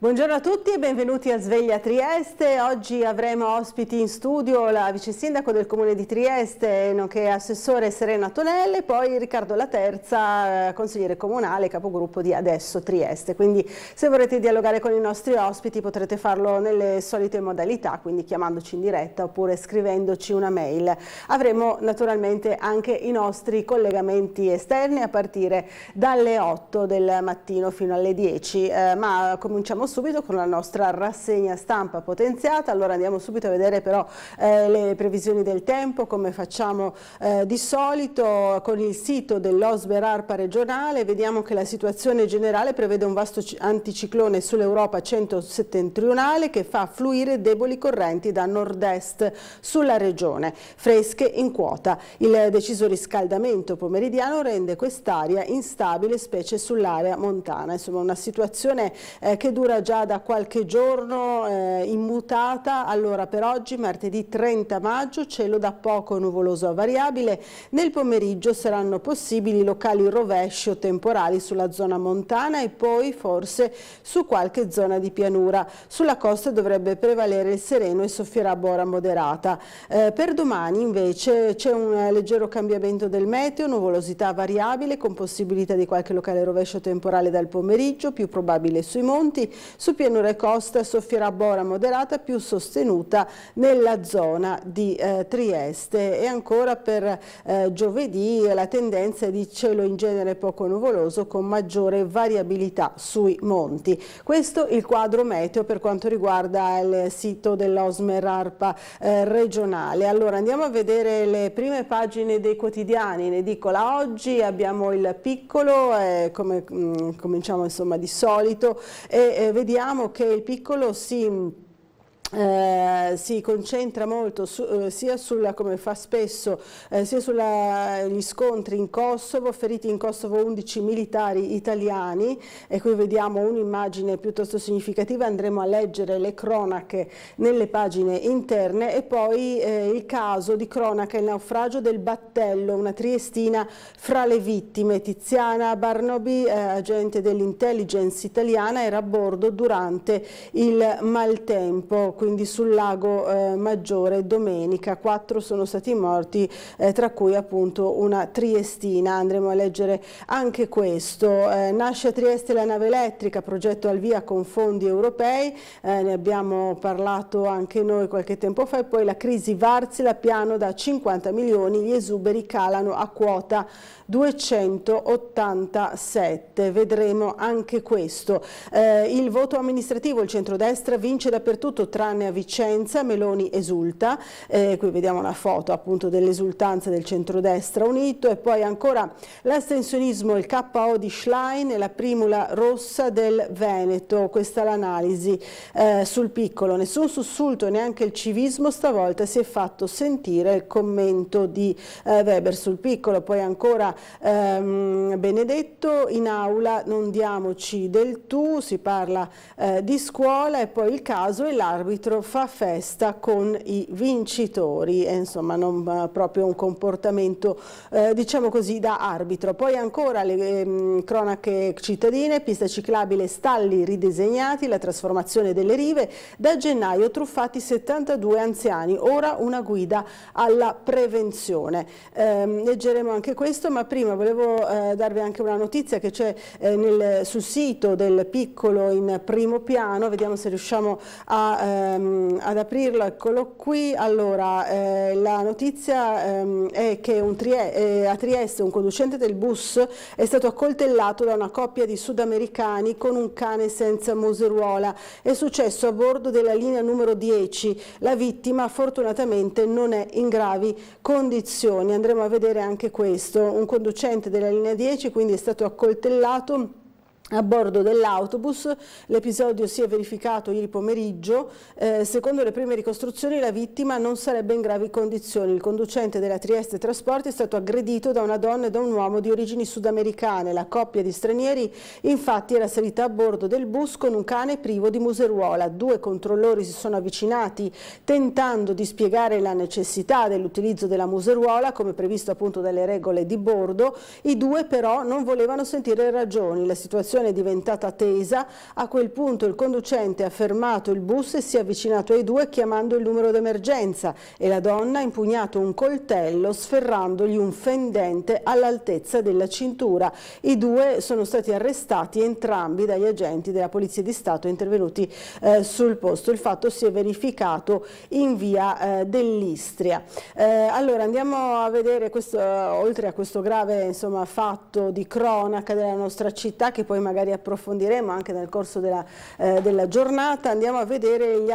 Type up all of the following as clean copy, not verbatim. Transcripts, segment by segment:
Buongiorno a tutti e benvenuti a Sveglia Trieste. Oggi avremo ospiti in studio la vice sindaco del comune di Trieste, nonché assessore Serena Tonelli, e poi Riccardo Laterza, consigliere comunale, capogruppo di Adesso Trieste. Quindi se vorrete dialogare con i nostri ospiti potrete farlo nelle solite modalità, quindi chiamandoci in diretta oppure scrivendoci una mail. Avremo naturalmente anche i nostri collegamenti esterni a partire dalle 8 del mattino fino alle 10, ma cominciamo subito con la nostra rassegna stampa potenziata. Allora andiamo subito a vedere però le previsioni del tempo, come facciamo di solito con il sito dell'Osmer ARPA regionale. Vediamo che la situazione generale prevede un vasto anticiclone sull'Europa centro-settentrionale che fa fluire deboli correnti da nord-est sulla regione, fresche in quota. Il deciso riscaldamento pomeridiano rende quest'area instabile, specie sull'area montana. Insomma, una situazione che dura già da qualche giorno, immutata. Allora, per oggi, martedì 30 maggio, cielo da poco nuvoloso a variabile. Nel pomeriggio saranno possibili locali rovesci o temporali sulla zona montana e poi forse su qualche zona di pianura. Sulla costa dovrebbe prevalere il sereno e soffierà bora moderata. Per domani invece c'è un leggero cambiamento del meteo, nuvolosità variabile con possibilità di qualche locale rovescio temporale dal pomeriggio, più probabile sui monti. Su pianura e costa soffierà bora moderata più sostenuta nella zona di Trieste. E ancora per giovedì la tendenza è di cielo in genere poco nuvoloso con maggiore variabilità sui monti. Questo il quadro meteo per quanto riguarda il sito dell'Osmer ARPA regionale. Allora andiamo a vedere le prime pagine dei quotidiani. In edicola oggi abbiamo il Piccolo, come cominciamo insomma di solito, e vediamo che il Piccolo si concentra molto sia sulla, come fa spesso, sia sugli scontri in Kosovo, feriti in Kosovo 11 militari italiani, e qui vediamo un'immagine piuttosto significativa. Andremo a leggere le cronache nelle pagine interne. E poi il caso di cronaca, il naufragio del battello, una triestina fra le vittime. Tiziana Barnaby, agente dell'intelligence italiana, era a bordo durante il maltempo, quindi sul lago Maggiore domenica. 4 sono stati morti, tra cui appunto una triestina. Andremo a leggere anche questo. Nasce a Trieste la nave elettrica, progetto al via con fondi europei, ne abbiamo parlato anche noi qualche tempo fa. E poi la crisi Wärtsilä, piano da 50 milioni, gli esuberi calano a quota 287. Vedremo anche questo. Il voto amministrativo, il centrodestra vince dappertutto tranne a Vicenza, Meloni esulta. Qui vediamo una foto appunto dell'esultanza del centrodestra unito. E poi ancora l'astensionismo, il KO di Schlein e la primula rossa del Veneto. Questa è l'analisi sul Piccolo. Nessun sussulto, neanche il civismo, stavolta si è fatto sentire il commento di Weber sul Piccolo. Poi ancora Benedetto in aula, non diamoci del tu, si parla di scuola. E poi il caso e l'arbitro fa festa con i vincitori, e insomma non proprio un comportamento diciamo così da arbitro. Poi ancora le cronache cittadine, pista ciclabile, stalli ridisegnati, la trasformazione delle rive, da gennaio truffati 72 anziani, ora una guida alla prevenzione. Leggeremo anche questo, ma prima volevo darvi anche una notizia che c'è sul sito del Piccolo in primo piano. Vediamo se riusciamo ad aprirlo, eccolo qui. Allora, la notizia è che a Trieste un conducente del bus è stato accoltellato da una coppia di sudamericani con un cane senza museruola. È successo a bordo della linea numero 10. La vittima fortunatamente non è in gravi condizioni. Andremo a vedere anche questo. Un conducente della linea 10 quindi è stato accoltellato a bordo dell'autobus. L'episodio si è verificato ieri pomeriggio. Secondo le prime ricostruzioni la vittima non sarebbe in gravi condizioni. Il conducente della Trieste Trasporti è stato aggredito da una donna e da un uomo di origini sudamericane. La coppia di stranieri infatti era salita a bordo del bus con un cane privo di museruola. 2 controllori si sono avvicinati tentando di spiegare la necessità dell'utilizzo della museruola come previsto appunto dalle regole di bordo. I 2 però non volevano sentire ragioni. La situazione situazione è diventata tesa. A quel punto il conducente ha fermato il bus e si è avvicinato ai due chiamando il numero d'emergenza e la donna ha impugnato un coltello sferrandogli un fendente all'altezza della cintura. I due sono stati arrestati entrambi dagli agenti della Polizia di Stato intervenuti sul posto. Il fatto si è verificato in via dell'Istria. Allora andiamo a vedere questo, oltre a questo grave fatto di cronaca della nostra città, che poi magari approfondiremo anche nel corso della giornata, andiamo a vedere le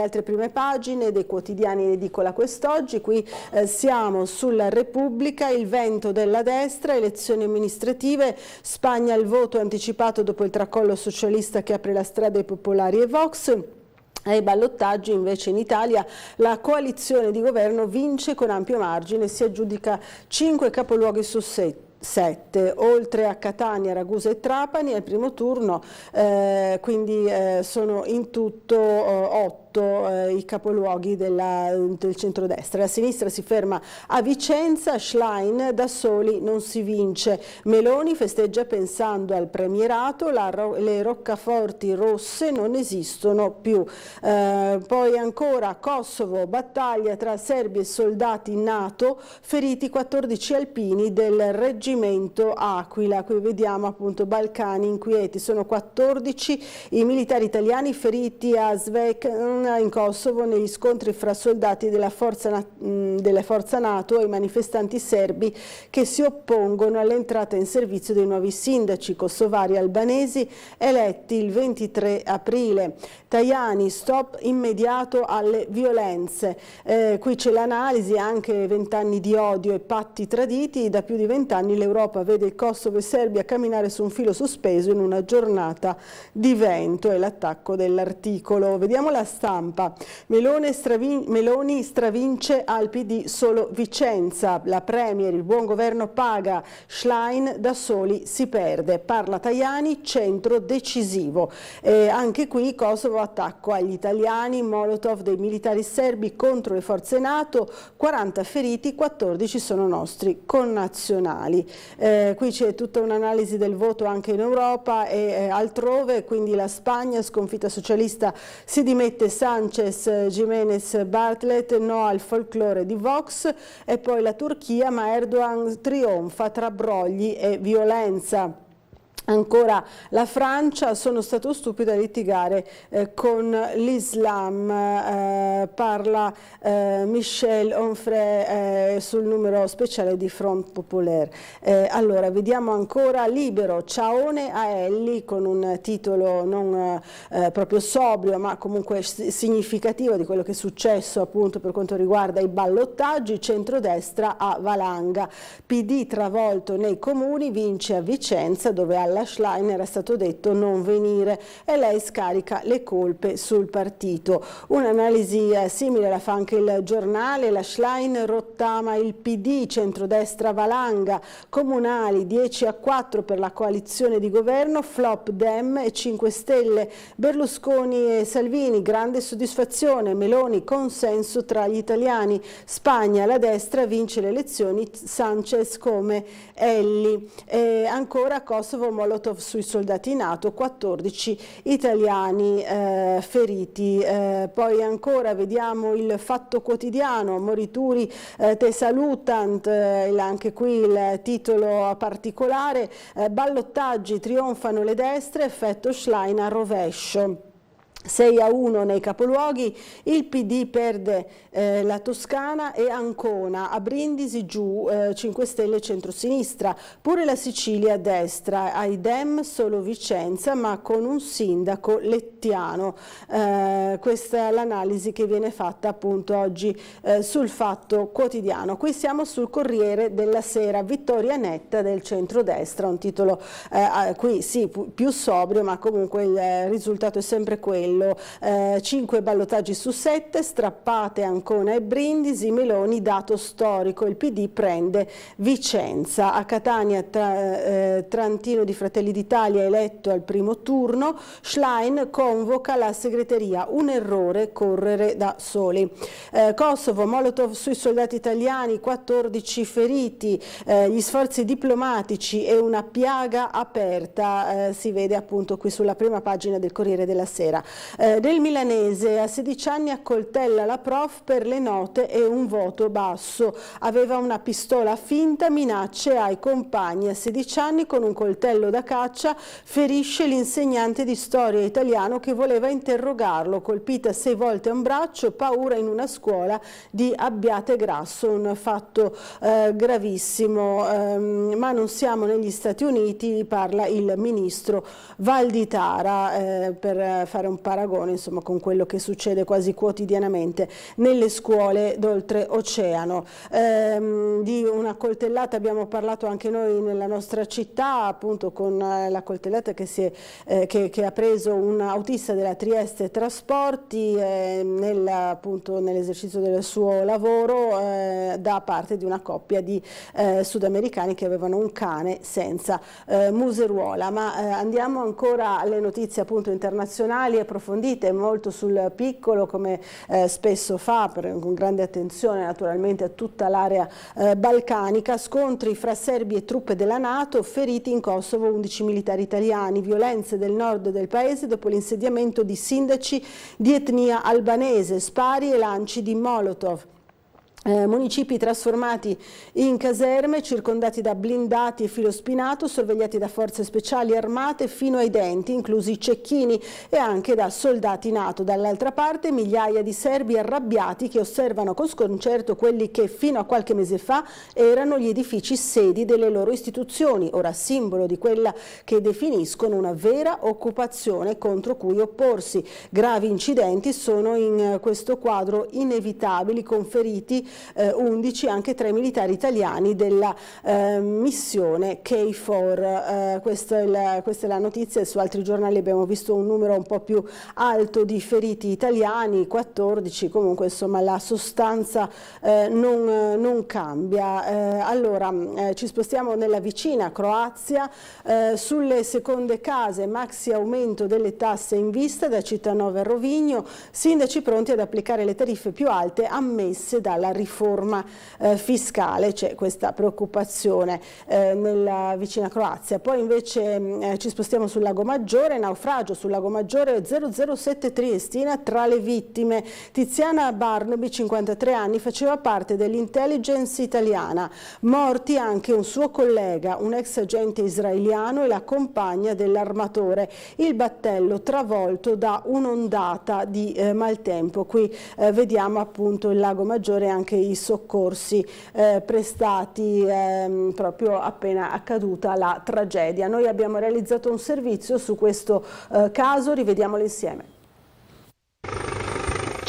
altre prime pagine dei quotidiani in edicola quest'oggi. Qui siamo sulla Repubblica, il vento della destra, elezioni amministrative, Spagna il voto anticipato dopo il tracollo socialista che apre la strada ai popolari e Vox. Ai ballottaggi invece in Italia la coalizione di governo vince con ampio margine, si aggiudica 5 capoluoghi su 7, oltre a Catania, Ragusa e Trapani al primo turno, quindi sono in tutto 8 i capoluoghi del centrodestra. La sinistra si ferma a Vicenza, Schlein da soli non si vince, Meloni festeggia pensando al premierato, le roccaforti rosse non esistono più. Poi ancora Kosovo, battaglia tra serbi e soldati NATO, feriti 14 alpini del reggimento Aquila. Qui vediamo appunto Balcani inquieti, sono 14 i militari italiani feriti a Svek in Kosovo negli scontri fra soldati della forza NATO e i manifestanti serbi che si oppongono all'entrata in servizio dei nuovi sindaci kosovari albanesi eletti il 23 aprile. Tajani, stop immediato alle violenze. Qui c'è l'analisi, anche 20 anni di odio e patti traditi, da più di 20 anni l'Europa vede il Kosovo e Serbia camminare su un filo sospeso in una giornata di vento, è l'attacco dell'articolo. Vediamo la stampa. Meloni stravince al PD solo Vicenza, la Premier, il buon governo paga, Schlein da soli si perde, parla Tajani, centro decisivo. Anche qui Kosovo attacco agli italiani, Molotov dei militari serbi contro le forze NATO, 40 feriti, 14 sono nostri connazionali. Qui c'è tutta un'analisi del voto anche in Europa e altrove, quindi la Spagna, sconfitta socialista, si dimette Sanchez, Jiménez, Bartlet, no al folklore di Vox, e poi la Turchia, ma Erdogan trionfa tra brogli e violenza. Ancora la Francia, sono stato stupido a litigare con l'Islam, parla Michel Onfray sul numero speciale di Front Populaire. Allora, vediamo ancora Libero, Ciaone a Elli, con un titolo non proprio sobrio, ma comunque significativo di quello che è successo appunto per quanto riguarda i ballottaggi, centrodestra a valanga, PD travolto nei comuni, vince a Vicenza dove alla Schlein era stato detto non venire e lei scarica le colpe sul partito. Un'analisi simile la fa anche il Giornale, la Schlein rottama il PD, centrodestra valanga, comunali 10-4 per la coalizione di governo, flop Dem e 5 Stelle, Berlusconi e Salvini, grande soddisfazione, Meloni consenso tra gli italiani, Spagna la destra vince le elezioni, Sanchez come Elli. Ancora Kosovo, Molotov sui soldati NATO, 14 italiani feriti. Poi ancora vediamo il Fatto Quotidiano, Morituri te salutant, anche qui il titolo particolare, ballottaggi trionfano le destre, effetto Schlein a rovescio. 6-1 nei capoluoghi, il PD perde la Toscana e Ancona, a Brindisi giù 5 Stelle centrosinistra, pure la Sicilia a destra, ai Dem solo Vicenza ma con un sindaco lettiano. Questa è l'analisi che viene fatta appunto oggi sul Fatto Quotidiano. Qui siamo sul Corriere della Sera, vittoria netta del centrodestra, un titolo qui sì più sobrio ma comunque il risultato è sempre quello. appello. 5 ballottaggi su 7, strappate Ancona e Brindisi, Meloni dato storico, il PD prende Vicenza. A Catania Trantino di Fratelli d'Italia eletto al primo turno, Schlein convoca la segreteria, un errore correre da soli. Kosovo, Molotov sui soldati italiani, 14 feriti, gli sforzi diplomatici e una piaga aperta, si vede appunto qui sulla prima pagina del Corriere della Sera. Nel milanese, a 16 anni accoltella la prof per le note e un voto basso, aveva una pistola finta, minacce ai compagni. A 16 anni con un coltello da caccia ferisce l'insegnante di storia italiano che voleva interrogarlo, colpita 6 volte a un braccio, paura in una scuola di Abbiategrasso, un fatto gravissimo, ma non siamo negli Stati Uniti, parla il ministro Valditara, per fare un paragone insomma con quello che succede quasi quotidianamente nelle scuole d'oltreoceano. Di una coltellata abbiamo parlato anche noi nella nostra città, appunto con la coltellata che ha preso un autista della Trieste Trasporti nell'esercizio del suo lavoro da parte di una coppia di sudamericani che avevano un cane senza museruola. Ma andiamo ancora alle notizie appunto internazionali approfondite molto sul piccolo, come spesso fa, con grande attenzione naturalmente a tutta l'area balcanica. Scontri fra serbi e truppe della NATO, feriti in Kosovo 11 militari italiani, violenze del nord del paese dopo l'insediamento di sindaci di etnia albanese, spari e lanci di Molotov. Municipi trasformati in caserme, circondati da blindati e filo spinato, sorvegliati da forze speciali armate fino ai denti, inclusi i cecchini, e anche da soldati NATO. Dall'altra parte migliaia di serbi arrabbiati che osservano con sconcerto quelli che fino a qualche mese fa erano gli edifici sedi delle loro istituzioni, ora simbolo di quella che definiscono una vera occupazione contro cui opporsi. Gravi incidenti sono in questo quadro inevitabili, con feriti 11, anche 3 militari italiani della missione KFOR. Questa è la notizia. Su altri giornali abbiamo visto un numero un po' più alto di feriti italiani, 14, comunque insomma la sostanza non cambia. Allora ci spostiamo nella vicina Croazia, sulle seconde case, maxi aumento delle tasse in vista da Cittànova e Rovigno, sindaci pronti ad applicare le tariffe più alte ammesse dalla riforma fiscale. C'è questa preoccupazione nella vicina Croazia. Poi invece ci spostiamo sul Lago Maggiore, naufragio sul Lago Maggiore 007 Triestina, tra le vittime Tiziana Barnaby, 53 anni, faceva parte dell'intelligence italiana, morti anche un suo collega, un ex agente israeliano e la compagna dell'armatore. Il battello travolto da un'ondata di maltempo. Qui vediamo appunto il Lago Maggiore e anche i soccorsi prestati proprio appena accaduta la tragedia. Noi abbiamo realizzato un servizio su questo caso, rivediamolo insieme.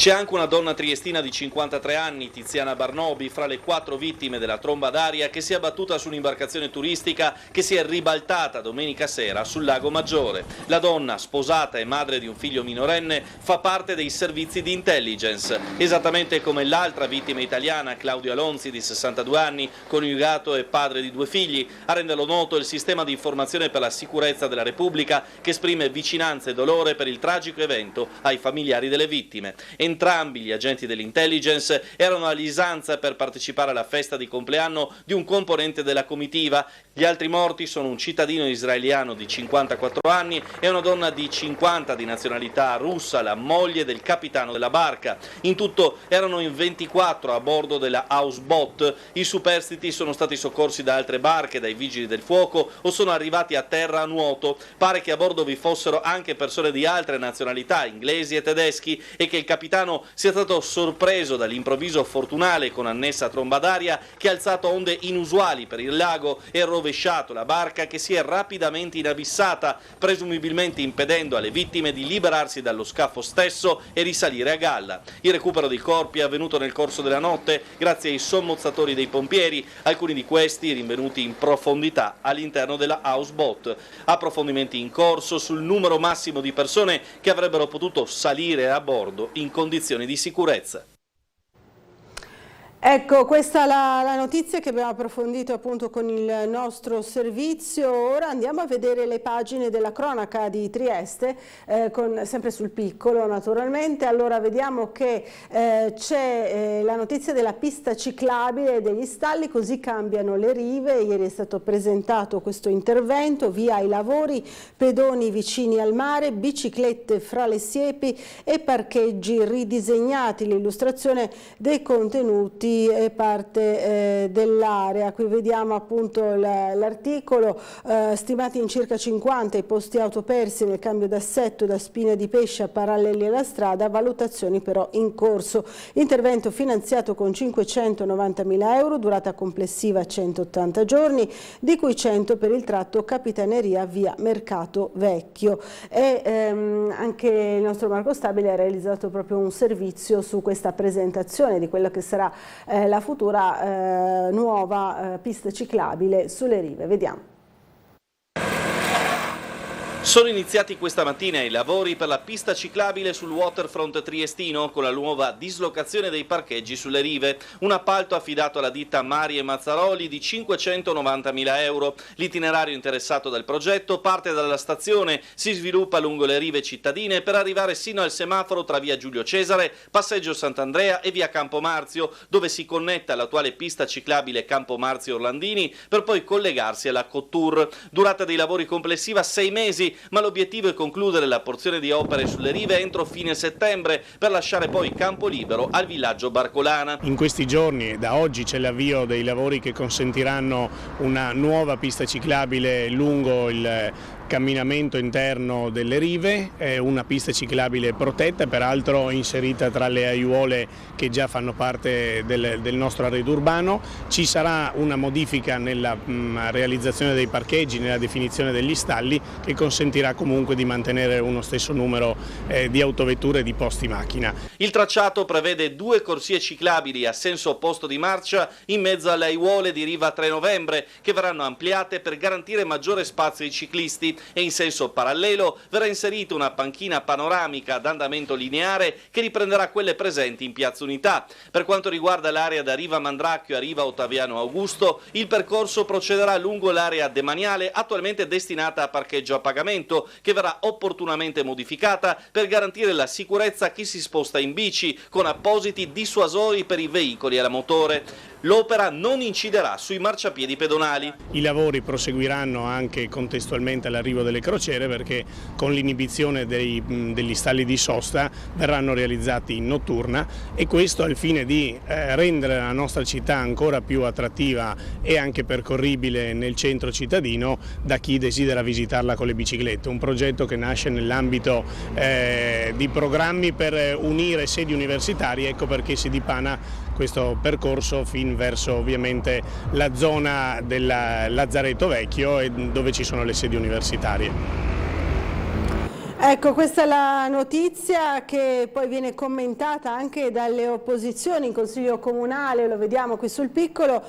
C'è anche una donna triestina di 53 anni, Tiziana Barnobi, fra le 4 vittime della tromba d'aria che si è abbattuta su un'imbarcazione turistica che si è ribaltata domenica sera sul Lago Maggiore. La donna, sposata e madre di un figlio minorenne, fa parte dei servizi di intelligence, esattamente come l'altra vittima italiana, Claudio Alonzi, di 62 anni, coniugato e padre di 2 figli. A renderlo noto il sistema di informazione per la sicurezza della Repubblica, che esprime vicinanza e dolore per il tragico evento ai familiari delle vittime. Entrambi gli agenti dell'intelligence erano a Lisanza per partecipare alla festa di compleanno di un componente della comitiva. Gli altri morti sono un cittadino israeliano di 54 anni e una donna di 50 di nazionalità russa, la moglie del capitano della barca. In tutto erano in 24 a bordo della houseboat. I superstiti sono stati soccorsi da altre barche, dai vigili del fuoco, o sono arrivati a terra a nuoto. Pare che a bordo vi fossero anche persone di altre nazionalità, inglesi e tedeschi, e che il capitano napoletano sia stato sorpreso dall'improvviso fortunale con annessa tromba d'aria che ha alzato onde inusuali per il lago e rovesciato la barca, che si è rapidamente inabissata, presumibilmente impedendo alle vittime di liberarsi dallo scafo stesso e risalire a galla. Il recupero dei corpi è avvenuto nel corso della notte grazie ai sommozzatori dei pompieri, alcuni di questi rinvenuti in profondità all'interno della houseboat. Approfondimenti in corso sul numero massimo di persone che avrebbero potuto salire a bordo in condizioni di sicurezza. Ecco, questa è la notizia che abbiamo approfondito appunto con il nostro servizio. Ora andiamo a vedere le pagine della cronaca di Trieste, sempre sul piccolo naturalmente. Allora vediamo che c'è la notizia della pista ciclabile degli stalli, così cambiano le rive. Ieri è stato presentato questo intervento, via ai lavori, pedoni vicini al mare, biciclette fra le siepi e parcheggi ridisegnati. L'illustrazione dei contenuti e parte dell'area. Qui vediamo appunto l'articolo, stimati in circa 50 i posti auto persi nel cambio d'assetto da spine di pesce a paralleli alla strada, valutazioni però in corso. Intervento finanziato con 590.000 euro, durata complessiva 180 giorni, di cui 100 per il tratto Capitaneria via Mercato Vecchio. E anche il nostro Marco Stabile ha realizzato proprio un servizio su questa presentazione di quello che sarà la futura nuova pista ciclabile sulle rive. Vediamo. Sono iniziati questa mattina i lavori per la pista ciclabile sul waterfront triestino con la nuova dislocazione dei parcheggi sulle rive. Un appalto affidato alla ditta Mari e Mazzaroli di 590.000 euro. L'itinerario interessato dal progetto parte dalla stazione, si sviluppa lungo le rive cittadine per arrivare sino al semaforo tra via Giulio Cesare, Passeggio Sant'Andrea e via Campo Marzio, dove si connetta all'attuale pista ciclabile Campo Marzio Orlandini per poi collegarsi alla Cottour. Durata dei lavori complessiva 6 mesi, ma l'obiettivo è concludere la porzione di opere sulle rive entro fine settembre per lasciare poi campo libero al villaggio Barcolana. In questi giorni, da oggi, c'è l'avvio dei lavori che consentiranno una nuova pista ciclabile lungo il camminamento interno delle rive, è una pista ciclabile protetta, peraltro inserita tra le aiuole che già fanno parte del nostro arredo urbano. Ci sarà una modifica nella realizzazione dei parcheggi, nella definizione degli stalli, che consentirà comunque di mantenere uno stesso numero di autovetture e di posti macchina. Il tracciato prevede 2 corsie ciclabili a senso opposto di marcia in mezzo alle aiuole di riva 3 novembre che verranno ampliate per garantire maggiore spazio ai ciclisti, e in senso parallelo verrà inserita una panchina panoramica ad andamento lineare che riprenderà quelle presenti in Piazza Unità. Per quanto riguarda l'area da Riva Mandracchio a Riva Ottaviano Augusto, il percorso procederà lungo l'area demaniale attualmente destinata a parcheggio a pagamento, che verrà opportunamente modificata per garantire la sicurezza a chi si sposta in bici, con appositi dissuasori per i veicoli a motore. L'opera non inciderà sui marciapiedi pedonali. I lavori proseguiranno anche contestualmente all'arrivo delle crociere, perché con l'inibizione degli stalli di sosta verranno realizzati in notturna, e questo al fine di rendere la nostra città ancora più attrattiva e anche percorribile nel centro cittadino da chi desidera visitarla con le biciclette. Un progetto che nasce nell'ambito di programmi per unire sedi universitarie, ecco perché si dipana questo percorso fin verso ovviamente la zona del Lazzaretto Vecchio, e dove ci sono le sedi universitarie. Ecco, questa è la notizia che poi viene commentata anche dalle opposizioni in Consiglio Comunale, lo vediamo qui sul piccolo,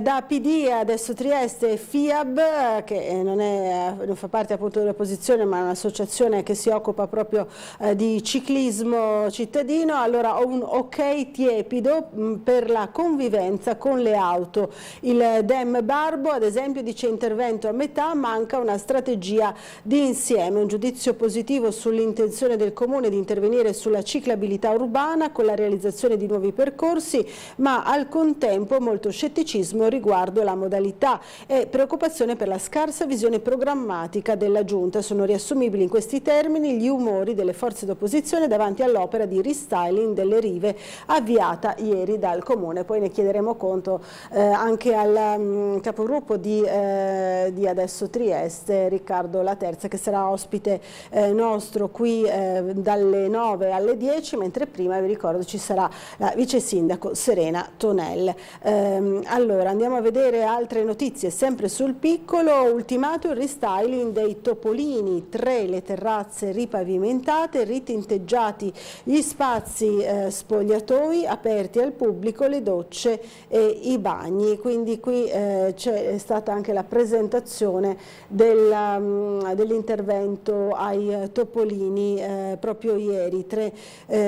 da PD adesso Trieste e FIAB, che non fa parte appunto dell'opposizione, ma è un'associazione che si occupa proprio di ciclismo cittadino. Allora, un ok tiepido per la convivenza con le auto. Il Dem Barbo, ad esempio, dice intervento a metà, manca una strategia di insieme, un giudizio positivo sull'intenzione del Comune di intervenire sulla ciclabilità urbana con la realizzazione di nuovi percorsi, ma al contempo molto scetticismo riguardo la modalità e preoccupazione per la scarsa visione programmatica della Giunta. Sono riassumibili in questi termini gli umori delle forze d'opposizione davanti all'opera di restyling delle rive avviata ieri dal Comune. Poi ne chiederemo conto anche al capogruppo di Adesso Trieste, Riccardo Laterza, che sarà ospite nostro nostro qui dalle 9 alle 10, mentre prima vi ricordo ci sarà la vice sindaco Serena Tonel. Allora andiamo a vedere altre notizie sempre sul piccolo. Ultimato il restyling dei Topolini, 3 le terrazze ripavimentate, ritinteggiati gli spazi spogliatoi aperti al pubblico, le docce e i bagni. Quindi qui c'è stata anche la presentazione dell'intervento ai Topolini proprio ieri, 3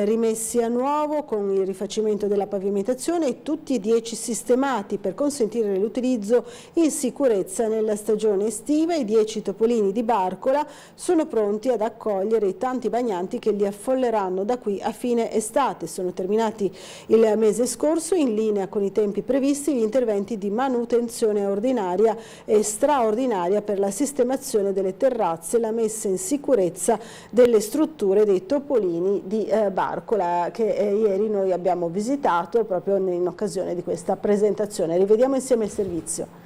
rimessi a nuovo con il rifacimento della pavimentazione e tutti e 10 sistemati per consentire l'utilizzo in sicurezza nella stagione estiva. I 10 Topolini di Barcola sono pronti ad accogliere i tanti bagnanti che li affolleranno da qui a fine estate. Sono terminati il mese scorso, in linea con i tempi previsti, gli interventi di manutenzione ordinaria e straordinaria per la sistemazione delle terrazze e la messa in sicurezza delle strutture dei Topolini di Barcola, che ieri noi abbiamo visitato proprio in occasione di questa presentazione. Rivediamo insieme il servizio.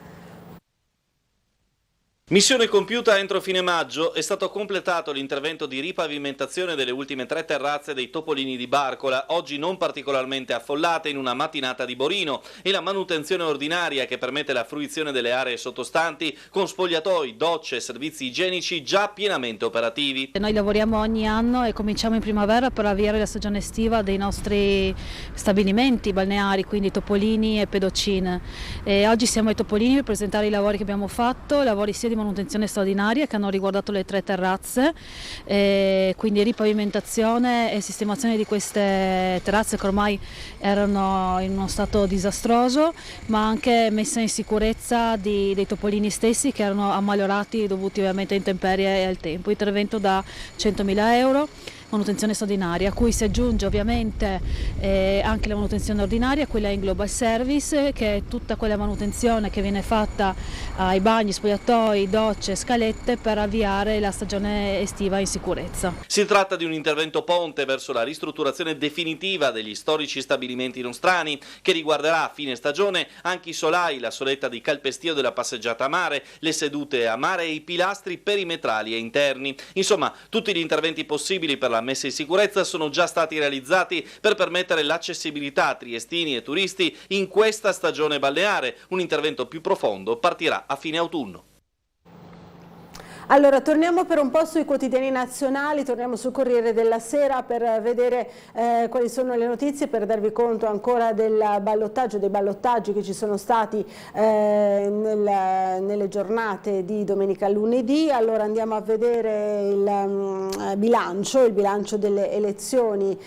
Missione compiuta entro fine maggio, è stato completato l'intervento di ripavimentazione delle ultime 3 terrazze dei Topolini di Barcola, oggi non particolarmente affollate in una mattinata di Borino, e la manutenzione ordinaria che permette la fruizione delle aree sottostanti con spogliatoi, docce e servizi igienici già pienamente operativi. Noi lavoriamo ogni anno e cominciamo in primavera per avviare la stagione estiva dei nostri stabilimenti balneari, quindi Topolini e Pedocine. E oggi siamo ai Topolini per presentare i lavori che abbiamo fatto, lavori sia di manutenzione straordinaria che hanno riguardato le 3 terrazze, quindi ripavimentazione e sistemazione di queste terrazze che ormai erano in uno stato disastroso, ma anche messa in sicurezza dei Topolini stessi che erano ammaliorati dovuti ovviamente a intemperie e al tempo. Intervento da 100.000 euro. Manutenzione straordinaria, a cui si aggiunge ovviamente anche la manutenzione ordinaria, quella in global service, che è tutta quella manutenzione che viene fatta ai bagni, spogliatoi, docce, scalette per avviare la stagione estiva in sicurezza. Si tratta di un intervento ponte verso la ristrutturazione definitiva degli storici stabilimenti nostrani, che riguarderà a fine stagione anche i solai, la soletta di calpestio della passeggiata a mare, le sedute a mare e i pilastri perimetrali e interni. Insomma, tutti gli interventi possibili per la messa in sicurezza sono già stati realizzati per permettere l'accessibilità a triestini e turisti in questa stagione balneare. Un intervento più profondo partirà a fine autunno. Allora, torniamo per un po' sui quotidiani nazionali, torniamo sul Corriere della Sera per vedere quali sono le notizie, per darvi conto ancora del ballottaggio, dei ballottaggi che ci sono stati nelle giornate di domenica a lunedì. Allora andiamo a vedere il bilancio delle elezioni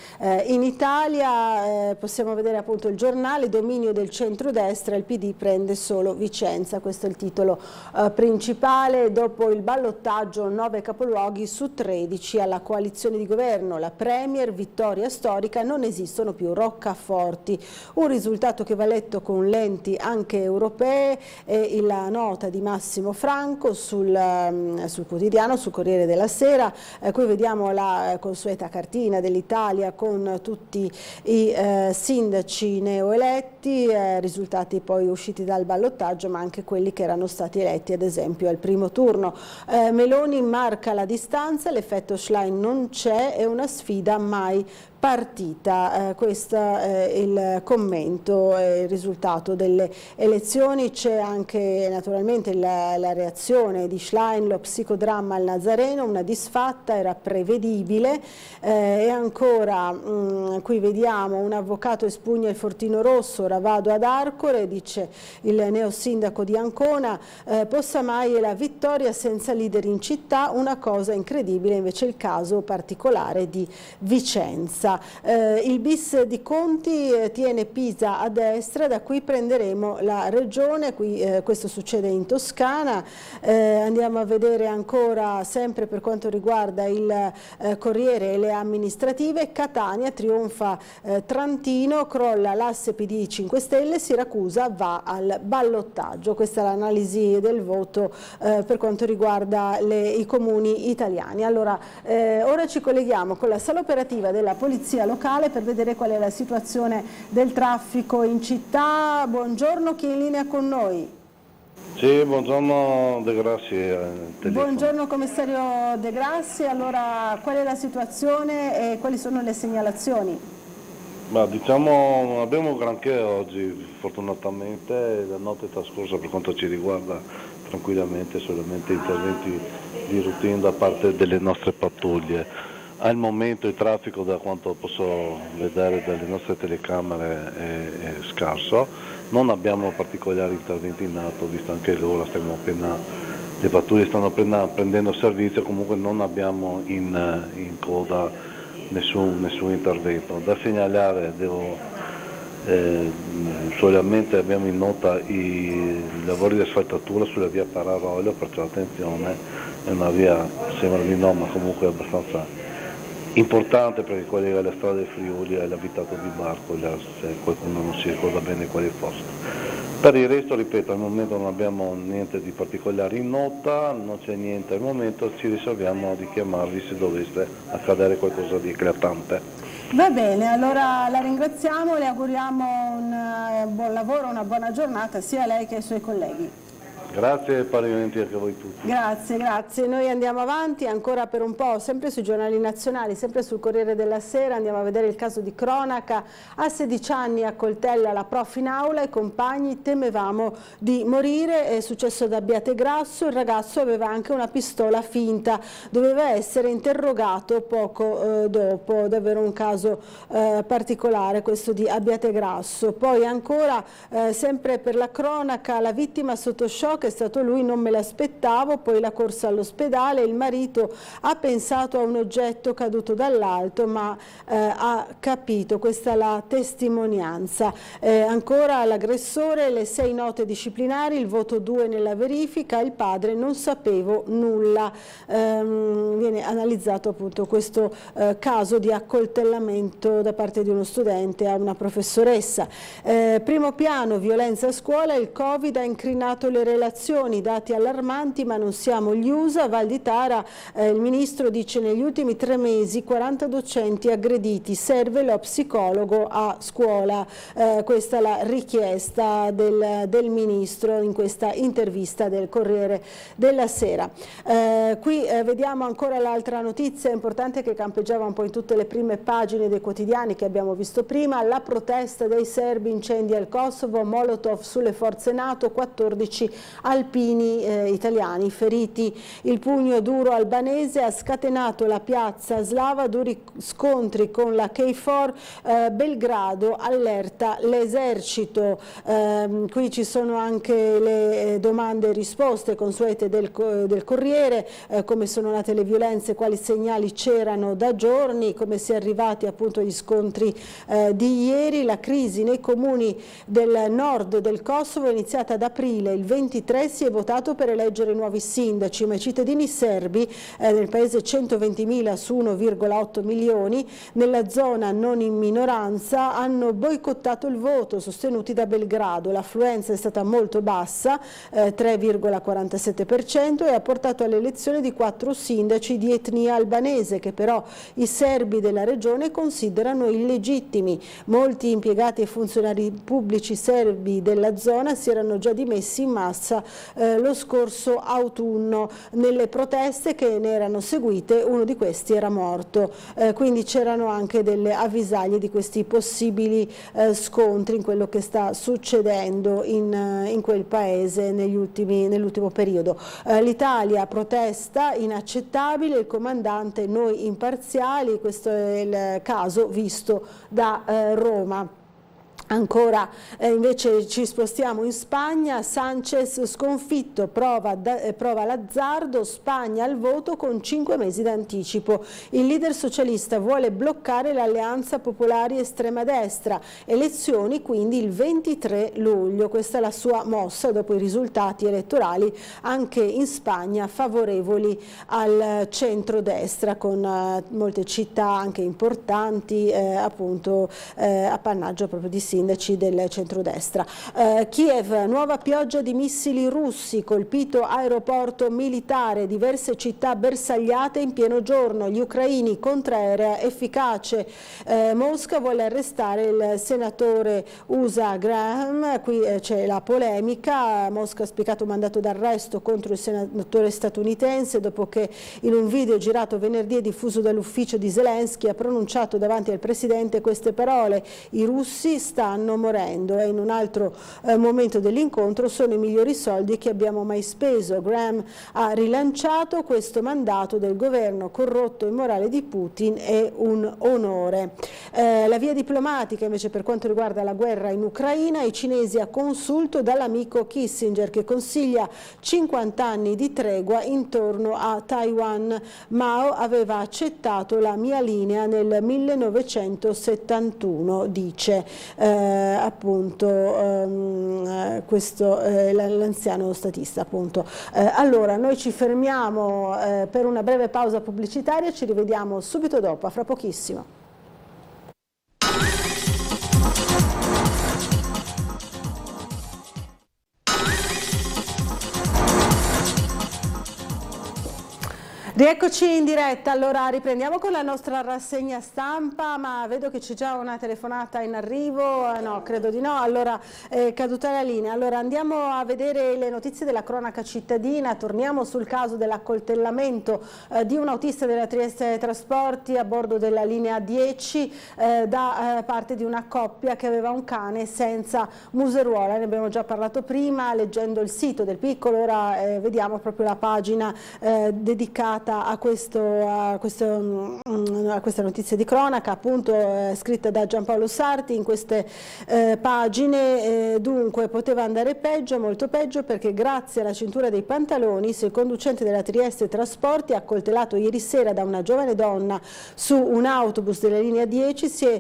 in Italia. Possiamo vedere appunto il giornale: dominio del centrodestra, il PD prende solo Vicenza. Questo è il titolo principale. Dopo il ballottaggio 9 capoluoghi su 13 alla coalizione di governo, la Premier, vittoria storica, non esistono più roccaforti, un risultato che va letto con lenti anche europee. E la nota di Massimo Franco sul quotidiano, sul Corriere della Sera. Qui vediamo la consueta cartina dell'Italia con tutti i sindaci neoeletti, risultati poi usciti dal ballottaggio, ma anche quelli che erano stati eletti ad esempio al primo turno. Meloni marca la distanza, l'effetto Schlein non c'è, è una sfida mai partita. Questo è il commento, il risultato delle elezioni. C'è anche naturalmente la reazione di Schlein, lo psicodramma al Nazareno, una disfatta, era prevedibile. E ancora qui vediamo un avvocato espugna il Fortino Rosso, ora vado ad Arcore, dice il neosindaco di Ancona. Possa mai la vittoria senza leader in città, una cosa incredibile, invece il caso particolare di Vicenza. Il bis di Conti tiene Pisa a destra, da qui prenderemo la regione. Questo succede in Toscana. Andiamo a vedere ancora, sempre per quanto riguarda il Corriere e le amministrative: Catania, trionfa Trantino, crolla l'asse PD 5 Stelle, Siracusa va al ballottaggio. Questa è l'analisi del voto per quanto riguarda i comuni italiani. Allora, ora ci colleghiamo con la sala operativa della Polizia locale per vedere qual è la situazione del traffico in città. Buongiorno, chi è in linea con noi? Sì, buongiorno De Grassi. Buongiorno commissario De Grassi, allora qual è la situazione e quali sono le segnalazioni? Ma diciamo non abbiamo granché oggi, fortunatamente la notte è trascorsa per quanto ci riguarda tranquillamente, solamente interventi di routine da parte delle nostre pattuglie. Al momento il traffico, da quanto posso vedere dalle nostre telecamere, è scarso. Non abbiamo particolari interventi in atto, visto anche l'ora, le pattuglie stanno appena prendendo servizio, comunque non abbiamo in coda nessun intervento. Da segnalare, solamente abbiamo in nota i lavori di asfaltatura sulla via Pararolio, perciò attenzione, è una via, sembra di no, ma comunque abbastanza importante perché collega la strada del Friuli all'abitato di Barcola, se qualcuno non si ricorda bene quale fosse. Per il resto, ripeto, al momento non abbiamo niente di particolare in nota, non c'è niente al momento, ci riserviamo di chiamarvi se dovesse accadere qualcosa di eclatante. Va bene, allora la ringraziamo, le auguriamo un buon lavoro, una buona giornata sia a lei che ai suoi colleghi. Grazie, parimenti anche a voi tutti. Grazie, grazie. Noi andiamo avanti ancora per un po', sempre sui giornali nazionali, sempre sul Corriere della Sera, andiamo a vedere il caso di cronaca. A 16 anni accoltella la prof in aula, i compagni temevamo di morire, è successo da Abbiategrasso, il ragazzo aveva anche una pistola finta, doveva essere interrogato poco dopo, davvero un caso particolare questo di Abbiategrasso. Poi ancora, sempre per la cronaca, la vittima sotto shock è stato lui, non me l'aspettavo, poi la corsa all'ospedale, il marito ha pensato a un oggetto caduto dall'alto ma ha capito, questa è la testimonianza. Ancora l'aggressore, le 6 note disciplinari, il voto 2 nella verifica, il padre non sapevo nulla. Viene analizzato appunto questo caso di accoltellamento da parte di uno studente a una professoressa. Primo piano, violenza a scuola, il Covid ha incrinato le relazioni, dati allarmanti ma non siamo gli USA. Val di Tara, il ministro dice negli ultimi 3 mesi 40 docenti aggrediti, serve lo psicologo a scuola. Questa è la richiesta del ministro in questa intervista del Corriere della Sera. Qui vediamo ancora l'altra notizia importante che campeggiava un po' in tutte le prime pagine dei quotidiani che abbiamo visto prima, la protesta dei serbi, incendi al Kosovo, Molotov sulle forze NATO, 14 alpini italiani feriti. Il pugno duro albanese ha scatenato la piazza slava, duri scontri con la KFOR, Belgrado allerta l'esercito. Qui ci sono anche le domande e risposte consuete del Corriere, come sono nate le violenze, quali segnali c'erano da giorni, come si è arrivati appunto agli scontri di ieri. La crisi nei comuni del nord del Kosovo è iniziata ad aprile, il 23 si è votato per eleggere nuovi sindaci, ma i cittadini serbi, nel paese 120.000 su 1,8 milioni, nella zona non in minoranza, hanno boicottato il voto, sostenuti da Belgrado. L'affluenza è stata molto bassa, 3,47%, e ha portato all'elezione di 4 sindaci di etnia albanese, che però i serbi della regione considerano illegittimi. Molti impiegati e funzionari pubblici serbi della zona si erano già dimessi in massa lo scorso autunno. Nelle proteste che ne erano seguite, uno di questi era morto, quindi c'erano anche delle avvisaglie di questi possibili scontri in quello che sta succedendo in quel paese nell'ultimo periodo. L'Italia protesta, inaccettabile, il comandante noi imparziali, questo è il caso visto da Roma. Ancora invece ci spostiamo in Spagna, Sanchez sconfitto, prova l'azzardo, Spagna al voto con 5 mesi d'anticipo. Il leader socialista vuole bloccare l'alleanza popolari estrema destra, elezioni quindi il 23 luglio, questa è la sua mossa dopo i risultati elettorali anche in Spagna favorevoli al centrodestra, con molte città anche importanti appunto appannaggio proprio di sindaci del centrodestra. Kiev, nuova pioggia di missili russi, colpito aeroporto militare, diverse città bersagliate in pieno giorno, gli ucraini contraerea efficace. Mosca vuole arrestare il senatore USA Graham, qui c'è la polemica, Mosca ha spiegato un mandato d'arresto contro il senatore statunitense dopo che in un video girato venerdì e diffuso dall'ufficio di Zelensky ha pronunciato davanti al presidente queste parole: i russi stanno morendo, e in un altro momento dell'incontro: sono i migliori soldi che abbiamo mai speso. Graham ha rilanciato: questo mandato del governo corrotto e immorale di Putin è un onore. La via diplomatica invece per quanto riguarda la guerra in Ucraina, i cinesi a consulto dall'amico Kissinger che consiglia 50 anni di tregua intorno a Taiwan. Mao aveva accettato la mia linea nel 1971, dice appunto questo l'anziano statista appunto. Allora noi ci fermiamo per una breve pausa pubblicitaria, ci rivediamo subito dopo, a fra pochissimo. Rieccoci in diretta, allora riprendiamo con la nostra rassegna stampa, ma vedo che c'è già una telefonata in arrivo, no, credo di no, allora è caduta la linea. Allora andiamo a vedere le notizie della cronaca cittadina, torniamo sul caso dell'accoltellamento di un autista della Trieste Trasporti a bordo della linea 10 da parte di una coppia che aveva un cane senza museruola. Ne abbiamo già parlato prima leggendo il sito del Piccolo, ora vediamo proprio la pagina dedicata a questa notizia di cronaca, appunto scritta da Giampaolo Sarti in queste pagine. Dunque poteva andare peggio, molto peggio, perché grazie alla cintura dei pantaloni il conducente della Trieste Trasporti, accoltellato ieri sera da una giovane donna su un autobus della linea 10, si è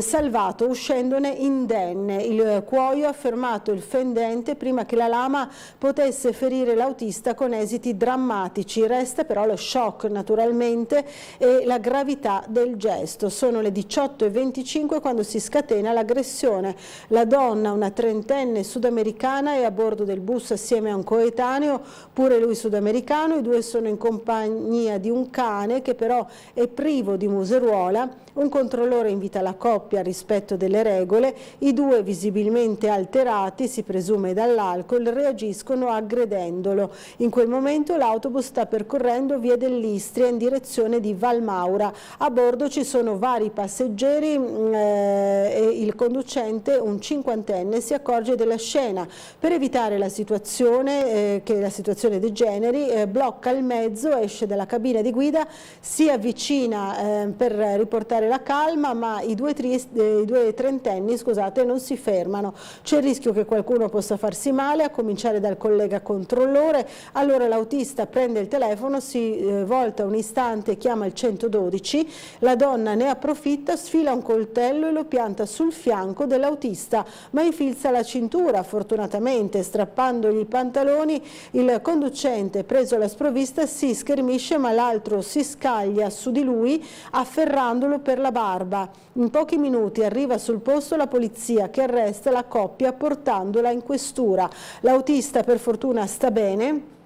salvato uscendone indenne. Il cuoio ha fermato il fendente prima che la lama potesse ferire l'autista con esiti drammatici. Resta però lo shock naturalmente e la gravità del gesto. Sono le 18:25 quando si scatena l'aggressione. La donna, una trentenne sudamericana, è a bordo del bus assieme a un coetaneo, pure lui sudamericano. I due sono in compagnia di un cane che però è privo di museruola. Un controllore invita la coppia al rispetto delle regole. I due, visibilmente alterati, si presume dall'alcol, reagiscono aggredendolo. In quel momento l'autobus sta percorrendo via dell'Istria in direzione di Valmaura. A bordo ci sono vari passeggeri e il conducente, un cinquantenne, si accorge della scena. Per evitare la situazione, che la situazione degeneri, blocca il mezzo, esce dalla cabina di guida, si avvicina per riportare la calma, ma i due trentenni, scusate, non si fermano. C'è il rischio che qualcuno possa farsi male, a cominciare dal collega controllore. Allora l'autista prende il telefono, si volta un istante e chiama il 112. La donna ne approfitta, sfila un coltello e lo pianta sul fianco dell'autista, ma infilza la cintura. Fortunatamente, strappandogli i pantaloni, il conducente, preso alla sprovvista, si schermisce, ma l'altro si scaglia su di lui afferrandolo per la barba. In pochi minuti arriva sul posto la polizia, che arresta la coppia portandola in questura. L'autista per fortuna sta bene.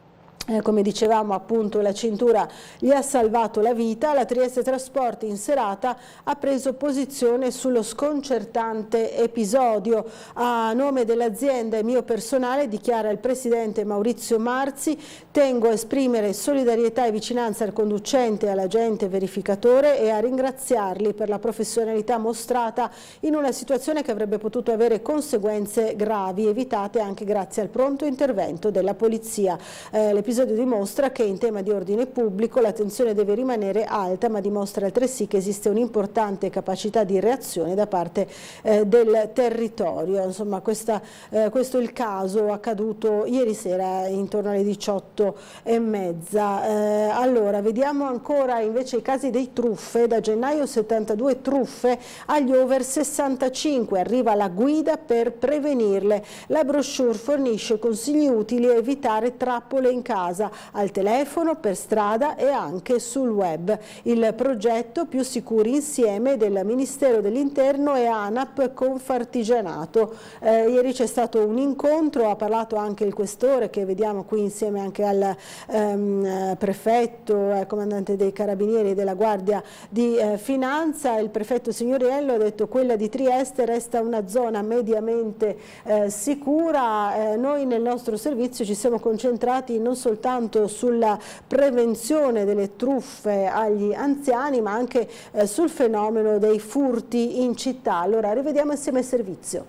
Come dicevamo, appunto, la cintura gli ha salvato la vita. La Trieste Trasporti in serata ha preso posizione sullo sconcertante episodio. A nome dell'azienda e mio personale, dichiara il presidente Maurizio Marzi, tengo a esprimere solidarietà e vicinanza al conducente e all'agente verificatore e a ringraziarli per la professionalità mostrata in una situazione che avrebbe potuto avere conseguenze gravi, evitate anche grazie al pronto intervento della polizia. L'episodio dimostra che in tema di ordine pubblico l'attenzione deve rimanere alta, ma dimostra altresì che esiste un'importante capacità di reazione da parte del territorio. Insomma, questo è il caso accaduto ieri sera intorno alle 18:30. Allora, vediamo ancora invece i casi dei truffe. Da gennaio 72 truffe agli over 65, arriva la guida per prevenirle. La brochure fornisce consigli utili a evitare trappole in casa. casa, al telefono, per strada e anche sul web. Il progetto Più Sicuri Insieme del Ministero dell'Interno e ANAP Confartigianato. Ieri c'è stato un incontro, ha parlato anche il questore, che vediamo qui insieme anche al prefetto, al comandante dei Carabinieri e della Guardia di Finanza. Il prefetto Signoriello ha detto: quella di Trieste resta una zona mediamente sicura. Noi nel nostro servizio ci siamo concentrati non soltanto sulla prevenzione delle truffe agli anziani, ma anche sul fenomeno dei furti in città. Allora rivediamo insieme il servizio.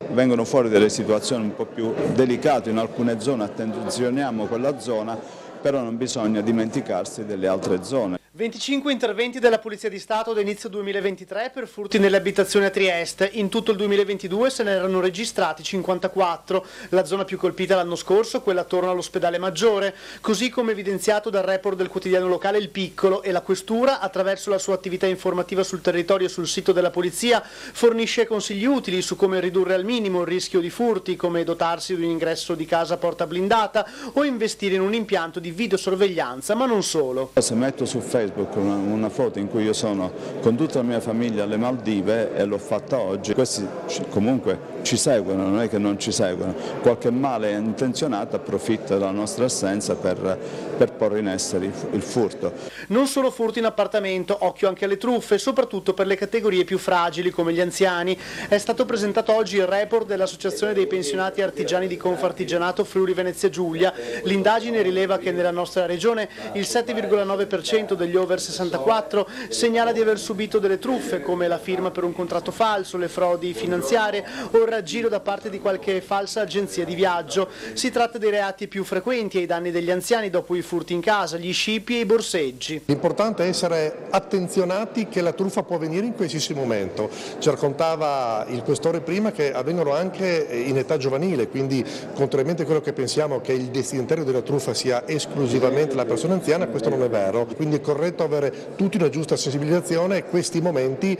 Vengono fuori delle situazioni un po' più delicate in alcune zone, attenzioniamo quella zona, però non bisogna dimenticarsi delle altre zone. 25 interventi della Polizia di Stato ad inizio 2023 per furti nelle abitazioni a Trieste. In tutto il 2022 se ne erano registrati 54. La zona più colpita l'anno scorso, quella attorno all'ospedale Maggiore, così come evidenziato dal report del quotidiano locale Il Piccolo, e la Questura, attraverso la sua attività informativa sul territorio e sul sito della Polizia, fornisce consigli utili su come ridurre al minimo il rischio di furti, come dotarsi di un ingresso di casa a porta blindata o investire in un impianto di videosorveglianza, ma non solo. Se metto su Facebook una foto in cui io sono con tutta la mia famiglia alle Maldive, e l'ho fatta oggi, questi comunque ci seguono, non è che non ci seguono, qualche male intenzionato approfitta della nostra assenza per porre in essere il furto. Non solo furti in appartamento, occhio anche alle truffe, soprattutto per le categorie più fragili come gli anziani. È stato presentato oggi il report dell'Associazione dei Pensionati Artigiani di Confartigianato Friuli Venezia Giulia. L'indagine rileva che nella nostra regione il 7,9% degli over 64 segnala di aver subito delle truffe, come la firma per un contratto falso, le frodi finanziarie o il raggiro da parte di qualche falsa agenzia di viaggio. Si tratta dei reati più frequenti ai danni degli anziani dopo i furti in casa, gli scippi e i borseggi. L'importante è essere attenzionati che la truffa può avvenire in qualsiasi momento. Ci raccontava il questore prima che avvengono anche in età giovanile, quindi contrariamente a quello che pensiamo che il destinatario della truffa sia esclusivamente la persona anziana, questo non è vero. Quindi è corretto avere tutti una giusta sensibilizzazione e questi momenti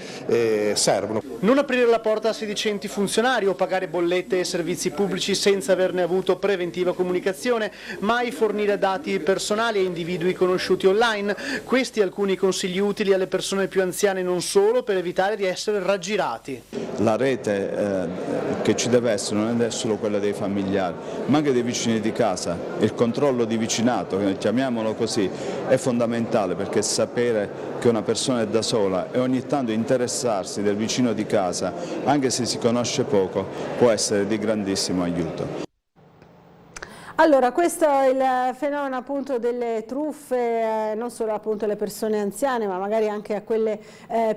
servono. Non aprire la porta a sedicenti funzionari o pagare bollette e servizi pubblici senza averne avuto preventiva comunicazione, mai fornire dati personali a individui conosciuti online. Questi alcuni consigli utili alle persone più anziane, non solo, per evitare di essere raggirati. La rete che ci deve essere non è solo quella dei familiari, ma anche dei vicini di casa. Il controllo di vicinato, chiamiamolo così, è fondamentale, perché sapere che una persona è da sola e ogni tanto interessarsi del vicino di casa, anche se si conosce poco, può essere di grandissimo aiuto. Allora, questo è il fenomeno appunto delle truffe, non solo appunto alle persone anziane, ma magari anche a quelle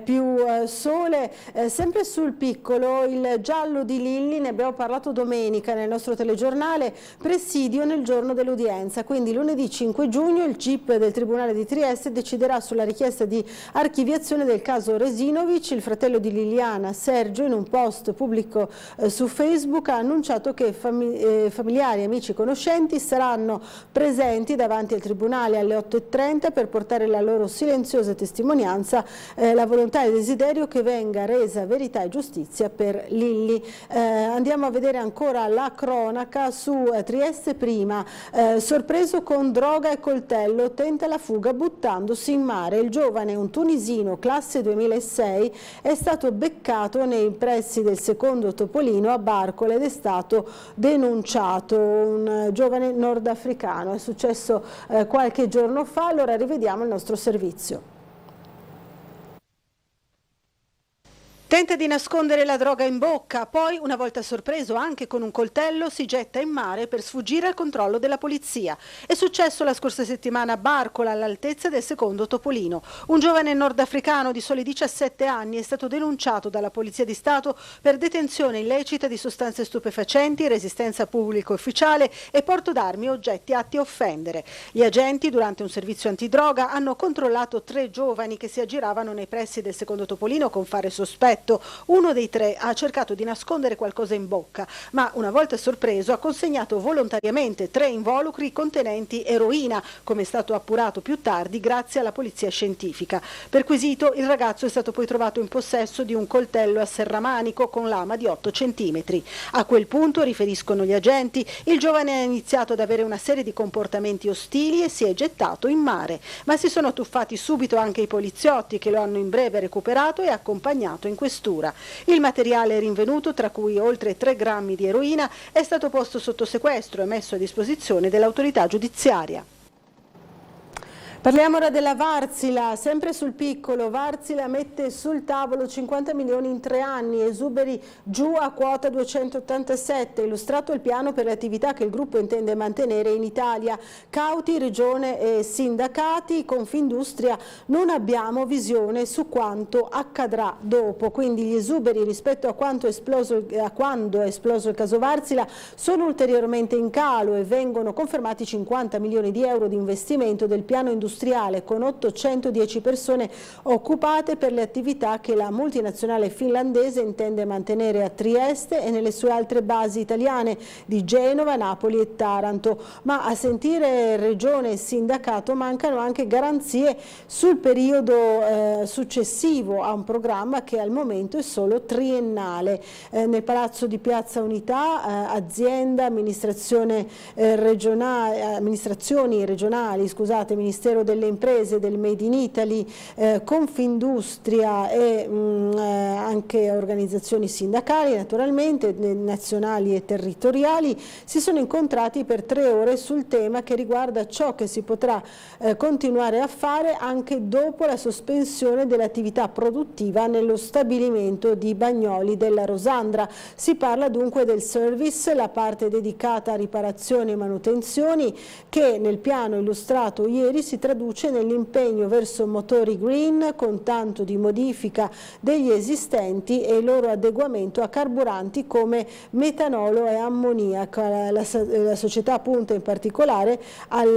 più sole. Sempre sul Piccolo, il giallo di Lilli, ne abbiamo parlato domenica nel nostro telegiornale, presidio nel giorno dell'udienza, quindi lunedì 5 giugno il GIP del Tribunale di Trieste deciderà sulla richiesta di archiviazione del caso Resinovic. Il fratello di Liliana, Sergio, in un post pubblico su Facebook ha annunciato che familiari, amici e conoscenti saranno presenti davanti al Tribunale alle 8:30 per portare la loro silenziosa testimonianza, la volontà e il desiderio che venga resa verità e giustizia per Lilli. Andiamo a vedere ancora la cronaca su Trieste Prima. Sorpreso con droga e coltello, tenta la fuga buttandosi in mare. Il giovane, un tunisino classe 2006, è stato beccato nei pressi del secondo Topolino a Barcola ed è stato denunciato. Un giovane nordafricano, è successo qualche giorno fa. Allora rivediamo il nostro servizio. Tenta di nascondere la droga in bocca, poi una volta sorpreso anche con un coltello si getta in mare per sfuggire al controllo della polizia. È successo la scorsa settimana a Barcola, all'altezza del secondo Topolino. Un giovane nordafricano di soli 17 anni è stato denunciato dalla Polizia di Stato per detenzione illecita di sostanze stupefacenti, resistenza a pubblico ufficiale e porto d'armi e oggetti atti a offendere. Gli agenti, durante un servizio antidroga, hanno controllato 3 giovani che si aggiravano nei pressi del secondo Topolino con fare sospetto. sospetto. Uno dei tre ha cercato di nascondere qualcosa in bocca, ma una volta sorpreso ha consegnato volontariamente 3 involucri contenenti eroina, come è stato appurato più tardi grazie alla polizia scientifica. Perquisito, il ragazzo è stato poi trovato in possesso di un coltello a serramanico con lama di 8 centimetri. A quel punto, riferiscono gli agenti, il giovane ha iniziato ad avere una serie di comportamenti ostili e si è gettato in mare, ma si sono tuffati subito anche i poliziotti che lo hanno in breve recuperato e accompagnato in questura. Il materiale rinvenuto, tra cui oltre 3 grammi di eroina, è stato posto sotto sequestro e messo a disposizione dell'autorità giudiziaria. Parliamo ora della Wärtsilä, sempre sul piccolo. Wärtsilä mette sul tavolo 50 milioni in 3 anni, esuberi giù a quota 287, illustrato il piano per le attività che il gruppo intende mantenere in Italia. Cauti, regione e sindacati, Confindustria, non abbiamo visione su quanto accadrà dopo, quindi gli esuberi rispetto a quando è esploso il caso Wärtsilä sono ulteriormente in calo e vengono confermati 50 milioni di euro di investimento del piano industriale con 810 persone occupate per le attività che la multinazionale finlandese intende mantenere a Trieste e nelle sue altre basi italiane di Genova, Napoli e Taranto. Ma a sentire regione e sindacato mancano anche garanzie sul periodo successivo a un programma che al momento è solo triennale. Nel Palazzo di Piazza Unità, azienda, amministrazioni regionali, Ministero delle Imprese, del Made in Italy, Confindustria e anche organizzazioni sindacali, naturalmente, nazionali e territoriali, si sono incontrati per 3 ore sul tema che riguarda ciò che si potrà continuare a fare anche dopo la sospensione dell'attività produttiva nello stabilimento di Bagnoli della Rosandra. Si parla dunque del service, la parte dedicata a riparazioni e manutenzioni, che nel piano illustrato ieri si traduce nell'impegno verso motori green con tanto di modifica degli esistenti e il loro adeguamento a carburanti come metanolo e ammoniaco. La società punta in particolare al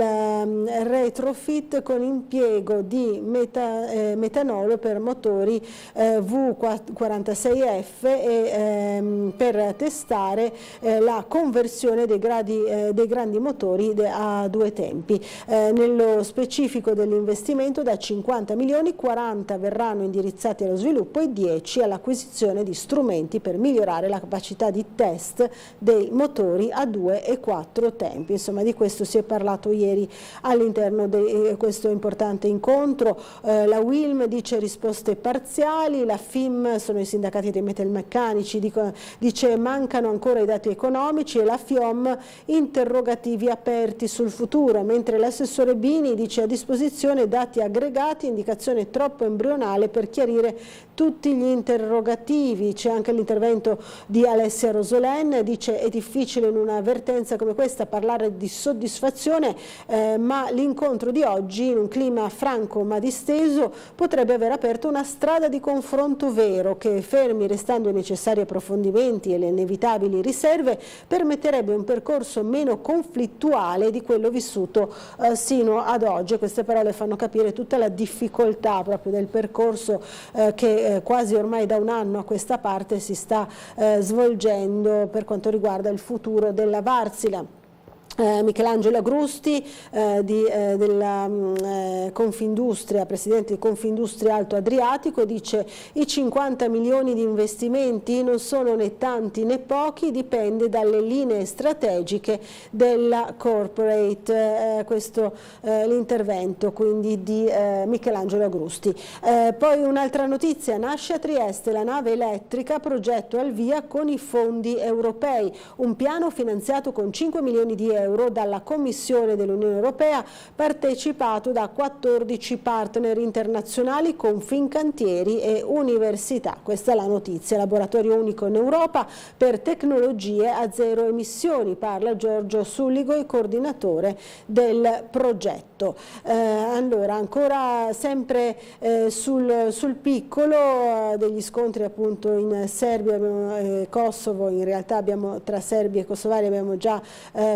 retrofit con impiego di metanolo per motori V46F e per testare la conversione dei grandi motori a 2 tempi. Nello specifico dell'investimento, da 50 milioni, 40 verranno indirizzati allo sviluppo e 10 all'acquisizione di strumenti per migliorare la capacità di test dei motori a 2 e 4 tempi. Insomma, di questo si è parlato ieri all'interno di questo importante incontro. La UILM dice risposte parziali, la FIM, sono i sindacati dei metalmeccanici, dice mancano ancora i dati economici, e la FIOM interrogativi aperti sul futuro, mentre l'assessore Bini dice a disposizione dati aggregati, indicazione troppo embrionale per chiarire tutti gli interrogativi. C'è anche l'intervento di Alessia Rosolen, dice è difficile in una vertenza come questa parlare di soddisfazione, ma l'incontro di oggi in un clima franco ma disteso potrebbe aver aperto una strada di confronto vero che, fermi restando i necessari approfondimenti e le inevitabili riserve, permetterebbe un percorso meno conflittuale di quello vissuto sino ad oggi. Queste parole fanno capire tutta la difficoltà proprio del percorso che quasi ormai da un anno a questa parte si sta svolgendo per quanto riguarda il futuro della Wärtsilä. Michelangelo Agrusti della Confindustria, presidente di Confindustria Alto Adriatico, dice i 50 milioni di investimenti non sono né tanti né pochi, dipende dalle linee strategiche della corporate. Questo l'intervento quindi di Michelangelo Agrusti. Poi un'altra notizia, nasce a Trieste la nave elettrica, progetto al via con i fondi europei, un piano finanziato con 5 milioni di euro dalla Commissione dell'Unione Europea, partecipato da 14 partner internazionali, Confindustria e università. Questa è la notizia. Laboratorio unico in Europa per tecnologie a zero emissioni, parla Giorgio Sulligo, il coordinatore del progetto. Allora, ancora sempre sul piccolo, degli scontri appunto in Serbia e Kosovo, in realtà tra Serbia e Kosovari abbiamo già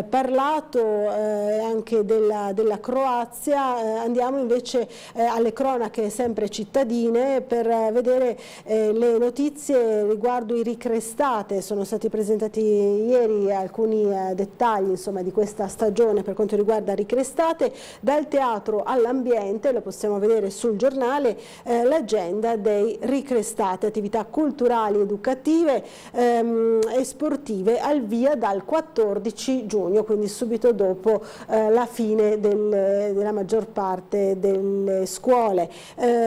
parlato. parlato anche della Croazia. Andiamo invece alle cronache sempre cittadine per vedere le notizie riguardo i Ricrestate. Sono stati presentati ieri alcuni dettagli insomma, di questa stagione per quanto riguarda Ricrestate, dal teatro all'ambiente. Lo possiamo vedere sul giornale, l'agenda dei Ricrestate, attività culturali, educative e sportive al via dal 14 giugno, quindi subito dopo la fine della maggior parte delle scuole.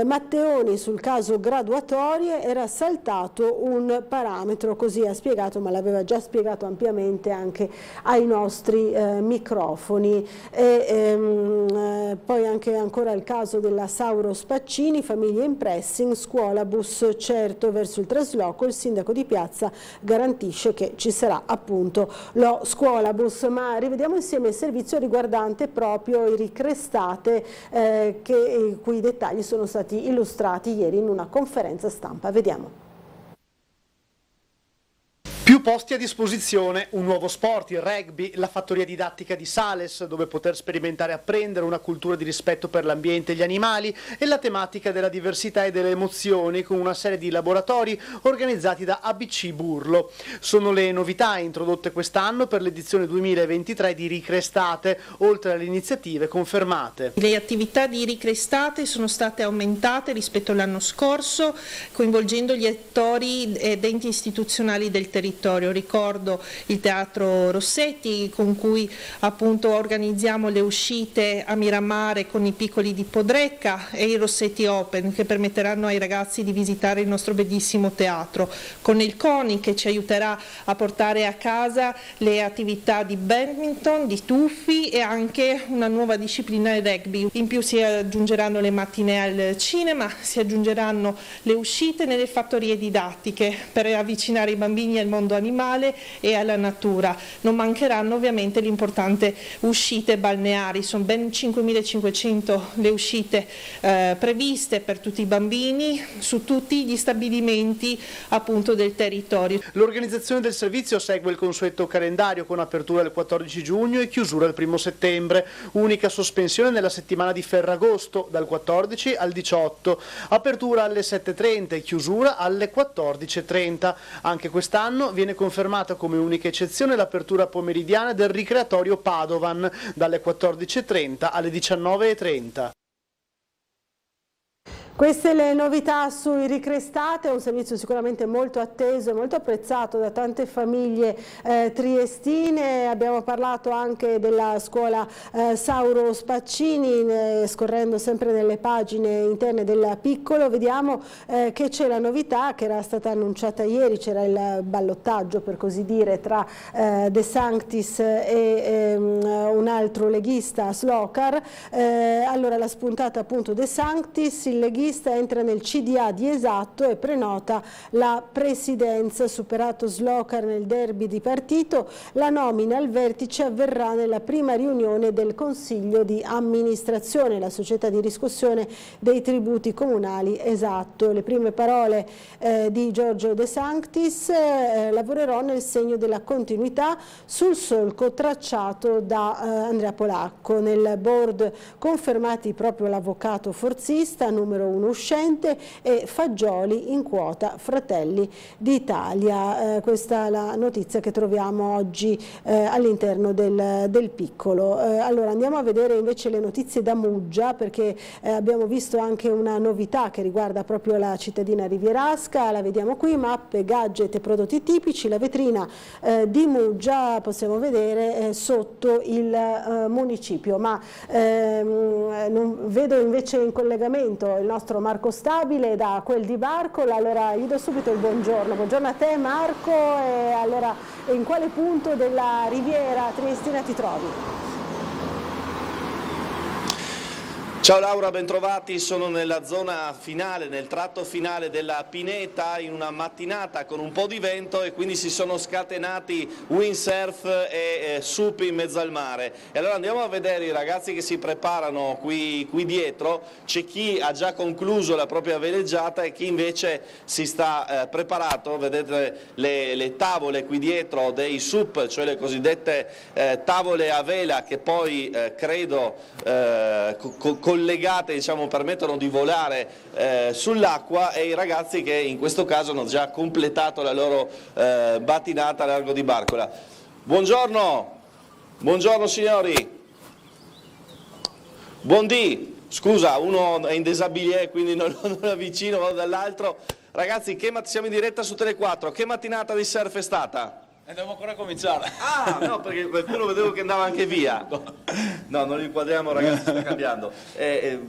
Matteoni sul caso graduatorie: era saltato un parametro, così ha spiegato, ma l'aveva già spiegato ampiamente anche ai nostri microfoni. Poi anche ancora il caso della Sauro Spaccini, famiglie in pressing, scuola bus certo verso il trasloco, il sindaco di Piazza garantisce che ci sarà appunto lo scuola bus. Ma rivediamo insieme il servizio riguardante proprio i Ricrestate, i cui dettagli sono stati illustrati ieri in una conferenza stampa. Vediamo. Più posti a disposizione, un nuovo sport, il rugby, la fattoria didattica di Sales, dove poter sperimentare e apprendere una cultura di rispetto per l'ambiente e gli animali, e la tematica della diversità e delle emozioni, con una serie di laboratori organizzati da ABC Burlo. Sono le novità introdotte quest'anno per l'edizione 2023 di Ricrestate, oltre alle iniziative confermate. Le attività di Ricrestate sono state aumentate rispetto all'anno scorso, coinvolgendo gli attori ed enti istituzionali del territorio. Ricordo il Teatro Rossetti, con cui appunto organizziamo le uscite a Miramare con i piccoli di Podrecca, e il Rossetti Open, che permetteranno ai ragazzi di visitare il nostro bellissimo teatro, con il CONI che ci aiuterà a portare a casa le attività di badminton, di tuffi e anche una nuova disciplina del rugby. In più si aggiungeranno le mattinee al cinema, si aggiungeranno le uscite nelle fattorie didattiche per avvicinare i bambini al mondo animale e alla natura. Non mancheranno ovviamente le importanti uscite balneari, sono ben 5.500 le uscite previste per tutti i bambini su tutti gli stabilimenti appunto del territorio. L'organizzazione del servizio segue il consueto calendario, con apertura il 14 giugno e chiusura il 1 settembre, unica sospensione nella settimana di Ferragosto dal 14 al 18, apertura alle 7:30 e chiusura alle 14:30. Anche quest'anno viene confermata come unica eccezione l'apertura pomeridiana del ricreatorio Padovan dalle 14:30 alle 19:30. Queste le novità sui Ricrestate, un servizio sicuramente molto atteso e molto apprezzato da tante famiglie triestine. Abbiamo parlato anche della scuola Sauro Spaccini, scorrendo sempre nelle pagine interne del Piccolo, vediamo che c'è la novità che era stata annunciata ieri, c'era il ballottaggio per così dire tra De Sanctis e un altro leghista, Slocar. Allora la spuntata appunto De Sanctis, il leghista entra nel CDA di Esatto e prenota la presidenza. Superato Slocar nel derby di partito, la nomina al vertice avverrà nella prima riunione del Consiglio di amministrazione, la società di riscossione dei tributi comunali Esatto. Le prime parole di Giorgio De Sanctis: lavorerò nel segno della continuità sul solco tracciato da Andrea Polacco. Nel board confermati proprio l'avvocato forzista, numero 1 uscente, e Fagioli in quota Fratelli d'Italia. Questa è la notizia che troviamo oggi all'interno del Piccolo. Allora andiamo a vedere invece le notizie da Muggia, perché abbiamo visto anche una novità che riguarda proprio la cittadina rivierasca. La vediamo qui: mappe, gadget e prodotti tipici. La vetrina di Muggia possiamo vedere sotto il municipio, ma non vedo invece in collegamento il nostro Marco Stabile da quel di Barcola. Allora gli do subito il buongiorno. Buongiorno a te Marco. E allora in quale punto della riviera triestina ti trovi? Ciao Laura, bentrovati. Sono nella zona finale, nel tratto finale della pineta, in una mattinata con un po' di vento, e quindi si sono scatenati windsurf e SUP in mezzo al mare. E allora andiamo a vedere i ragazzi che si preparano qui dietro. C'è chi ha già concluso la propria veleggiata e chi invece si sta preparato. Vedete le tavole qui dietro dei SUP, cioè le cosiddette tavole a vela, che poi credo collegate, diciamo, permettono di volare sull'acqua, e i ragazzi che in questo caso hanno già completato la loro battinata a largo di Barcola. Buongiorno, buongiorno signori. Buondì, scusa, uno è in déshabillé quindi non avvicino, vado dall'altro. Ragazzi, siamo in diretta su Tele4, che mattinata di surf è stata? Dobbiamo ancora cominciare. Ah, no, perché qualcuno vedevo che andava anche via. No, non li inquadriamo, ragazzi, sta cambiando.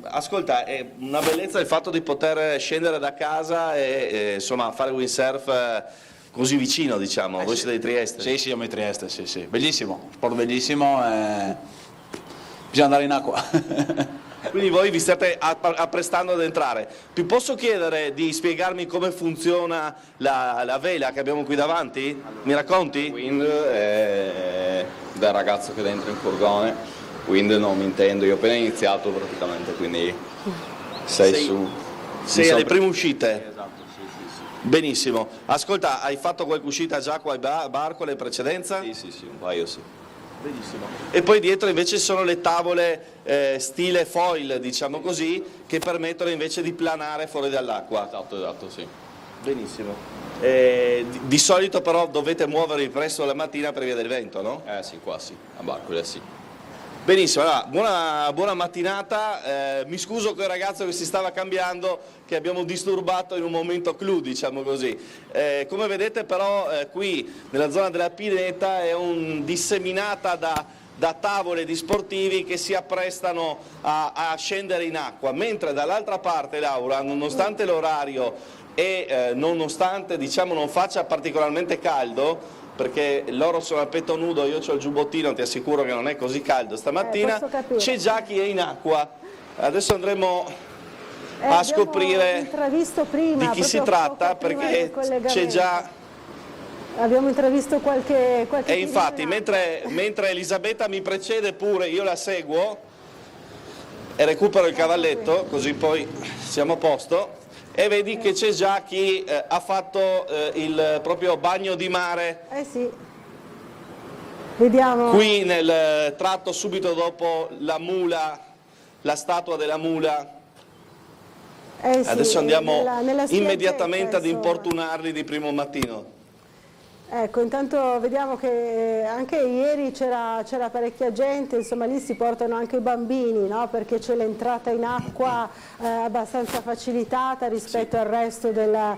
Ascolta, è una bellezza il fatto di poter scendere da casa e insomma fare windsurf così vicino, diciamo. Voi siete di Trieste? Sì, siamo di Trieste, sì. Bellissimo, sport bellissimo, bisogna andare in acqua. Quindi voi vi state apprestando ad entrare. Ti posso chiedere di spiegarmi come funziona la vela che abbiamo qui davanti? Mi racconti? Wind è del ragazzo che entra in furgone, wind non mi intendo, io ho appena iniziato praticamente, quindi sei alle prime uscite? Esatto, sì. Benissimo. Ascolta, hai fatto qualche uscita già qua a Barcola in precedenza? Sì, un paio sì. Benissimo. E poi dietro invece sono le tavole stile foil, diciamo così, che permettono invece di planare fuori dall'acqua. Esatto, sì. Benissimo. Di solito però dovete muovervi presto la mattina per via del vento, no? Sì, qua sì, a Barcola sì. Benissimo, allora, buona mattinata, mi scuso con il ragazzo che si stava cambiando, che abbiamo disturbato in un momento clou, diciamo così. Come vedete però qui nella zona della pineta è disseminata da tavole di sportivi che si apprestano a scendere in acqua, mentre dall'altra parte, Laura, nonostante l'orario e nonostante, diciamo, non faccia particolarmente caldo, perché loro sono a petto nudo, io ho il giubbottino, ti assicuro che non è così caldo stamattina, c'è già chi è in acqua. Adesso andremo a scoprire di chi si tratta, perché c'è già... Abbiamo intravisto qualche e infatti mentre Elisabetta mi precede pure, io la seguo e recupero il cavalletto, così poi siamo a posto. E vedi che c'è già chi ha fatto il proprio bagno di mare. Sì. Vediamo. Qui nel tratto subito dopo la mula, la statua della mula. Sì, adesso andiamo nella immediatamente ad importunarli di primo mattino. Ecco, intanto vediamo che anche ieri c'era parecchia gente, insomma lì si portano anche i bambini, no? Perché c'è l'entrata in acqua abbastanza facilitata rispetto al resto della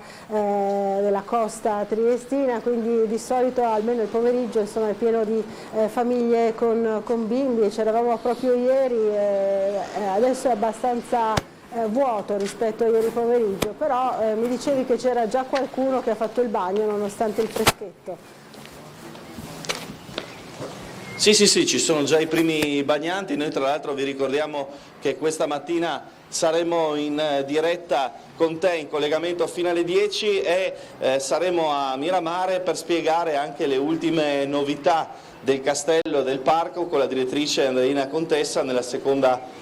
costa triestina, quindi di solito almeno il pomeriggio insomma, è pieno di famiglie con bimbi, c'eravamo proprio ieri, adesso è abbastanza vuoto rispetto a ieri pomeriggio, però mi dicevi che c'era già qualcuno che ha fatto il bagno nonostante il freschetto. Sì, ci sono già i primi bagnanti. Noi tra l'altro vi ricordiamo che questa mattina saremo in diretta con te in collegamento fino alle 10 e saremo a Miramare per spiegare anche le ultime novità del castello del parco con la direttrice Andreina Contessa nella seconda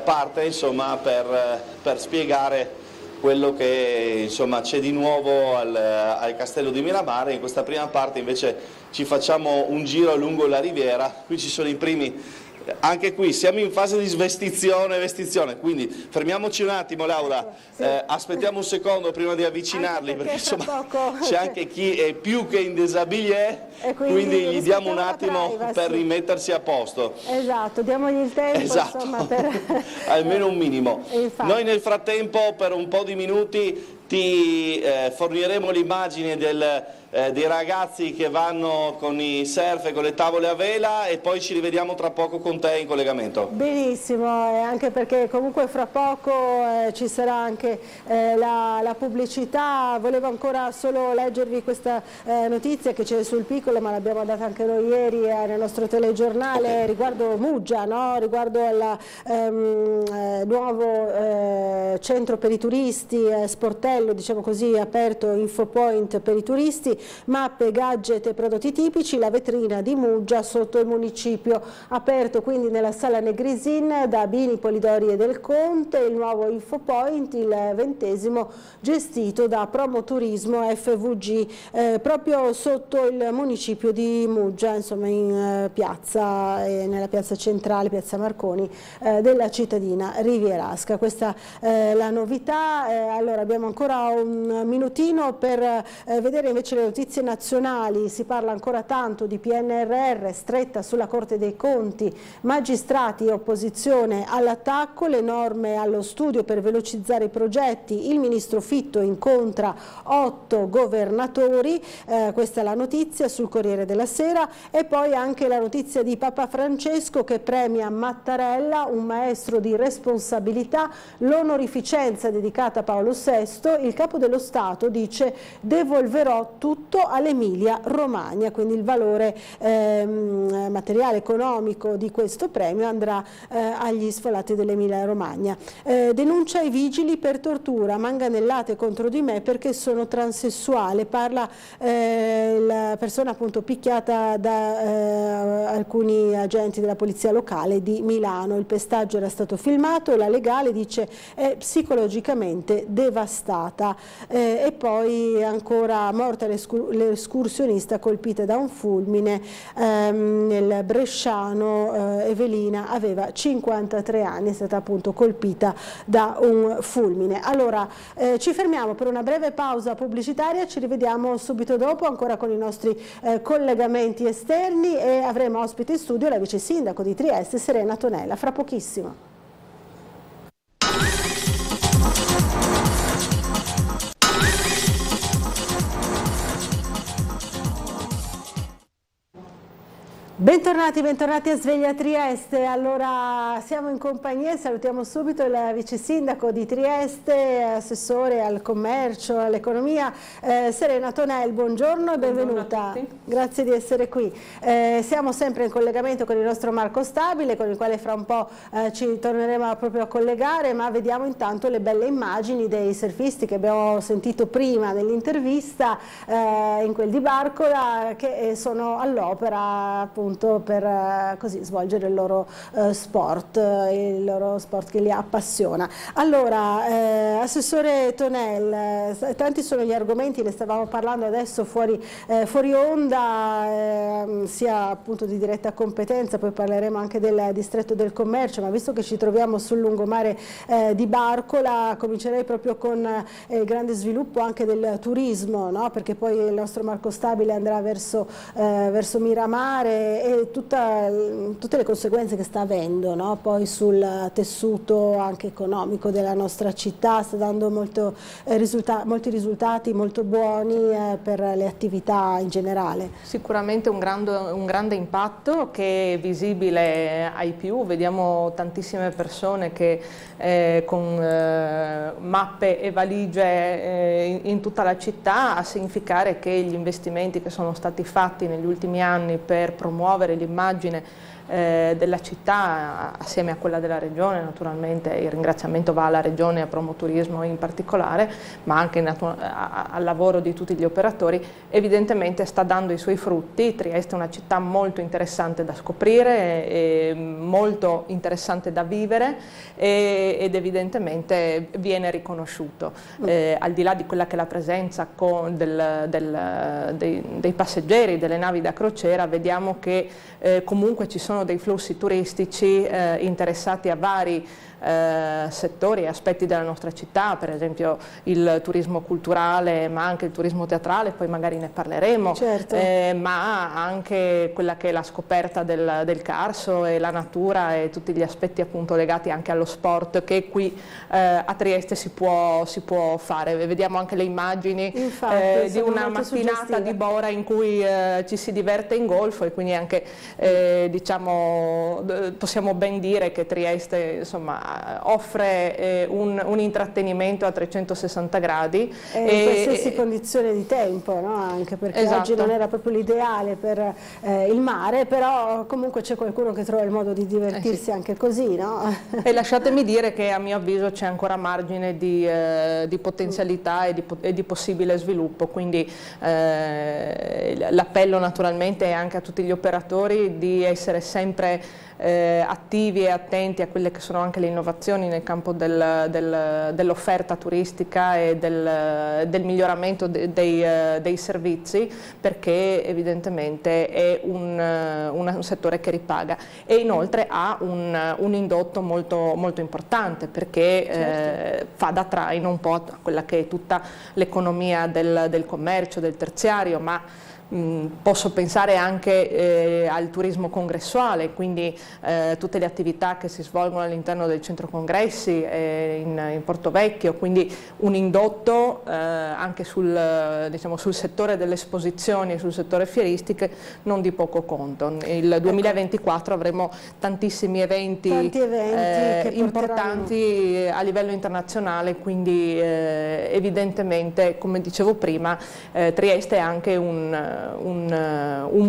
parte, insomma, per spiegare quello che c'è di nuovo al castello di Miramare. In questa prima parte invece ci facciamo un giro lungo la riviera. Qui ci sono i primi, anche qui siamo in fase di vestizione, quindi fermiamoci un attimo, Laura, sì. Aspettiamo un secondo prima di avvicinarli, perché insomma c'è anche chi è più che in déshabillé, quindi gli diamo un attimo per rimettersi a posto. Esatto, diamogli il tempo, insomma, per... almeno un minimo. Noi nel frattempo per un po' di minuti ti forniremo l'immagine del dei ragazzi che vanno con i surf e con le tavole a vela, e poi ci rivediamo tra poco con te in collegamento. Benissimo, anche perché comunque fra poco ci sarà anche la pubblicità. Volevo ancora solo leggervi questa notizia che c'è sul piccolo, ma l'abbiamo data anche noi ieri nel nostro telegiornale, riguardo Muggia, no? Riguardo al nuovo centro per i turisti, sportello diciamo così, aperto, infopoint per i turisti, mappe, gadget e prodotti tipici, la vetrina di Muggia sotto il municipio, aperto quindi nella sala Negrisin da Bini, Polidori e Del Conte, il nuovo infopoint, il 20° gestito da Promoturismo FVG, proprio sotto il municipio di Muggia, insomma in piazza, nella piazza centrale, piazza Marconi della cittadina rivierasca. Questa è la novità. Allora abbiamo ancora un minutino per vedere invece le notizie nazionali. Si parla ancora tanto di PNRR, stretta sulla Corte dei Conti, magistrati e opposizione all'attacco, le norme allo studio per velocizzare i progetti, il ministro Fitto incontra 8 governatori, questa è la notizia sul Corriere della Sera, e poi anche la notizia di Papa Francesco che premia Mattarella, un maestro di responsabilità, l'onorificenza dedicata a Paolo VI, il capo dello Stato dice devolverò tutto all'Emilia Romagna, quindi il valore materiale, economico di questo premio andrà agli sfollati dell'Emilia Romagna. Denuncia i vigili per tortura, manganellate contro di me perché sono transessuale, parla la persona appunto picchiata da alcuni agenti della polizia locale di Milano. Il pestaggio era stato filmato, la legale dice è psicologicamente devastata. E poi ancora morta l'escursionista colpita da un fulmine nel Bresciano. Evelina aveva 53 anni, è stata appunto colpita da un fulmine. Allora ci fermiamo per una breve pausa pubblicitaria, ci rivediamo subito dopo ancora con i nostri collegamenti esterni e avremo ospite in studio la vice sindaco di Trieste Serena Tonella fra pochissimo. Bentornati a Sveglia Trieste. Allora siamo in compagnia, salutiamo subito il vice sindaco di Trieste, assessore al commercio, all'economia, Serena Tonella. Buongiorno e benvenuta. Grazie di essere qui. Siamo sempre in collegamento con il nostro Marco Stabile, con il quale fra un po' ci torneremo proprio a collegare, ma vediamo intanto le belle immagini dei surfisti che abbiamo sentito prima nell'intervista in quel di Barcola, che sono all'opera appunto per così svolgere il loro sport che li appassiona. Allora, assessore Tonella, tanti sono gli argomenti, ne stavamo parlando adesso fuori onda, sia appunto di diretta competenza, poi parleremo anche del distretto del commercio, ma visto che ci troviamo sul lungomare di Barcola, comincerei proprio con il grande sviluppo anche del turismo, no? Perché poi il nostro Marco Stabile andrà verso Miramare e tutte le conseguenze che sta avendo, no? Poi sul tessuto anche economico della nostra città, sta dando molti risultati molto buoni per le attività in generale. Sicuramente un grande impatto che è visibile ai più, vediamo tantissime persone che con mappe e valigie in tutta la città, a significare che gli investimenti che sono stati fatti negli ultimi anni per promuovere l'immagine della città assieme a quella della Regione, naturalmente il ringraziamento va alla Regione e a Promoturismo in particolare, ma anche al lavoro di tutti gli operatori, evidentemente sta dando i suoi frutti. Trieste è una città molto interessante da scoprire, molto interessante da vivere ed evidentemente viene riconosciuto. Al di là di quella che è la presenza dei passeggeri, delle navi da crociera, vediamo che comunque ci sono dei flussi turistici interessati a vari settori e aspetti della nostra città, per esempio il turismo culturale ma anche il turismo teatrale, poi magari ne parleremo, certo. Ma anche quella che è la scoperta del Carso e la natura e tutti gli aspetti appunto legati anche allo sport che qui a Trieste si può fare. Vediamo anche le immagini di una mattinata di Bora in cui ci si diverte in golfo e quindi anche diciamo, possiamo ben dire che Trieste insomma, offre un intrattenimento a 360 gradi. In qualsiasi condizione di tempo, no? Anche perché oggi non era proprio l'ideale per il mare, però comunque c'è qualcuno che trova il modo di divertirsi anche così, no? E lasciatemi dire che a mio avviso c'è ancora margine di potenzialità e di possibile sviluppo, quindi l'appello naturalmente è anche a tutti gli operatori di essere sempre attivi e attenti a quelle che sono anche le innovazioni nel campo dell'offerta turistica e del miglioramento dei servizi, perché evidentemente è un settore che ripaga e inoltre ha un indotto molto, molto importante, perché fa da traino un po' a quella che è tutta l'economia del commercio, del terziario, ma posso pensare anche al turismo congressuale, quindi tutte le attività che si svolgono all'interno del centro congressi in Porto Vecchio, quindi un indotto anche sul settore delle esposizioni e sul settore fieristico non di poco conto. Nel 2024 avremo tantissimi eventi importanti a livello internazionale, quindi evidentemente, come dicevo prima, Trieste è anche un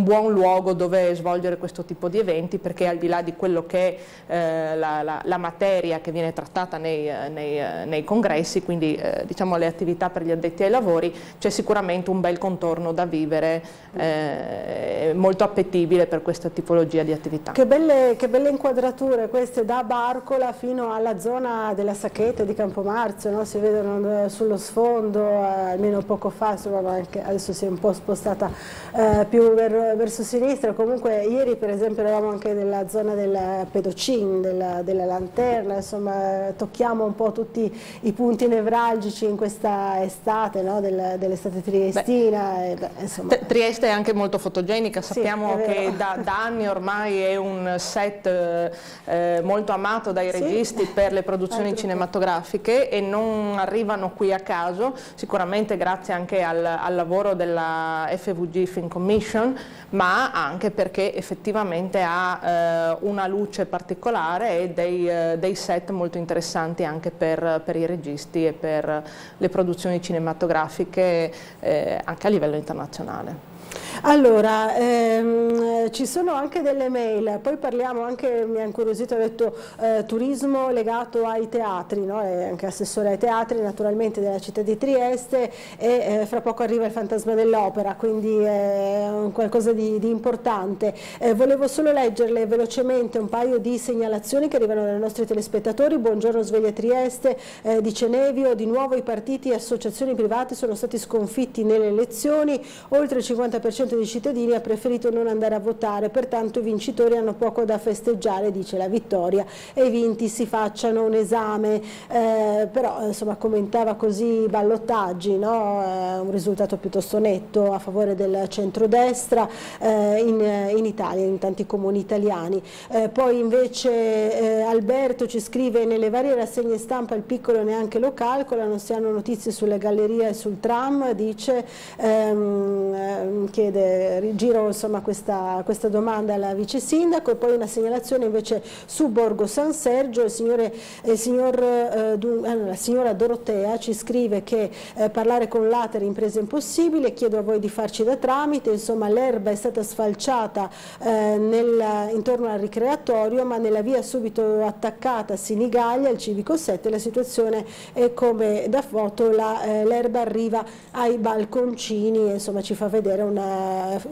buon luogo dove svolgere questo tipo di eventi, perché al di là di quello che è la materia che viene trattata nei congressi, quindi diciamo le attività per gli addetti ai lavori, c'è sicuramente un bel contorno da vivere, molto appetibile per questa tipologia di attività. Che belle inquadrature queste, da Barcola fino alla zona della Sacchetta di Campomarzio, no? Si vedono sullo sfondo, almeno poco fa, insomma, anche adesso si è un po' spostata più verso sinistra. Comunque ieri per esempio eravamo anche nella zona del Pedocin, della Lanterna, insomma tocchiamo un po' tutti i punti nevralgici in questa estate, no? dell'estate triestina. Trieste è anche molto fotogenica, sappiamo che da anni ormai è un set molto amato dai registi per le produzioni cinematografiche e non arrivano qui a caso, sicuramente grazie anche al lavoro della FVG Film Commission, ma anche perché effettivamente ha una luce particolare e dei set molto interessanti anche per i registi e per le produzioni cinematografiche anche a livello internazionale. Allora, ci sono anche delle mail, poi parliamo anche, mi ha incuriosito, ha detto turismo legato ai teatri, no? È anche assessore ai teatri naturalmente della città di Trieste e fra poco arriva il Fantasma dell'Opera, quindi è qualcosa di importante. Volevo solo leggerle velocemente un paio di segnalazioni che arrivano dai nostri telespettatori. Buongiorno Sveglia Trieste, dice Nevio, di nuovo i partiti e associazioni private sono stati sconfitti nelle elezioni, oltre il 50% dei cittadini ha preferito non andare a votare, pertanto i vincitori hanno poco da festeggiare, dice la vittoria, e i vinti si facciano un esame, però insomma commentava così i ballottaggi, no? Un risultato piuttosto netto a favore del centrodestra in Italia, in tanti comuni italiani. Poi invece Alberto ci scrive: nelle varie rassegne stampa il piccolo neanche lo calcola, non si hanno notizie sulle gallerie e sul tram, dice, chiede, rigiro insomma questa domanda alla vice sindaco. E poi una segnalazione invece su Borgo San Sergio, la signora Dorotea ci scrive che parlare con l'ATER impresa impossibile, chiedo a voi di farci da tramite, insomma l'erba è stata sfalciata intorno al ricreatorio, ma nella via subito attaccata a Sinigaglia, il civico 7, la situazione è come da foto, l'erba arriva ai balconcini, insomma ci fa vedere una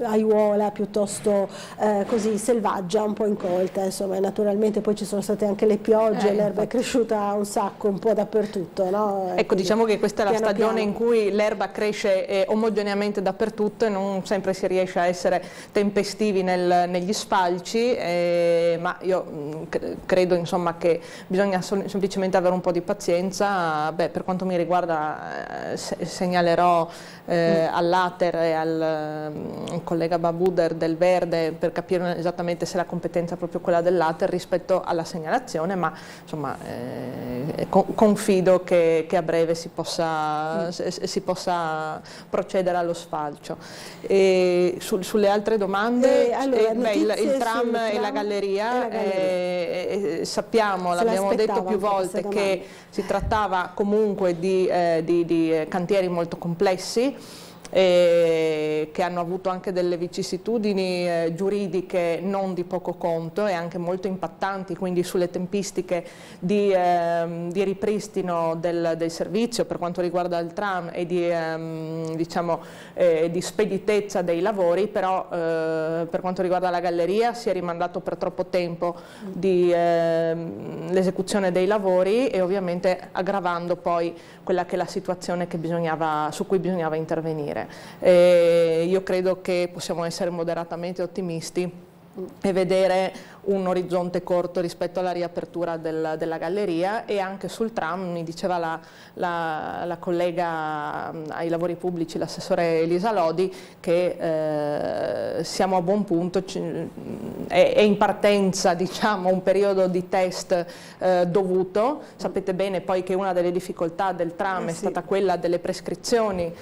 aiuola piuttosto così selvaggia, un po' incolta, insomma. Naturalmente poi ci sono state anche le piogge, l'erba è cresciuta un sacco, un po' dappertutto, no? Ecco, diciamo che questa è la stagione in cui l'erba cresce omogeneamente dappertutto e non sempre si riesce a essere tempestivi negli sfalci, ma io credo insomma che bisogna semplicemente avere un po' di pazienza. Per quanto mi riguarda segnalerò all'Ater e al collega Babuder del Verde per capire esattamente se la competenza è proprio quella dell'Ater rispetto alla segnalazione, ma insomma confido che a breve si possa procedere allo sfalcio. Sulle altre domande, il tram e la galleria, sappiamo, l'abbiamo detto più volte, che si trattava comunque di cantieri molto complessi, che hanno avuto anche delle vicissitudini giuridiche non di poco conto e anche molto impattanti, quindi sulle tempistiche di ripristino del servizio per quanto riguarda il tram e di speditezza dei lavori. Però per quanto riguarda la galleria si è rimandato per troppo tempo l'esecuzione dei lavori e ovviamente aggravando poi quella che è la situazione su cui bisognava intervenire. Io credo che possiamo essere moderatamente ottimisti e vedere un orizzonte corto rispetto alla riapertura della galleria. E anche sul tram, mi diceva la collega ai lavori pubblici, l'assessore Elisa Lodi, che siamo a buon punto, è in partenza un periodo di test dovuto. Sapete bene poi che una delle difficoltà del tram è stata quella delle prescrizioni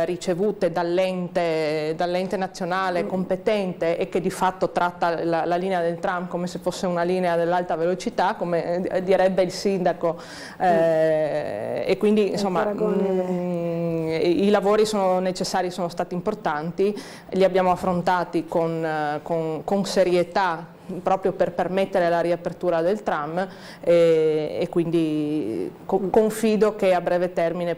ricevute dall'ente nazionale competente e che di fatto tratta la linea del tram come se fosse una linea dell'alta velocità, come direbbe il sindaco, e quindi insomma i lavori necessari sono stati importanti, li abbiamo affrontati con serietà proprio per permettere la riapertura del tram e quindi confido che a breve termine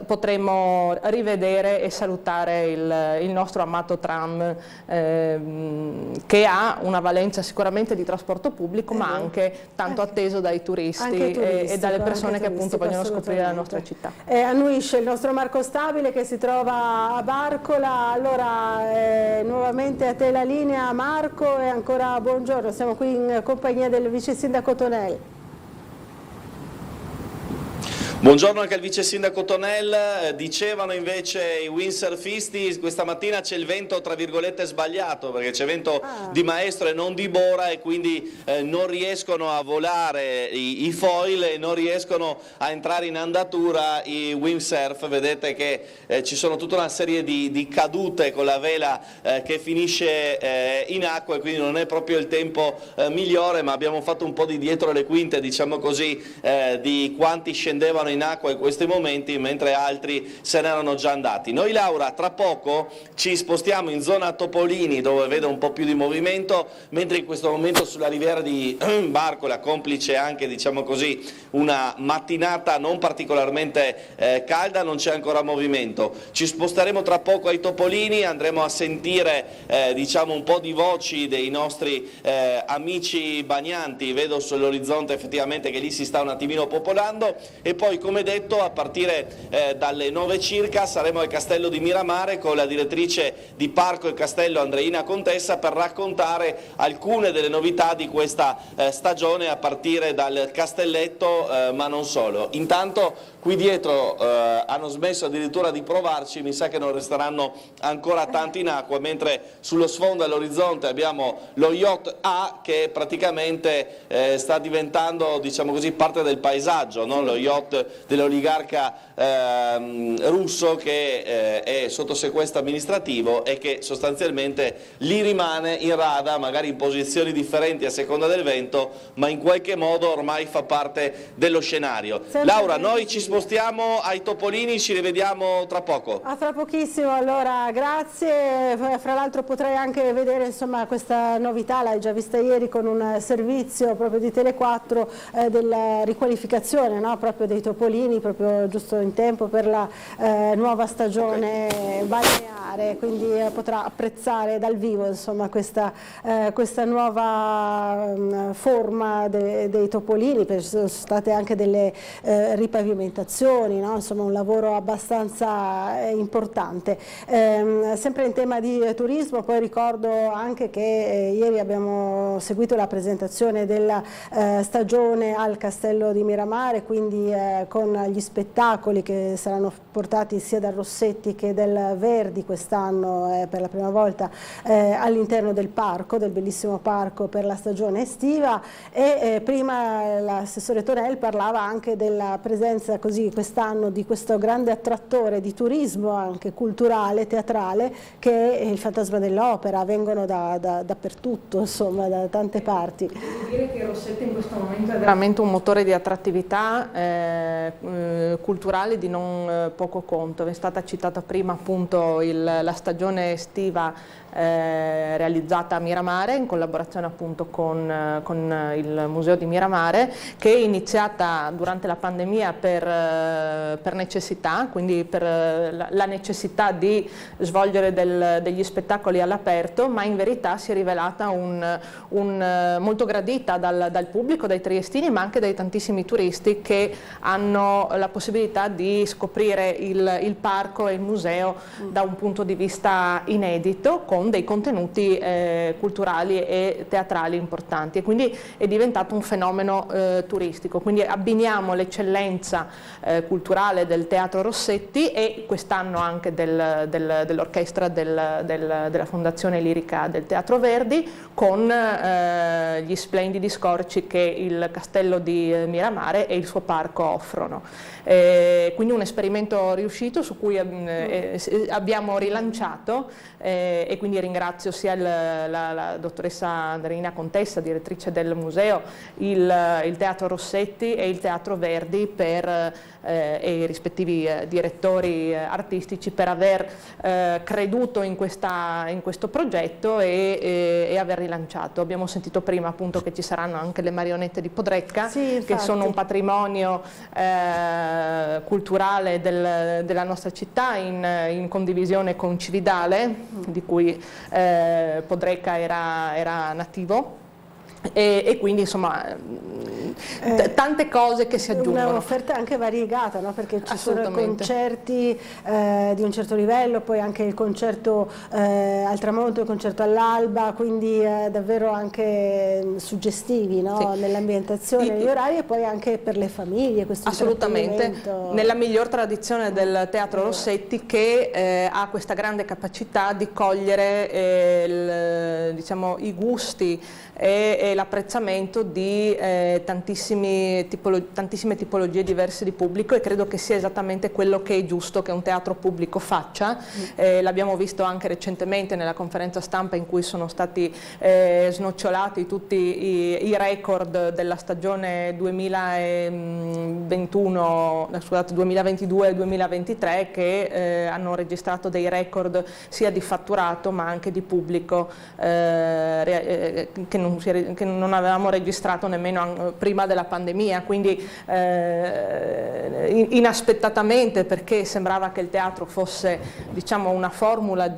potremo rivedere e salutare il nostro amato tram, che ha una valenza sicuramente di trasporto pubblico, ma anche tanto atteso dai turisti e dalle persone che appunto vogliono scoprire la nostra città. Annuisce il nostro Marco Stabile che si trova a Barcola. Allora nuovamente a te la linea, Marco, e ancora buongiorno, siamo qui in compagnia del vice sindaco Tonel. Buongiorno anche al vice sindaco Tonel. Dicevano invece i windsurfisti questa mattina c'è il vento tra virgolette sbagliato, perché c'è vento di maestro e non di bora, e quindi non riescono a volare i foil e non riescono a entrare in andatura i windsurf. Vedete che ci sono tutta una serie di cadute con la vela che finisce in acqua, e quindi non è proprio il tempo migliore, ma abbiamo fatto un po' di dietro le quinte, diciamo così, di quanti scendevano in acqua in questi momenti, mentre altri se ne erano già andati. Noi, Laura, tra poco ci spostiamo in zona Topolini, dove vedo un po' più di movimento, mentre in questo momento sulla riviera di Barcola, complice anche, diciamo così, una mattinata non particolarmente calda, non c'è ancora movimento. Ci sposteremo tra poco ai Topolini, andremo a sentire diciamo un po' di voci dei nostri amici bagnanti. Vedo sull'orizzonte effettivamente che lì si sta un attimino popolando, e poi, come detto, a partire dalle 9 circa saremo al castello di Miramare con la direttrice di Parco e Castello Andreina Contessa per raccontare alcune delle novità di questa stagione, a partire dal castelletto, ma non solo. Intanto qui dietro hanno smesso addirittura di provarci, mi sa che non resteranno ancora tanti in acqua, mentre sullo sfondo all'orizzonte abbiamo lo yacht A, che praticamente sta diventando, diciamo così, parte del paesaggio, no? Lo yacht dell'oligarca russo che è sotto sequestro amministrativo e che sostanzialmente lì rimane in rada, magari in posizioni differenti a seconda del vento, ma in qualche modo ormai fa parte dello scenario. Laura, noi ci spostiamo ai Topolini, ci rivediamo tra poco. A tra pochissimo, allora, grazie. Fra l'altro potrei anche vedere, insomma, questa novità, l'hai già vista ieri con un servizio proprio di Tele4 della riqualificazione, no? Proprio dei Topolini Topolini proprio giusto in tempo per la nuova stagione balneare, quindi potrà apprezzare dal vivo insomma questa nuova forma dei topolini. Ci sono state anche delle ripavimentazioni, no? Insomma un lavoro abbastanza importante. Sempre in tema di turismo, poi ricordo anche che ieri abbiamo seguito la presentazione della stagione al Castello di Miramare, quindi con gli spettacoli che saranno portati sia dal Rossetti che del Verdi quest'anno per la prima volta all'interno del parco, del bellissimo parco per la stagione estiva. E prima l'assessore Tonel parlava anche della presenza così quest'anno di questo grande attrattore di turismo anche culturale, teatrale, che è il Fantasma dell'Opera. Vengono dappertutto, insomma, da tante parti. Devo dire che Rossetti in questo momento è veramente un motore di attrattività culturale di non poco conto. È stata citata prima appunto la stagione estiva realizzata a Miramare in collaborazione appunto con il Museo di Miramare, che è iniziata durante la pandemia per necessità, quindi per la necessità di svolgere degli spettacoli all'aperto, ma in verità si è rivelata molto gradita dal pubblico, dai triestini, ma anche dai tantissimi turisti che hanno la possibilità di scoprire il parco e il museo da un punto di vista inedito, con dei contenuti culturali e teatrali importanti, e quindi è diventato un fenomeno turistico. Quindi abbiniamo l'eccellenza culturale del Teatro Rossetti e quest'anno anche dell'orchestra della Fondazione Lirica del Teatro Verdi, con gli splendidi scorci che il Castello di Miramare e il suo parco offrono. Quindi un esperimento riuscito su cui abbiamo rilanciato, e quindi ringrazio sia la dottoressa Andreina Contessa, direttrice del museo, il Teatro Rossetti e il Teatro Verdi e i rispettivi direttori artistici per aver creduto in questo progetto e aver rilanciato. Abbiamo sentito prima appunto che ci saranno anche le marionette di Podrecca, sì, che sono un patrimonio culturale della nostra città in condivisione con Cividale, di cui Podrecca era nativo. E quindi insomma tante cose che si aggiungono. Un'offerta anche variegata, no? Perché ci sono concerti di un certo livello, poi anche il concerto al tramonto, il concerto all'alba, quindi davvero anche suggestivi, no? Sì. Nell'ambientazione, negli orari, e poi anche per le famiglie. Assolutamente, nella miglior tradizione del Teatro Rossetti, che ha questa grande capacità di cogliere diciamo, i gusti e l'apprezzamento di tantissime tipologie diverse di pubblico, e credo che sia esattamente quello che è giusto che un teatro pubblico faccia. L'abbiamo visto anche recentemente nella conferenza stampa in cui sono stati snocciolati tutti i record della stagione 2022-2023, che hanno registrato dei record sia di fatturato ma anche di pubblico che non avevamo registrato nemmeno prima della pandemia, quindi inaspettatamente, perché sembrava che il teatro fosse, diciamo, una formula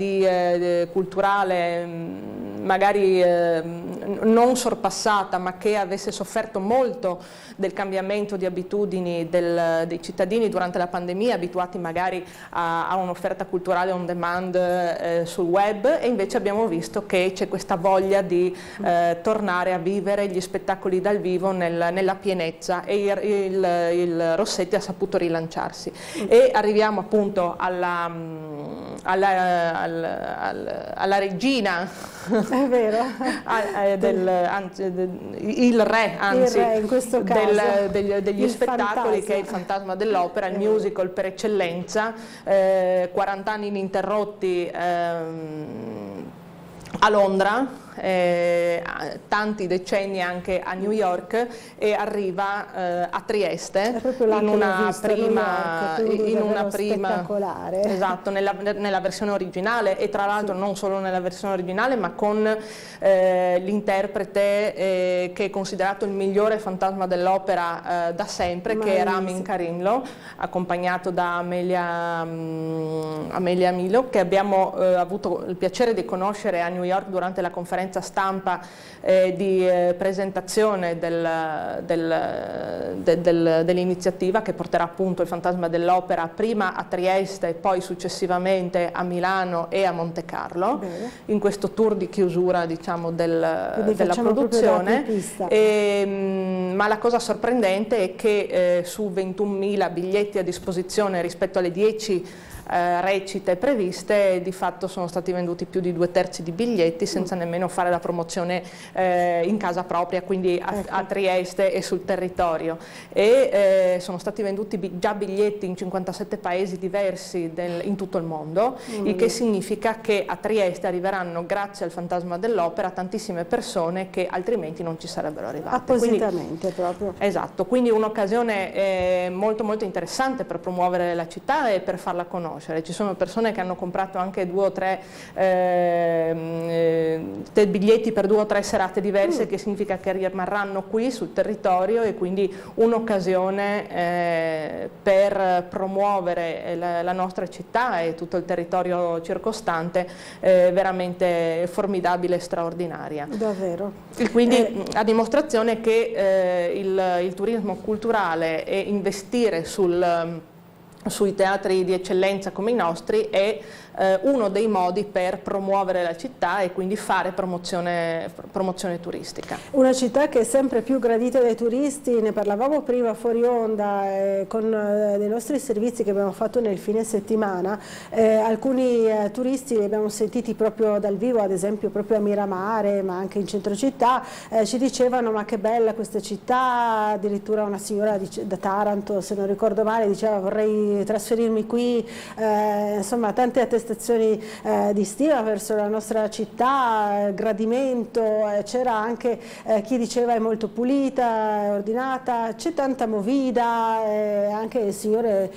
culturale magari non sorpassata, ma che avesse sofferto molto del cambiamento di abitudini dei cittadini durante la pandemia, abituati magari a un'offerta culturale on demand sul web, e invece abbiamo visto che c'è questa voglia di tornare a vivere gli spettacoli dal vivo nella pienezza, e il Rossetti ha saputo rilanciarsi. E arriviamo appunto alla regina, è vero, il re in questo caso degli spettacoli, che è il Fantasma dell'Opera, il musical per eccellenza, 40 anni ininterrotti a Londra, tanti decenni anche a New York e arriva a Trieste in una prima spettacolare. Esatto, nella versione originale, e tra l'altro non solo nella versione originale, ma con l'interprete che è considerato il migliore fantasma dell'opera da sempre, che è Ramin Karimlo, accompagnato da Amelia Milo, che abbiamo avuto il piacere di conoscere a New York durante la conferenza stampa di presentazione dell'iniziativa che porterà appunto il fantasma dell'opera prima a Trieste e poi successivamente a Milano e a Monte Carlo, in questo tour di chiusura, diciamo, della produzione. Ma la cosa sorprendente è che su 21.000 biglietti a disposizione rispetto alle 10 recite previste, di fatto sono stati venduti più di 2/3 di biglietti senza nemmeno fare la promozione in casa propria, quindi a Trieste e sul territorio, e sono stati venduti già biglietti in 57 paesi diversi in tutto il mondo, il che significa che a Trieste arriveranno, grazie al fantasma dell'opera, tantissime persone che altrimenti non ci sarebbero arrivate. Appositamente proprio. Esatto, quindi un'occasione molto molto interessante per promuovere la città e per farla conoscere. Ci sono persone che hanno comprato anche 2 o 3 biglietti per 2 o 3 serate diverse, che significa che rimarranno qui sul territorio, e quindi un'occasione per promuovere la nostra città e tutto il territorio circostante veramente formidabile e straordinaria. Davvero. E quindi a dimostrazione che il turismo culturale e investire sui teatri di eccellenza come i nostri è uno dei modi per promuovere la città e quindi fare promozione turistica. Una città che è sempre più gradita dai turisti, ne parlavamo prima fuori onda con dei nostri servizi che abbiamo fatto nel fine settimana. Alcuni turisti li abbiamo sentiti proprio dal vivo, ad esempio proprio a Miramare, ma anche in centro città, ci dicevano: ma che bella questa città. Addirittura una signora da Taranto, se non ricordo male, diceva: vorrei trasferirmi qui. Insomma, tante attestazioni di stima verso la nostra città, gradimento. C'era anche chi diceva: è molto pulita, è ordinata, c'è tanta movida, anche signore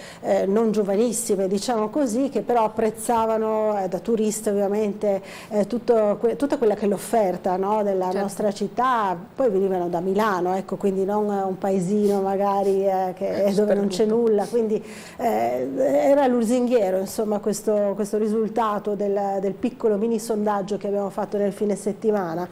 non giovanissime, diciamo così, che però apprezzavano da turiste ovviamente tutta quella che è l'offerta, no, della nostra città. Poi venivano da Milano, ecco, quindi non un paesino magari dove non c'è nulla, quindi era lusinghiero, insomma, questo risultato del piccolo mini sondaggio che abbiamo fatto nel fine settimana.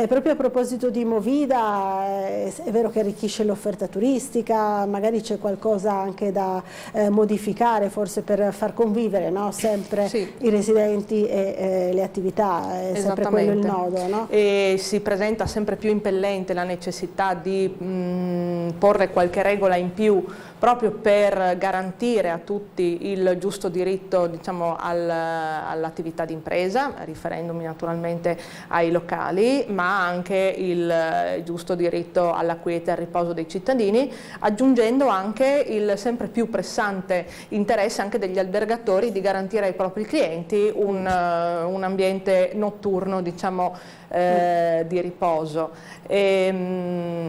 Proprio a proposito di movida, è vero che arricchisce l'offerta turistica, magari c'è qualcosa anche da modificare forse per far convivere, no, sempre i residenti e le attività, è sempre quello il nodo, no? E si presenta sempre più impellente la necessità di porre qualche regola in più proprio per garantire a tutti il giusto diritto, diciamo, all'attività di impresa, riferendomi naturalmente ai locali, ma anche il giusto diritto alla quiete e al riposo dei cittadini, aggiungendo anche il sempre più pressante interesse anche degli albergatori di garantire ai propri clienti un ambiente notturno, diciamo, di riposo.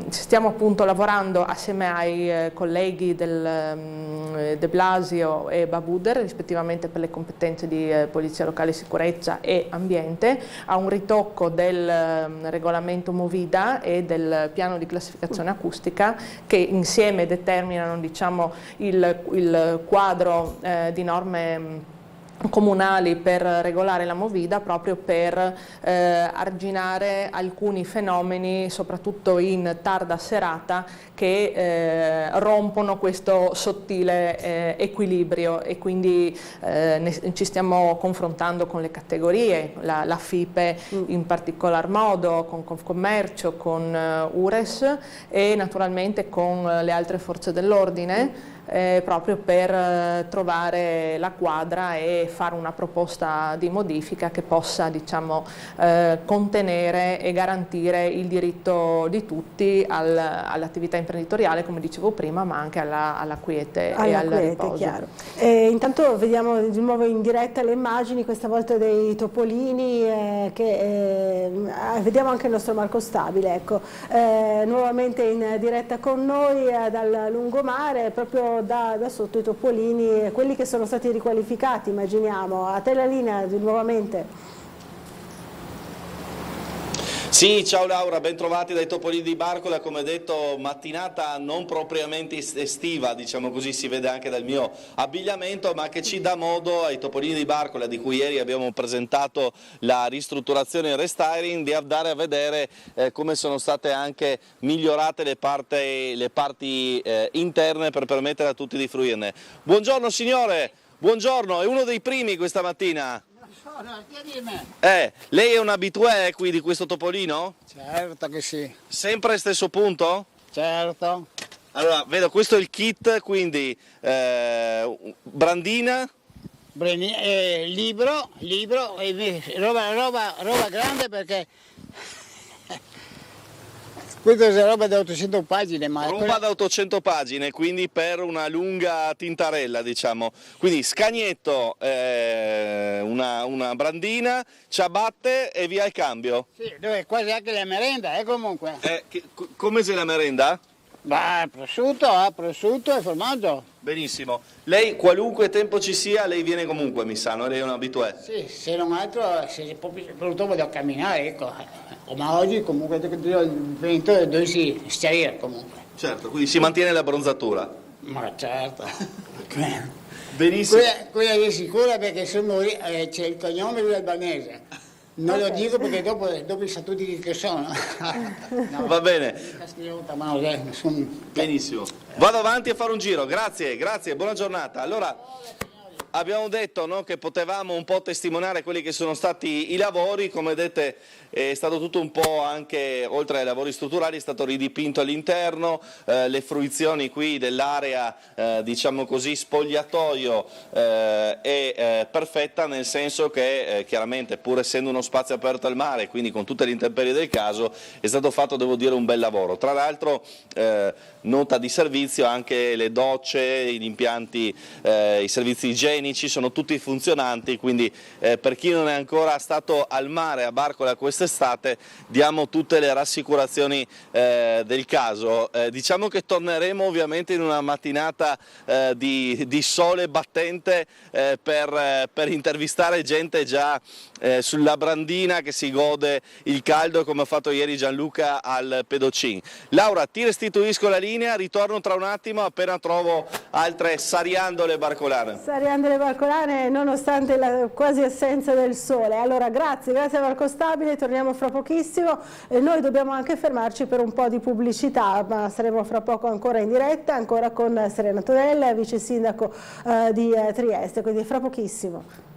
Stiamo appunto lavorando assieme ai colleghi De Blasio e Babuder, rispettivamente per le competenze di Polizia Locale, Sicurezza e Ambiente, a un ritocco del regolamento Movida e del piano di classificazione acustica, che insieme determinano, diciamo, il quadro di norme comunali per regolare la movida, proprio per arginare alcuni fenomeni, soprattutto in tarda serata, che rompono questo sottile equilibrio, e quindi ci stiamo confrontando con le categorie, la FIPE in particolar modo, con Confcommercio, con Ures e naturalmente con le altre forze dell'ordine, proprio per trovare la quadra e fare una proposta di modifica che possa, diciamo, contenere e garantire il diritto di tutti all'attività imprenditoriale, come dicevo prima, ma anche alla quiete e al riposo. Chiaro. Intanto vediamo di nuovo in diretta le immagini, questa volta dei topolini, vediamo anche il nostro Marco Stabile, ecco, nuovamente in diretta con noi dal lungomare, proprio da sotto i topolini, quelli che sono stati riqualificati, immaginiamo. A te la linea nuovamente. Sì, ciao Laura, ben trovati dai topolini di Barcola. Come detto, mattinata non propriamente estiva, diciamo così, si vede anche dal mio abbigliamento, ma che ci dà modo ai topolini di Barcola, di cui ieri abbiamo presentato la ristrutturazione e il restyling, di andare a vedere come sono state anche migliorate le parti interne per permettere a tutti di fruirne. Buongiorno signore, buongiorno, è uno dei primi questa mattina. Lei è un abitué qui di questo topolino? Certo che sì. Sempre stesso punto? Certo. Allora, vedo questo è il kit, quindi brandina? Libro, roba grande perché questa è roba da 800 pagine. Roba da 800 pagine, quindi per una lunga tintarella, diciamo. Quindi scagnetto, una brandina, ciabatte e via il cambio. Sì, dove quasi anche la merenda, comunque. Come se la merenda? Beh, prosciutto e formaggio. Benissimo. Lei, qualunque tempo ci sia, lei viene comunque, mi sa, no? Lei è un abitué. Sì, se non altro, se purtroppo devo camminare, ecco. Ma oggi comunque il vento dove si stare comunque. Certo, quindi si mantiene la bronzatura. Ma certo. Benissimo. Quella è sicura perché c'è il cognome lui albanese. Non lo dico perché dopo sa tutti che sono. No, va bene. Ma non benissimo. Vado avanti a fare un giro, grazie, buona giornata. Allora, abbiamo detto, no, che potevamo un po' testimoniare quelli che sono stati i lavori. Come vedete è stato tutto un po', anche oltre ai lavori strutturali, è stato ridipinto all'interno, le fruizioni qui dell'area, diciamo così, spogliatoio è perfetta, nel senso che chiaramente, pur essendo uno spazio aperto al mare, quindi con tutte le intemperie del caso, è stato fatto, devo dire, un bel lavoro. Tra l'altro, nota di servizio, anche le docce, gli impianti, i servizi igienici sono tutti funzionanti, quindi per chi non è ancora stato al mare a Barcola quest'estate diamo tutte le rassicurazioni del caso. Diciamo che torneremo ovviamente in una mattinata di sole battente per intervistare gente già sulla brandina che si gode il caldo, come ha fatto ieri Gianluca al Pedocin. Laura, ti restituisco la linea, ritorno tra un attimo appena trovo altre sariandole barcolane. Sariandole barcolane nonostante la quasi assenza del sole. Allora grazie a Marco Stabile, torniamo fra pochissimo. Noi dobbiamo anche fermarci per un po' di pubblicità, ma saremo fra poco ancora in diretta, ancora con Serena Antonella, vice sindaco di Trieste, quindi fra pochissimo.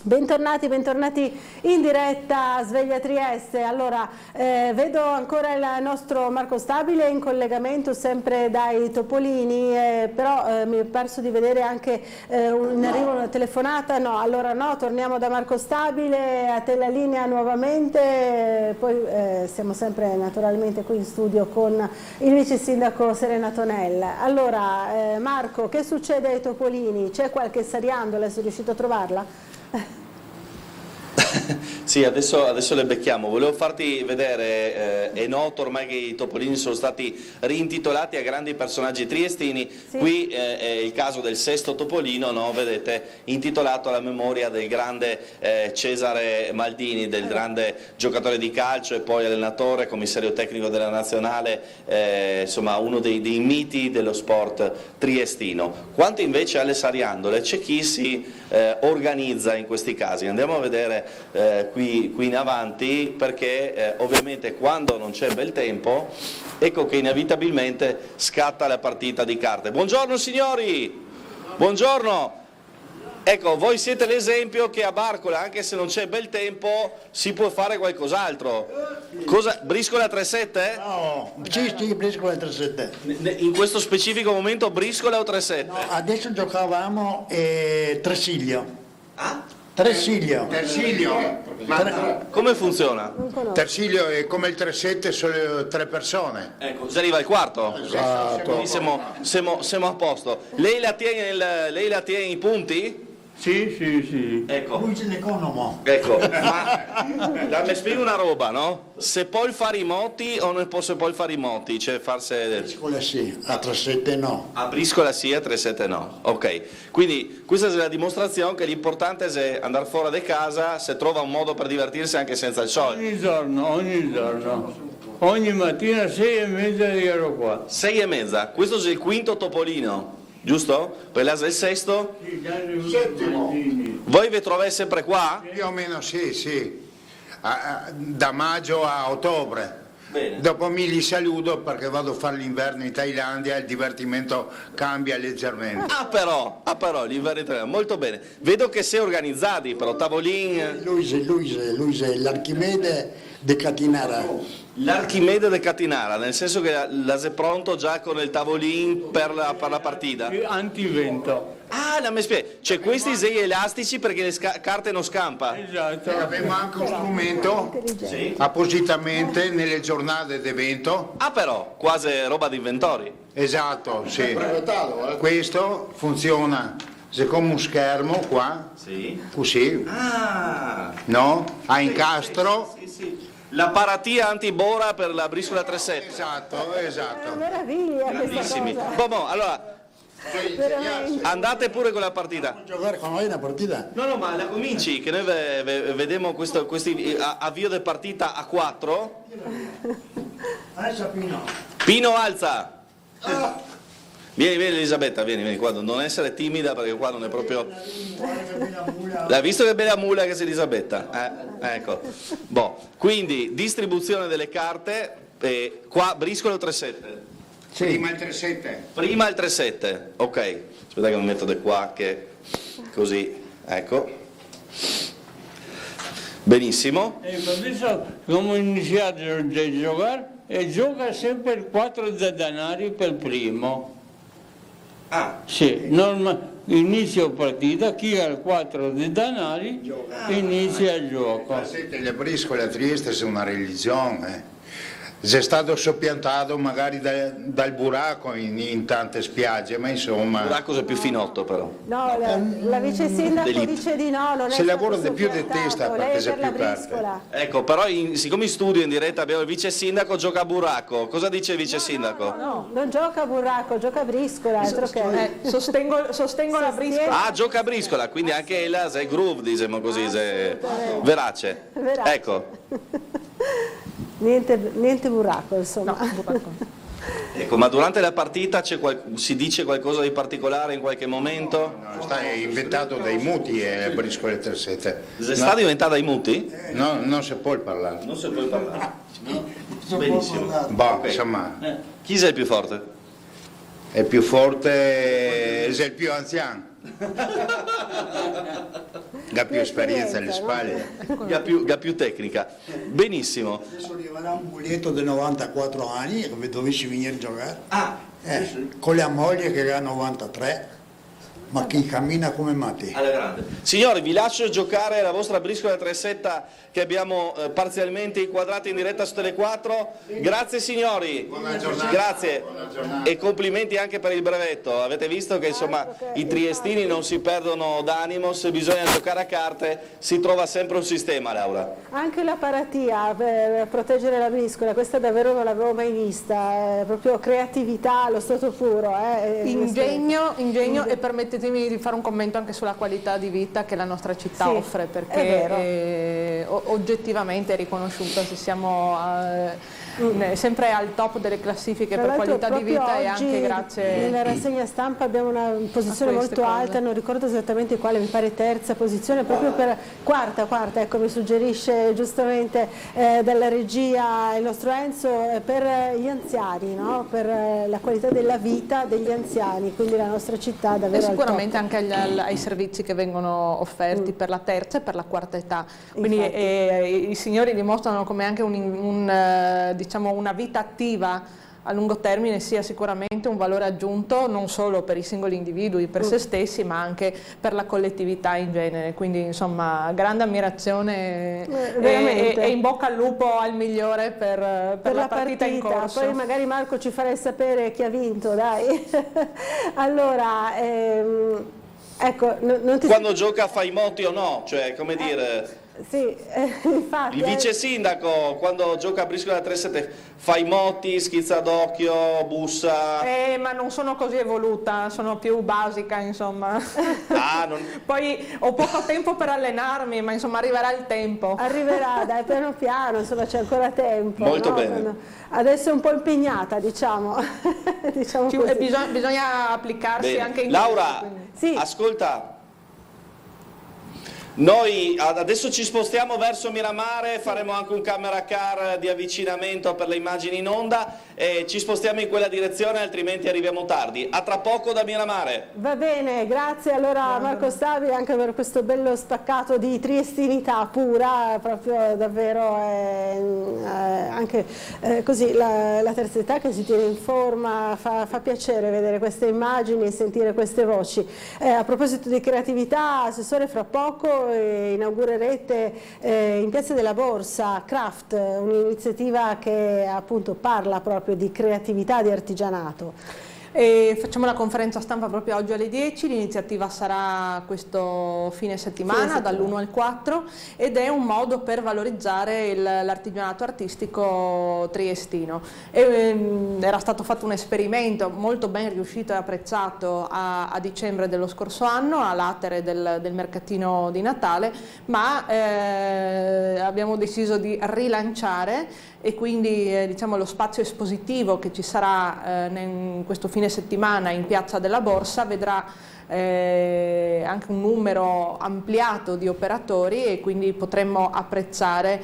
Bentornati in diretta a Sveglia Trieste. Allora, vedo ancora il nostro Marco Stabile in collegamento sempre dai topolini, però mi è perso di vedere anche in arrivo una telefonata. No, allora no, torniamo da Marco Stabile, a te la linea nuovamente, poi siamo sempre naturalmente qui in studio con il vice sindaco Serena Antonella. Allora, Marco, che succede ai topolini? C'è qualche sariandola, sei riuscito a trovarla? Sì, adesso le becchiamo. Volevo farti vedere, è noto ormai che i topolini sono stati rintitolati a grandi personaggi triestini. Sì. Qui è il caso del sesto topolino, no? Vedete, intitolato alla memoria del grande Cesare Maldini, del grande giocatore di calcio e poi allenatore, commissario tecnico della nazionale, insomma uno dei miti dello sport triestino. Quanto invece alle sariandole, c'è chi si organizza in questi casi. Andiamo a vedere qui in avanti, perché ovviamente quando non c'è bel tempo, ecco che inevitabilmente scatta la partita di carte. Buongiorno signori, buongiorno. Ecco, voi siete l'esempio che a Barcola, anche se non c'è bel tempo, si può fare qualcos'altro. Briscola 3-7? No, sì, briscola 3-7. In questo specifico momento briscola o 3-7? No, adesso giocavamo Tresillo. Tresillo. Ma come funziona? Tersilio è come il 3-7, solo 3 persone. Ecco, si arriva al quarto? Esatto. Quindi siamo a posto. Lei la tiene i punti? Sì. Ecco. Lui è l'economo. Ecco, ma mi spiego una roba, no? Se poi fare i moti o non posso poi fare i moti? Cioè farse... Briscola sì, a 3-7 no. A briscola sì, a 3-7 no. Ok, quindi questa è la dimostrazione che l'importante è andare fuori di casa se trova un modo per divertirsi anche senza il soldo. Ogni giorno. Ogni mattina 6:30 ero qua. 6:30, questo è il quinto topolino. Giusto? Per l'asa il sesto? Settimo. Voi vi trovate sempre qua? Più o meno sì. Da maggio a ottobre. Bene. Dopo mi saluto perché vado a fare l'inverno in Thailandia e il divertimento cambia leggermente. Ah però, l'inverno in Thailandia, molto bene. Vedo che sei organizzati, però tavolin... Lui è l'Archimede di Catinara. L'Archimede de Catinara, nel senso che l'hai pronto già con il tavolin per la partita? Antivento. Ah, non mi spiega. Cioè questi sei elastici perché le carte non scampa? Esatto. Abbiamo anche un strumento appositamente nelle giornate d'evento. Ah però, quasi roba di inventori. Esatto, sì. Questo funziona come un schermo qua, così, no? A incastro. Sì. La paratia antibora per la briscola 3-7. Esatto. Meraviglia questa Bellissimi. cosa. Boh, allora, andate pure con la partita. Giocare con noi una partita? No, ma la cominci, che noi vediamo questi avvio di partita a 4. Adesso Pino alza. Vieni Elisabetta, vieni qua, non essere timida perché qua non è proprio... L'hai visto che bella mula che sei Elisabetta? Ecco. Boh, quindi distribuzione delle carte, qua briscolo 3-7. Sì. Prima il 3-7. Prima il 3-7, ok. Aspetta che mi metto di qua che così, ecco. Benissimo. Adesso come iniziato a giocare e gioca sempre il 4 di denari per il primo. Sì, inizio partita, chi ha il 4 di denari inizia il gioco. Le briscole a Trieste sono una religione. È stato soppiantato magari dal buracco in tante spiagge, ma insomma... Il buracco è più finotto però. No, la vice sindaco dice di no, non è se lavora stato di più di testa perché c'è più carte. Ecco, però siccome in studio in diretta abbiamo il vice sindaco, gioca a buracco. Cosa dice il vice sindaco? No, non gioca a buracco, gioca a briscola, altro che... Sostengo la briscola. Ah, gioca a briscola, quindi anche la sei groove, diciamo così, verace. Ecco. Niente buracco, insomma. No, Ecco, ma durante la partita si dice qualcosa di particolare in qualche momento? No, sta inventato dai muti e briscole 3-7. Sta diventata dai muti? No, non si può parlare. Non si può parlare. Benissimo. Boh, insomma. Chi è il più forte? È più forte, è il più anziano. Ha più esperienza alle spalle. Ha più tecnica. Benissimo. Adesso arriverà un buglietto di 94 anni che dovessi venire a giocare. Con la moglie che ha 93, ma che cammina come matti. Alla grande. Signori, vi lascio giocare la vostra briscola 3-7 che abbiamo parzialmente inquadrata in diretta su Tele4. Grazie signori. Buona giornata. Grazie. Buona giornata. E complimenti anche per il brevetto. Avete visto che insomma i triestini non si perdono d'animo, se bisogna giocare a carte si trova sempre un sistema, Laura. Anche la paratia per proteggere la briscola, questa davvero non l'avevo mai vista, è proprio creatività allo stato puro. Ingegno e permettetemi di fare un commento anche sulla qualità di vita che la nostra città offre, perché oggettivamente è riconosciuta, se siamo sempre al top delle classifiche per qualità di vita e anche grazie nella rassegna stampa abbiamo una posizione molto alta, non ricordo esattamente quale, mi pare terza posizione, proprio per quarta, ecco, mi suggerisce giustamente dalla regia il nostro Enzo, per gli anziani, no? Per la qualità della vita degli anziani, quindi la nostra città davvero sicuramente anche ai servizi che vengono offerti per la terza e per la quarta età, quindi i signori dimostrano come anche diciamo una vita attiva a lungo termine sia sicuramente un valore aggiunto non solo per i singoli individui, per se stessi, ma anche per la collettività in genere. Quindi insomma grande ammirazione e in bocca al lupo al migliore per la partita in corso. Poi magari Marco ci farei sapere chi ha vinto, dai. Allora, ecco, non ti... Quando gioca fa i moti o no? Cioè, come dire... Sì, infatti. Il vice sindaco quando gioca a Briscola 3-7 fa i moti, schizza d'occhio, bussa. Ma non sono così evoluta, sono più basica, insomma. Poi ho poco tempo per allenarmi, ma insomma arriverà il tempo. Arriverà, dai, piano piano, insomma c'è ancora tempo. Molto bene. Adesso è un po' impegnata, diciamo. Bisogna applicarsi anche in Laura, ascolta. Noi adesso ci spostiamo verso Miramare, faremo anche un camera car di avvicinamento per le immagini in onda e ci spostiamo in quella direzione, altrimenti arriviamo tardi. A tra poco da Miramare. Va bene, grazie allora Marco Stabile anche per questo bello spaccato di triestinità pura, proprio davvero anche così la terza età che si tiene in forma, fa piacere vedere queste immagini e sentire queste voci. A proposito di creatività, Assessore, fra poco inaugurerete in Piazza della Borsa Craft, un'iniziativa che appunto parla proprio di creatività, di artigianato. Facciamo la conferenza stampa proprio oggi alle 10, l'iniziativa sarà questo fine settimana dall'1 al 4 ed è un modo per valorizzare l'artigianato artistico triestino. Era stato fatto un esperimento molto ben riuscito e apprezzato a dicembre dello scorso anno, a latere del mercatino di Natale, ma abbiamo deciso di rilanciare e quindi diciamo lo spazio espositivo che ci sarà in questo fine settimana in Piazza della Borsa vedrà anche un numero ampliato di operatori e quindi potremmo apprezzare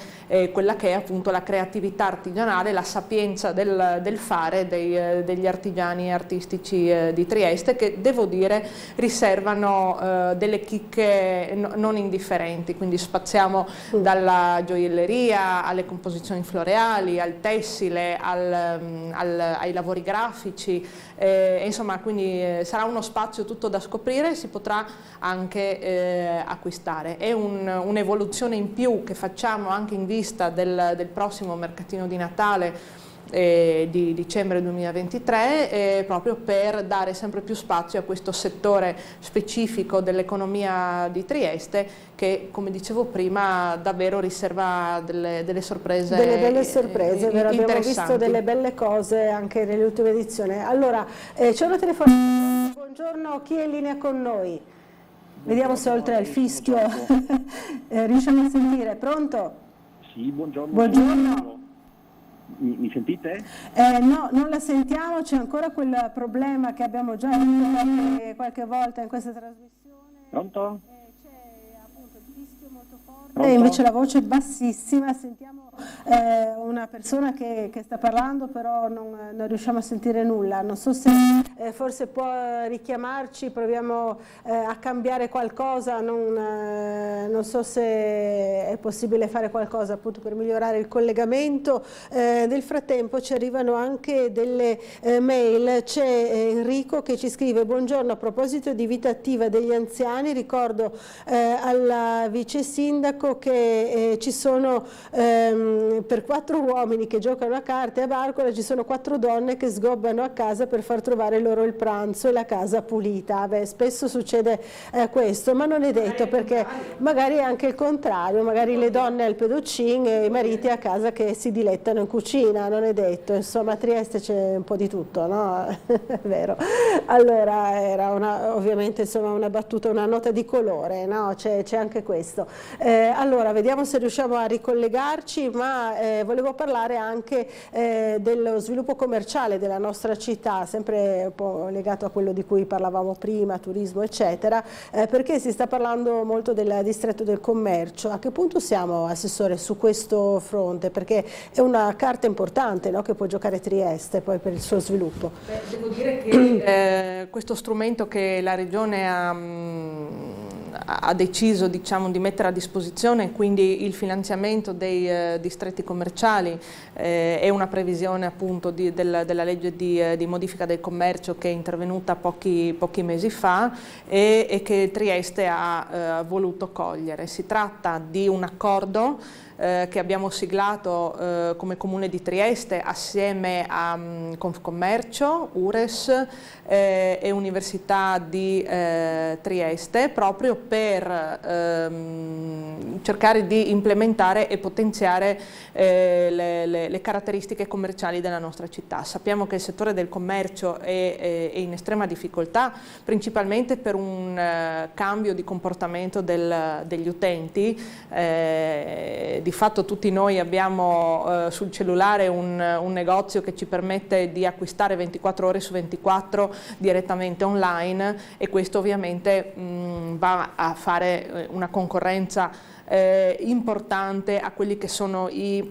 quella che è appunto la creatività artigianale, la sapienza del fare degli artigiani artistici di Trieste, che devo dire riservano delle chicche non indifferenti, quindi spaziamo dalla gioielleria alle composizioni floreali, al tessile, ai lavori grafici, insomma quindi sarà uno spazio tutto da scoprire, si potrà anche acquistare. È un'evoluzione in più che facciamo anche in vista del prossimo mercatino di Natale di dicembre 2023, proprio per dare sempre più spazio a questo settore specifico dell'economia di Trieste che, come dicevo prima, davvero riserva delle sorprese, delle belle sorprese, abbiamo visto delle belle cose anche nelle ultime edizioni. Allora, c'è una telefonata. Buongiorno, chi è in linea con noi? Vediamo se oltre al fischio riusciamo a sentire. Pronto? Sì, buongiorno. Buongiorno. Mi sentite? No, non la sentiamo, c'è ancora quel problema che abbiamo già avuto qualche volta in questa trasmissione. Pronto? C'è appunto il fischio molto forte e invece la voce bassissima. Sentiamo una persona che sta parlando, però non riusciamo a sentire nulla. Non so se forse può richiamarci, proviamo a cambiare qualcosa, non so se è possibile fare qualcosa appunto per migliorare il collegamento. Nel frattempo ci arrivano anche delle mail. C'è Enrico che ci scrive: buongiorno, a proposito di vita attiva degli anziani ricordo al vice sindaco che ci sono per 4 uomini che giocano a carte a Barcola ci sono 4 donne che sgobbano a casa per far trovare loro il pranzo e la casa pulita. Beh, spesso succede questo, ma non è detto, perché magari è anche il contrario, magari le donne al pedocin e i mariti a casa che si dilettano in cucina, non è detto. Insomma, a Trieste c'è un po' di tutto, no? È vero. Allora era ovviamente insomma una battuta, una nota di colore, no? C'è anche questo. Allora, vediamo se riusciamo a ricollegarci, ma volevo parlare anche dello sviluppo commerciale della nostra città, sempre un po' legato a quello di cui parlavamo prima, turismo eccetera, perché si sta parlando molto del distretto del commercio. A che punto siamo, Assessore, su questo fronte? Perché è una carta importante, no, che può giocare Trieste poi per il suo sviluppo. Devo dire che questo strumento che la Regione ha deciso, diciamo, di mettere a disposizione, quindi il finanziamento dei distretti commerciali, è una previsione appunto della legge di modifica del commercio che è intervenuta pochi mesi fa e che Trieste ha voluto cogliere. Si tratta di un accordo che abbiamo siglato come Comune di Trieste assieme a Confcommercio, Ures e Università di Trieste, proprio per cercare di implementare e potenziare le caratteristiche commerciali della nostra città. Sappiamo che il settore del commercio è in estrema difficoltà, principalmente per un cambio di comportamento degli utenti. Di fatto tutti noi abbiamo sul cellulare un negozio che ci permette di acquistare 24 ore su 24 direttamente online, e questo ovviamente va a fare una concorrenza importante a quelli che sono i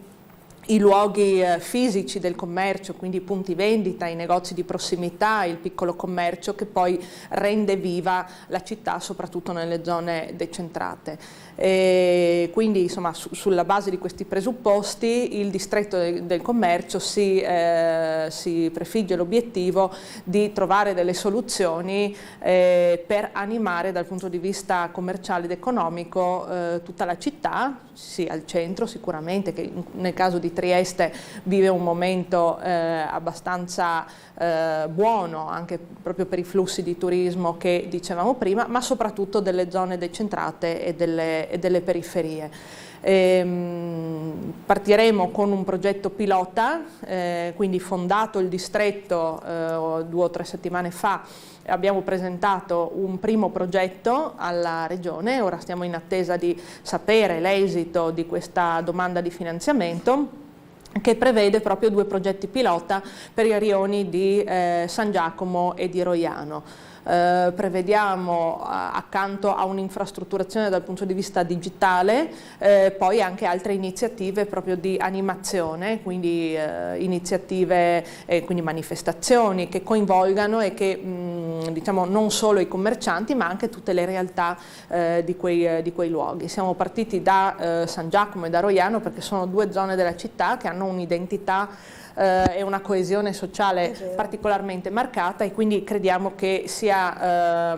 luoghi fisici del commercio, quindi i punti vendita, i negozi di prossimità, il piccolo commercio che poi rende viva la città, soprattutto nelle zone decentrate. Quindi insomma sulla base di questi presupposti il distretto del commercio si prefigge l'obiettivo di trovare delle soluzioni per animare dal punto di vista commerciale ed economico tutta la città, sia al centro sicuramente, che nel caso di Trieste vive un momento abbastanza buono anche proprio per i flussi di turismo che dicevamo prima, ma soprattutto delle zone decentrate e delle periferie. Partiremo con un progetto pilota, quindi fondato il distretto 2 o 3 settimane fa. Abbiamo presentato un primo progetto alla Regione, ora stiamo in attesa di sapere l'esito di questa domanda di finanziamento, che prevede proprio 2 progetti pilota per i rioni di San Giacomo e di Roiano. Prevediamo accanto a un'infrastrutturazione dal punto di vista digitale poi anche altre iniziative proprio di animazione, quindi iniziative, quindi manifestazioni che coinvolgano e che diciamo non solo i commercianti ma anche tutte le realtà di quei luoghi. Siamo partiti da San Giacomo e da Roiano perché sono 2 zone della città che hanno un'identità e una coesione sociale particolarmente marcata, e quindi crediamo che sia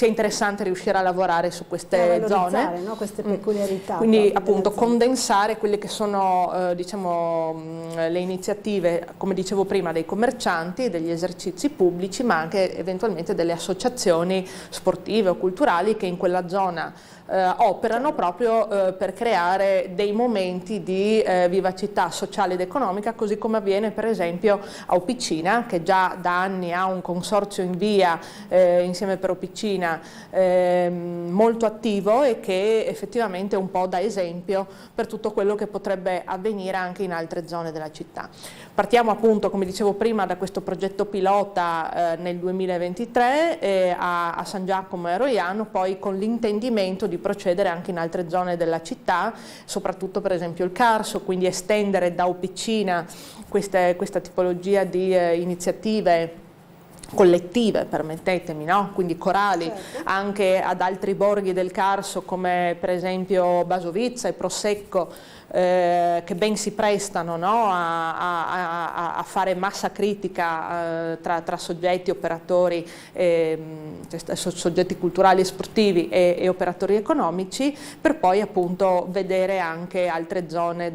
interessante riuscire a lavorare su queste zone, no? Queste peculiarità. Quindi appunto condensare quelle che sono diciamo, le iniziative, come dicevo prima, dei commercianti, degli esercizi pubblici, ma anche eventualmente delle associazioni sportive o culturali che in quella zona operano proprio per creare dei momenti di vivacità sociale ed economica, così come avviene per esempio a Opicina, che già da anni ha un consorzio in via insieme per Opicina molto attivo e che effettivamente un po' dà esempio per tutto quello che potrebbe avvenire anche in altre zone della città. Partiamo appunto, come dicevo prima, da questo progetto pilota nel 2023 a San Giacomo e a Roiano, poi con l'intendimento di procedere anche in altre zone della città, soprattutto per esempio il Carso, quindi estendere da Opicina questa tipologia di iniziative collettive, permettetemi, no? Quindi corali, anche ad altri borghi del Carso come per esempio Basovizza e Prosecco, che ben si prestano, no? a fare massa critica tra soggetti, operatori, soggetti culturali e sportivi e operatori economici, per poi appunto vedere anche altre zone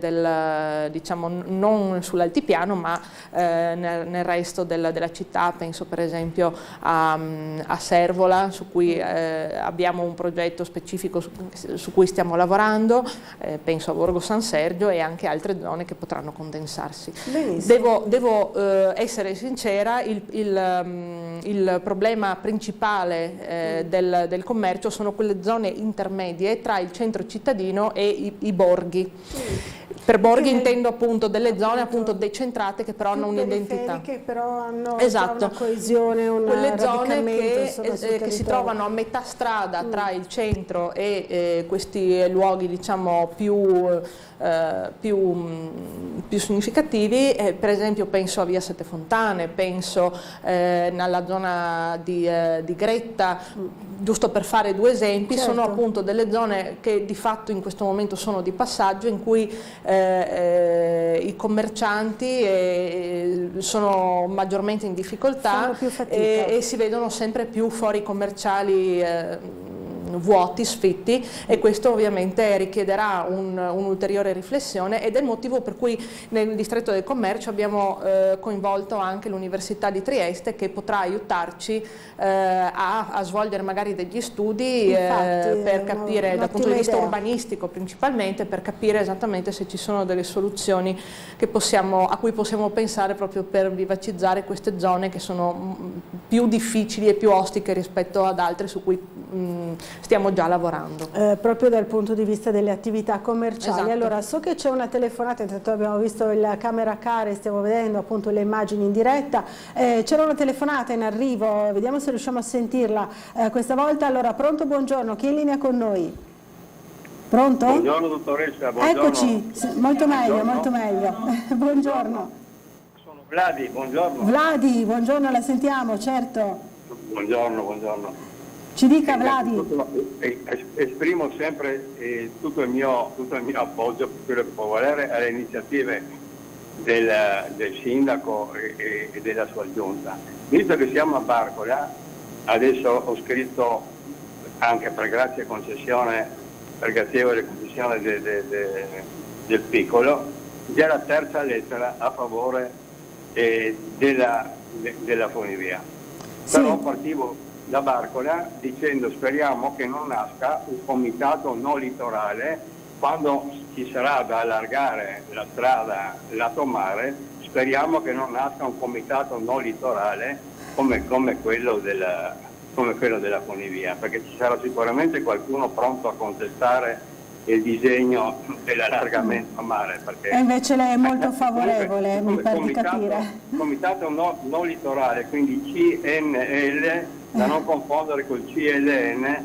diciamo non sull'altipiano ma nel resto della città. Penso per esempio a Servola, su cui abbiamo un progetto specifico su cui stiamo lavorando, penso a Borgo San San Sergio e anche altre zone che potranno condensarsi. Benissimo. Devo essere sincera, il problema principale del commercio sono quelle zone intermedie tra il centro cittadino e i borghi. Per borghi intendo appunto delle zone appunto decentrate che però hanno un'identità. Che però hanno esatto. una coesione, un quelle zone che si trovano a metà strada tra il centro e questi luoghi diciamo più significativi, per esempio penso a Via Sette Fontane, penso nella zona di Gretta, giusto per fare due esempi. Certo. Sono appunto delle zone che di fatto in questo momento sono di passaggio, in cui i commercianti sono maggiormente in difficoltà e si vedono sempre più fori commerciali vuoti, sfitti, e questo ovviamente richiederà un'ulteriore riflessione, ed è il motivo per cui nel distretto del commercio abbiamo coinvolto anche l'Università di Trieste, che potrà aiutarci a svolgere magari degli studi per capire dal punto di vista urbanistico principalmente, per capire esattamente se ci sono delle soluzioni a cui possiamo pensare proprio per vivacizzare queste zone che sono più difficili e più ostiche rispetto ad altre su cui stiamo già lavorando. Proprio dal punto di vista delle attività commerciali. Esatto. Allora, so che c'è una telefonata, intanto abbiamo visto il camera car, stiamo vedendo appunto le immagini in diretta, c'era una telefonata in arrivo, vediamo se riusciamo a sentirla questa volta. Allora, pronto, buongiorno, chi è in linea con noi? Pronto? Buongiorno dottoressa, buongiorno. Eccoci, molto meglio, molto meglio. Buongiorno. Sono Vladi, buongiorno. Vladi, buongiorno, la sentiamo, certo. Buongiorno, buongiorno. Ci dica Vladi. Esprimo sempre tutto il mio appoggio per quello che può valere alle iniziative del sindaco e della sua giunta. Visto che siamo a Barcola, adesso ho scritto anche per grazia concessione, per gradevole concessione del piccolo, già la terza lettera a favore della funivia. Sì. Però partivo da Barcola dicendo speriamo che non nasca un comitato no litorale quando ci sarà da allargare la strada lato mare, speriamo che non nasca un comitato no litorale come quello della funivia, perché ci sarà sicuramente qualcuno pronto a contestare il disegno dell'allargamento a mare. Perché, e invece lei è molto favorevole, mi pare di capire. Comitato no litorale, quindi CNL, da non confondere col CLN,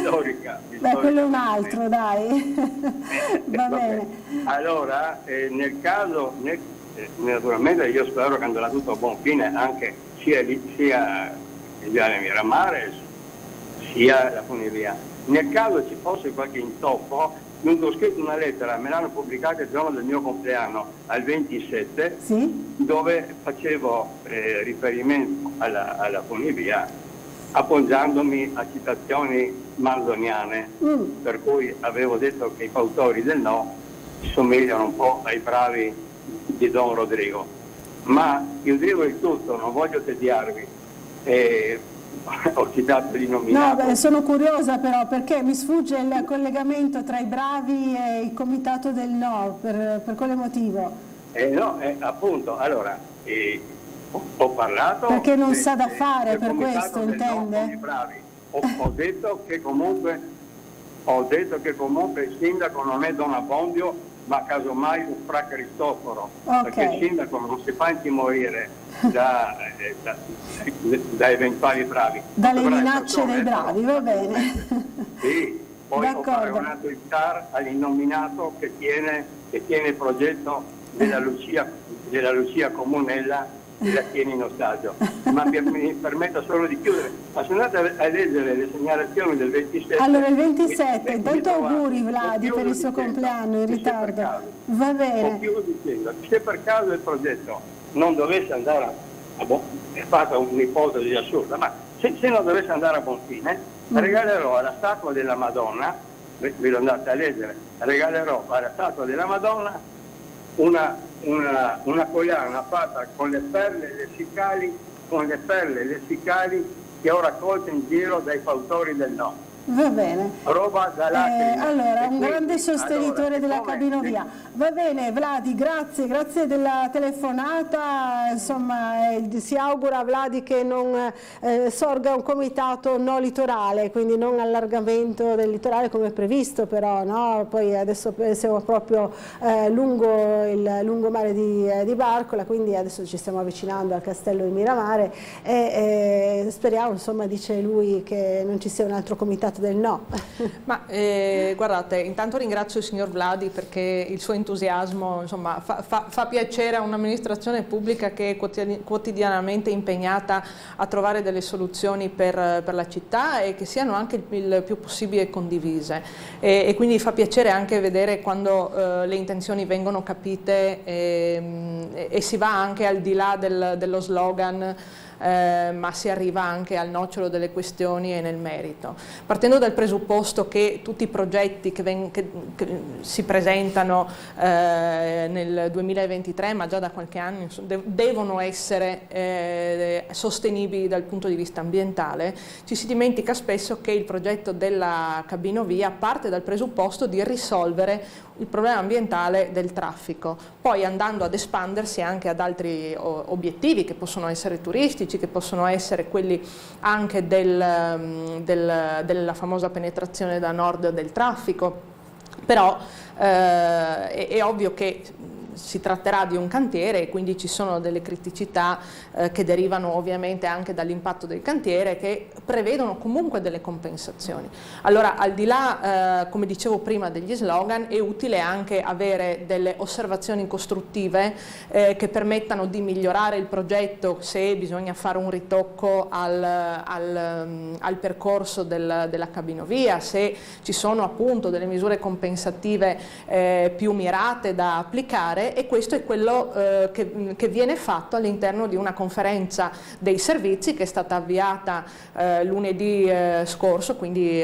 storica. Beh, quello è un altro, dai. Va bene. Allora, nel caso, naturalmente io spero che andrà tutto a buon fine, anche sia il Viale Miramare sia la funivia. Nel caso ci fosse qualche intoppo, ho scritto una lettera, me l'hanno pubblicata il giorno del mio compleanno, al 27, sì? Dove facevo riferimento alla funivia, appoggiandomi a citazioni manzoniane, per cui avevo detto che i fautori del no somigliano un po' ai bravi di Don Rodrigo. Ma io dico il tutto, non voglio tediarvi. Ho citato di nominato. No, sono curiosa però, perché mi sfugge il collegamento tra i bravi e il comitato del no, per quale motivo? No, appunto, allora, ho parlato... Perché non sa da fare, per questo, intende? No, bravi. Ho detto che comunque il sindaco non è Don Abbondio, ma casomai un Fra Cristoforo, perché il sindaco non si fa intimorire da eventuali bravi. Dalle minacce dei bravi, va bene. Sì, poi ho paragonato il TAR all'innominato che tiene il progetto della Lucia Comunella e la tiene in ostaggio. Ma mi permetta solo di chiudere. Ma se andate a leggere le segnalazioni del 27... Allora il 27, intanto auguri Vladi per il suo compleanno in ritardo. Va bene. Chiudo dicendo, se per caso il progetto non dovesse andare è fatta un'ipotesi assurda, ma se non dovesse andare a buon fine, regalerò alla statua della Madonna, ve lo andate a leggere, regalerò alla statua della Madonna una collana fatta con le perle lessicali che ho raccolto in giro dai fautori del no. Va bene. Roba da lacrime. Allora, un grande sostenitore della cabinovia. Va bene, Vladi, grazie della telefonata. Insomma, si augura a Vladi che non sorga un comitato no litorale, quindi non allargamento del litorale come previsto, però, no? Poi adesso siamo proprio lungo il lungomare di Barcola, quindi adesso ci stiamo avvicinando al castello di Miramare e speriamo, insomma, dice lui, che non ci sia un altro comitato del no. Ma guardate, intanto ringrazio il signor Vladi perché il suo entusiasmo, insomma, fa piacere a un'amministrazione pubblica che è quotidianamente impegnata a trovare delle soluzioni per la città e che siano anche il più possibile condivise, e quindi fa piacere anche vedere quando le intenzioni vengono capite e si va anche al di là dello slogan, ma si arriva anche al nocciolo delle questioni e nel merito. Partendo dal presupposto che tutti i progetti che si presentano nel 2023, ma già da qualche anno, devono essere sostenibili dal punto di vista ambientale, ci si dimentica spesso che il progetto della cabinovia parte dal presupposto di risolvere il problema ambientale del traffico, poi andando ad espandersi anche ad altri obiettivi che possono essere turistici, che possono essere quelli anche della famosa penetrazione da nord del traffico. Però è ovvio che si tratterà di un cantiere e quindi ci sono delle criticità che derivano ovviamente anche dall'impatto del cantiere, che prevedono comunque delle compensazioni. Allora, al di là, come dicevo prima, degli slogan, è utile anche avere delle osservazioni costruttive che permettano di migliorare il progetto, se bisogna fare un ritocco al percorso della cabinovia, se ci sono appunto delle misure compensative più mirate da applicare, e questo è quello che viene fatto all'interno di una conferenza dei servizi che è stata avviata lunedì scorso, quindi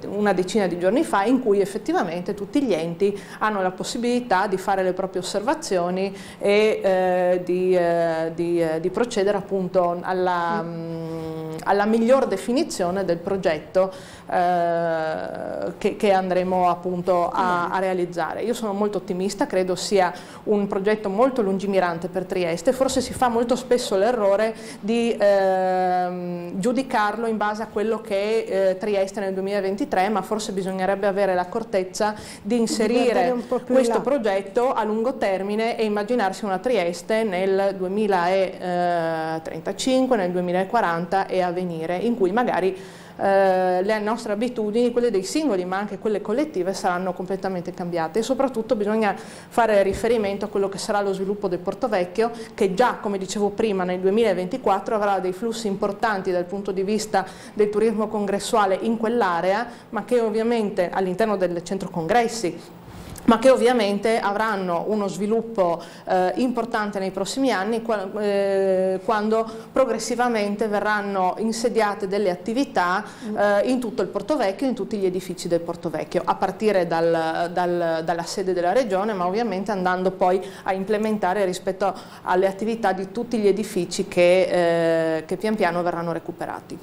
una decina di giorni fa, in cui effettivamente tutti gli enti hanno la possibilità di fare le proprie osservazioni e di procedere appunto alla miglior definizione del progetto che andremo appunto a realizzare. Io sono molto ottimista, credo sia un progetto molto lungimirante per Trieste. Forse si fa molto spesso l'errore di giudicarlo in base a quello che è Trieste nel 2023, ma forse bisognerebbe avere l'accortezza di inserire questo progetto a lungo termine e immaginarsi una Trieste nel 2035, nel 2040 e a venire, in cui magari le nostre abitudini, quelle dei singoli ma anche quelle collettive, saranno completamente cambiate, e soprattutto bisogna fare riferimento a quello che sarà lo sviluppo del Porto Vecchio, che già, come dicevo prima, nel 2024 avrà dei flussi importanti dal punto di vista del turismo congressuale in quell'area, ma che ovviamente all'interno del centro congressi, ma che ovviamente avranno uno sviluppo importante nei prossimi anni quando progressivamente verranno insediate delle attività in tutto il Porto Vecchio, in tutti gli edifici del Porto Vecchio, a partire dalla sede della Regione, ma ovviamente andando poi a implementare rispetto alle attività di tutti gli edifici che pian piano verranno recuperati.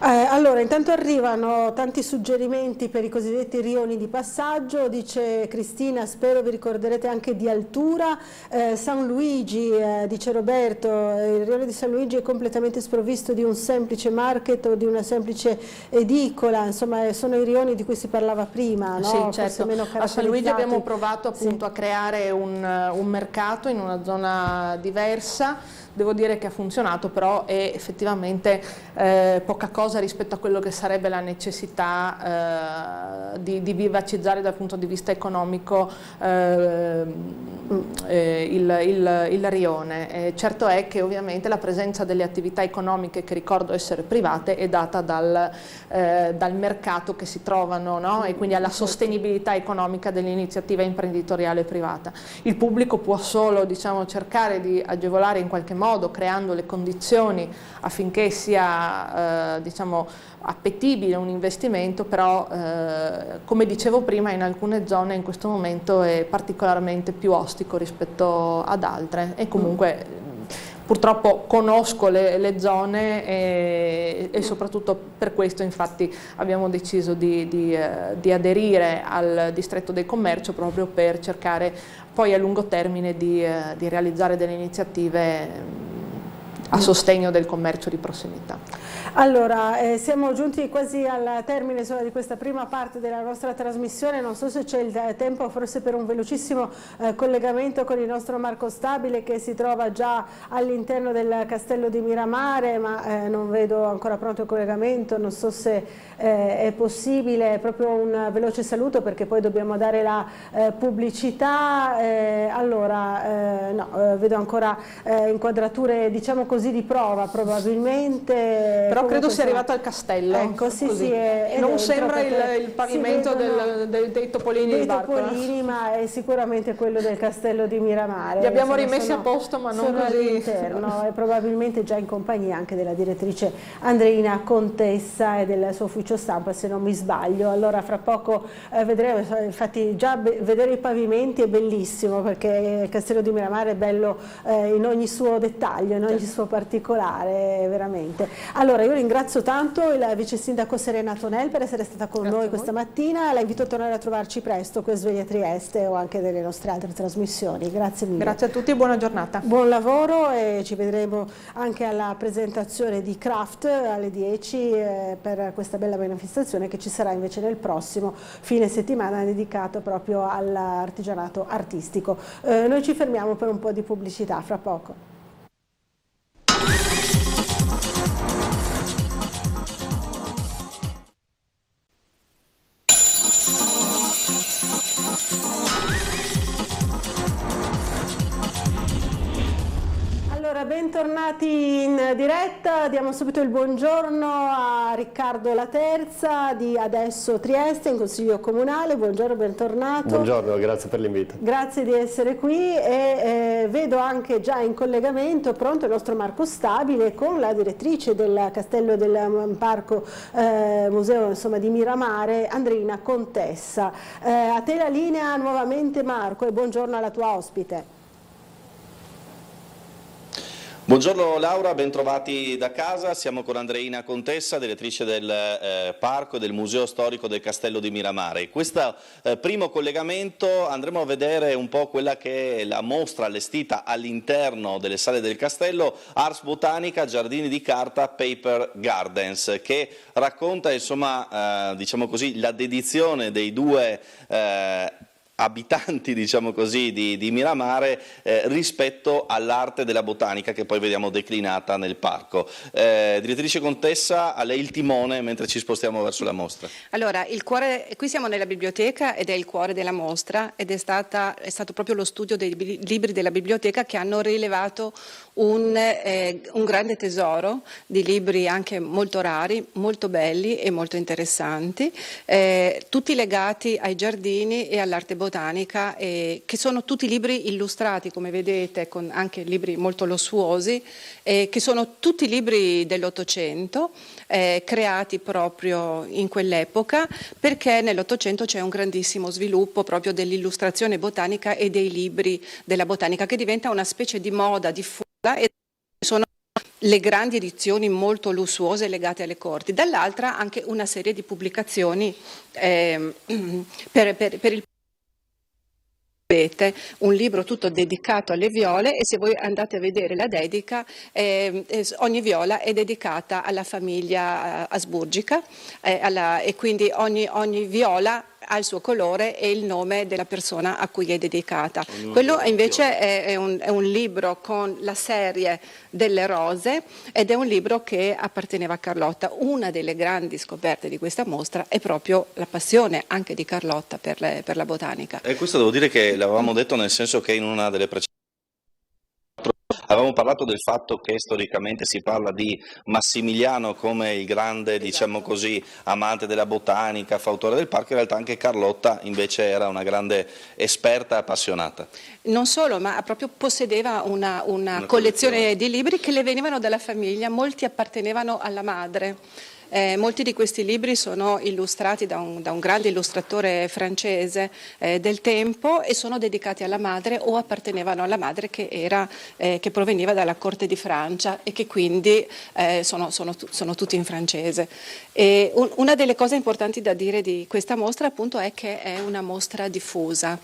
Allora, intanto arrivano tanti suggerimenti per i cosiddetti rioni di passaggio. Dice Cristina: spero vi ricorderete anche di Altura. San Luigi, dice Roberto, il rione di San Luigi è completamente sprovvisto di un semplice market o di una semplice edicola, insomma sono i rioni di cui si parlava prima, no? Sì, certo. A San Luigi abbiamo provato appunto a creare un mercato in una zona diversa. Devo dire che ha funzionato, però è effettivamente poca cosa rispetto a quello che sarebbe la necessità di vivacizzare dal punto di vista economico il rione. Certo è che ovviamente la presenza delle attività economiche, che ricordo essere private, è data dal mercato che si trovano, no? E quindi alla sostenibilità economica dell'iniziativa imprenditoriale privata. Il pubblico può solo, diciamo, cercare di agevolare in qualche modo, creando le condizioni affinché sia diciamo, appetibile un investimento, però come dicevo prima, in alcune zone in questo momento è particolarmente più ostico rispetto ad altre, e comunque purtroppo conosco le zone e soprattutto per questo infatti abbiamo deciso di aderire al distretto del commercio proprio per cercare poi a lungo termine di realizzare delle iniziative a sostegno del commercio di prossimità. Allora, siamo giunti quasi al termine di questa prima parte della nostra trasmissione, non so se c'è il tempo forse per un velocissimo collegamento con il nostro Marco Stabile che si trova già all'interno del castello di Miramare, ma non vedo ancora pronto il collegamento, non so se è possibile, proprio un veloce saluto perché poi dobbiamo dare la pubblicità. No, vedo ancora inquadrature diciamo così di prova probabilmente. Però credo sia arrivato al castello. Ecco, sì, non sembra il pavimento dei topolini del barco. Ma è sicuramente quello del castello di Miramare. Li abbiamo rimessi a posto, ma non così. All'interno, e probabilmente già in compagnia anche della direttrice Andreina Contessa e del suo ufficio stampa, se non mi sbaglio. Allora fra poco vedremo, infatti già vedere i pavimenti è bellissimo perché il castello di Miramare è bello in ogni suo dettaglio, in ogni suo particolare, veramente. Allora io ringrazio tanto il vice sindaco Serena Tonel per essere stata con noi questa mattina, la invito a tornare a trovarci presto qui a Sveglia Trieste o anche nelle nostre altre trasmissioni. Grazie mille. Grazie a tutti e buona giornata. Buon lavoro e ci vedremo anche alla presentazione di Craft alle 10 per questa bella manifestazione che ci sarà invece nel prossimo fine settimana dedicato proprio all'artigianato artistico. Noi ci fermiamo per un po' di pubblicità, fra poco. Bentornati in diretta, diamo subito il buongiorno a Riccardo Laterza di Adesso Trieste in Consiglio Comunale. Buongiorno, bentornato. Buongiorno, grazie per l'invito. Grazie di essere qui e vedo anche già in collegamento pronto il nostro Marco Stabile con la direttrice del Castello del Parco Museo di Miramare, Andreina Contessa. A te la linea nuovamente Marco e buongiorno alla tua ospite. Buongiorno Laura, bentrovati da casa, siamo con Andreina Contessa, direttrice del Parco e del Museo Storico del Castello di Miramare. In questo primo collegamento andremo a vedere un po' quella che è la mostra allestita all'interno delle sale del Castello, Ars Botanica, Giardini di Carta, Paper Gardens, che racconta insomma diciamo così la dedizione dei due abitanti diciamo così di Miramare rispetto all'arte della botanica che poi vediamo declinata nel parco. Direttrice Contessa, a lei il timone mentre ci spostiamo verso la mostra. Allora, il cuore, qui siamo nella biblioteca ed è il cuore della mostra ed è stato proprio lo studio dei libri della biblioteca che hanno rilevato un grande tesoro di libri anche molto rari, molto belli e molto interessanti, tutti legati ai giardini e all'arte botanica, che sono tutti libri illustrati, come vedete, con anche libri molto lussuosi, che sono tutti libri dell'Ottocento, creati proprio in quell'epoca, perché nell'Ottocento c'è un grandissimo sviluppo proprio dell'illustrazione botanica e dei libri della botanica, che diventa una specie di moda diffusa e sono le grandi edizioni molto lussuose legate alle corti. Dall'altra anche una serie di pubblicazioni per il un libro tutto dedicato alle viole e se voi andate a vedere la dedica, ogni viola è dedicata alla famiglia asburgica e quindi ogni viola ha il suo colore e il nome della persona a cui è dedicata. Quello invece è un libro con la serie delle rose ed è un libro che apparteneva a Carlotta. Una delle grandi scoperte di questa mostra è proprio la passione anche di Carlotta per la botanica. E questo devo dire che l'avevamo detto, nel senso che in una delle precedenti avevamo parlato del fatto che storicamente si parla di Massimiliano come il grande, diciamo così, amante della botanica, fautore del parco, in realtà anche Carlotta invece era una grande esperta e appassionata. Non solo, ma proprio possedeva una collezione di libri che le venivano dalla famiglia, molti appartenevano alla madre. Molti di questi libri sono illustrati da un grande illustratore francese del tempo e sono dedicati alla madre o appartenevano alla madre che proveniva dalla corte di Francia e che quindi sono tutti in francese. E una delle cose importanti da dire di questa mostra appunto è che è una mostra diffusa,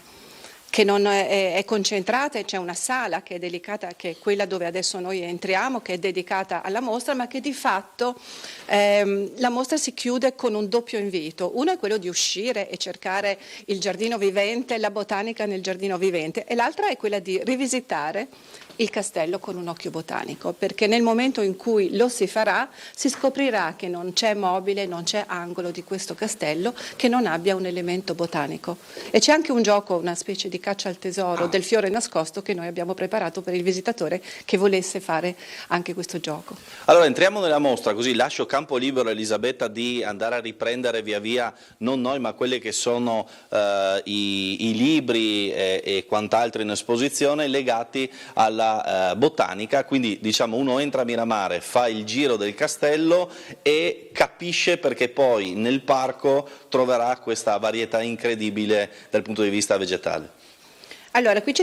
che non è concentrata, e c'è una sala che è dedicata, che è quella dove adesso noi entriamo, che è dedicata alla mostra, ma che di fatto la mostra si chiude con un doppio invito. Uno è quello di uscire e cercare il giardino vivente, la botanica nel giardino vivente, e l'altra è quella di rivisitare il castello con un occhio botanico, perché nel momento in cui lo si farà si scoprirà che non c'è mobile, non c'è angolo di questo castello che non abbia un elemento botanico. E c'è anche un gioco, una specie di caccia al tesoro del fiore nascosto che noi abbiamo preparato per il visitatore che volesse fare anche questo gioco. Allora entriamo nella mostra, così lascio campo libero a Elisabetta di andare a riprendere via via, non noi ma quelli che sono i libri e quant'altro in esposizione legati alla botanica. Quindi diciamo uno entra a Miramare, fa il giro del castello e capisce perché poi nel parco troverà questa varietà incredibile dal punto di vista vegetale. Allora, qui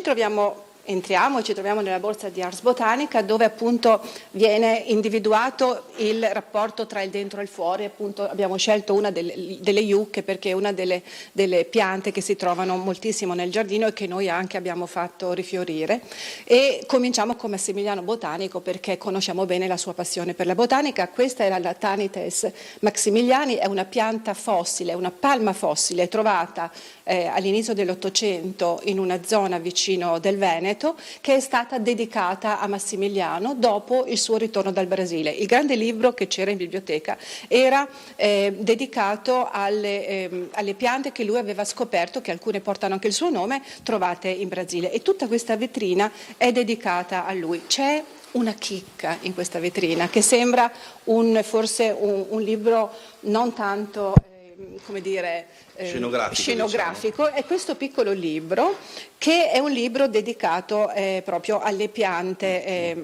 entriamo e ci troviamo nella borsa di Ars Botanica, dove appunto viene individuato il rapporto tra il dentro e il fuori. Appunto abbiamo scelto una delle iucche perché è una delle piante che si trovano moltissimo nel giardino e che noi anche abbiamo fatto rifiorire. E cominciamo con Massimiliano Botanico perché conosciamo bene la sua passione per la botanica. Questa è la Latanites maximiliani, è una pianta fossile, una palma fossile trovata all'inizio dell'Ottocento in una zona vicino del Veneto, che è stata dedicata a Massimiliano dopo il suo ritorno dal Brasile. Il grande libro che c'era in biblioteca era dedicato alle piante che lui aveva scoperto, che alcune portano anche il suo nome, trovate in Brasile, e tutta questa vetrina è dedicata a lui. C'è una chicca in questa vetrina che sembra forse un libro non tanto come dire, scenografico, diciamo. È questo piccolo libro che è un libro dedicato proprio alle piante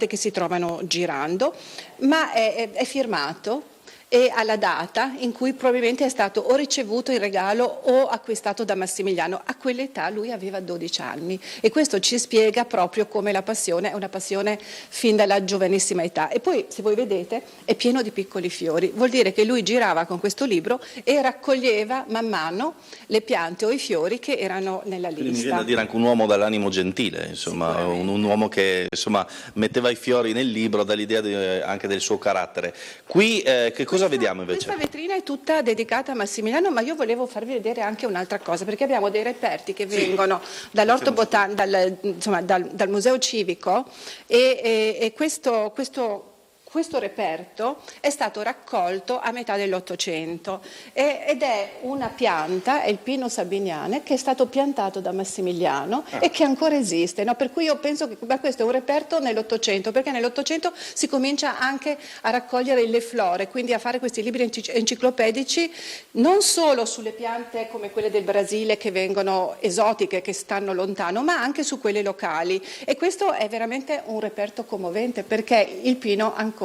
che si trovano girando, ma è firmato e alla data in cui probabilmente è stato o ricevuto in regalo o acquistato da Massimiliano. A quell'età lui aveva 12 anni e questo ci spiega proprio come la passione è una passione fin dalla giovanissima età. E poi, se voi vedete, è pieno di piccoli fiori, vuol dire che lui girava con questo libro e raccoglieva man mano le piante o i fiori che erano nella lista. Quindi mi viene da dire anche un uomo dall'animo gentile, insomma, un uomo che insomma metteva i fiori nel libro, dall'idea anche del suo carattere. Qui che cosa vediamo invece? Questa vetrina è tutta dedicata a Massimiliano, ma io volevo farvi vedere anche un'altra cosa, perché abbiamo dei reperti che vengono dall'Orto Botanico, dal Museo Civico e questo reperto è stato raccolto a metà dell'Ottocento ed è una pianta, è il Pino sabiniane, che è stato piantato da Massimiliano e che ancora esiste, no? Per cui io penso che questo è un reperto nell'Ottocento, perché nell'Ottocento si comincia anche a raccogliere le flore, quindi a fare questi libri enciclopedici non solo sulle piante come quelle del Brasile che vengono esotiche, che stanno lontano, ma anche su quelle locali, e questo è veramente un reperto commovente perché il pino ancora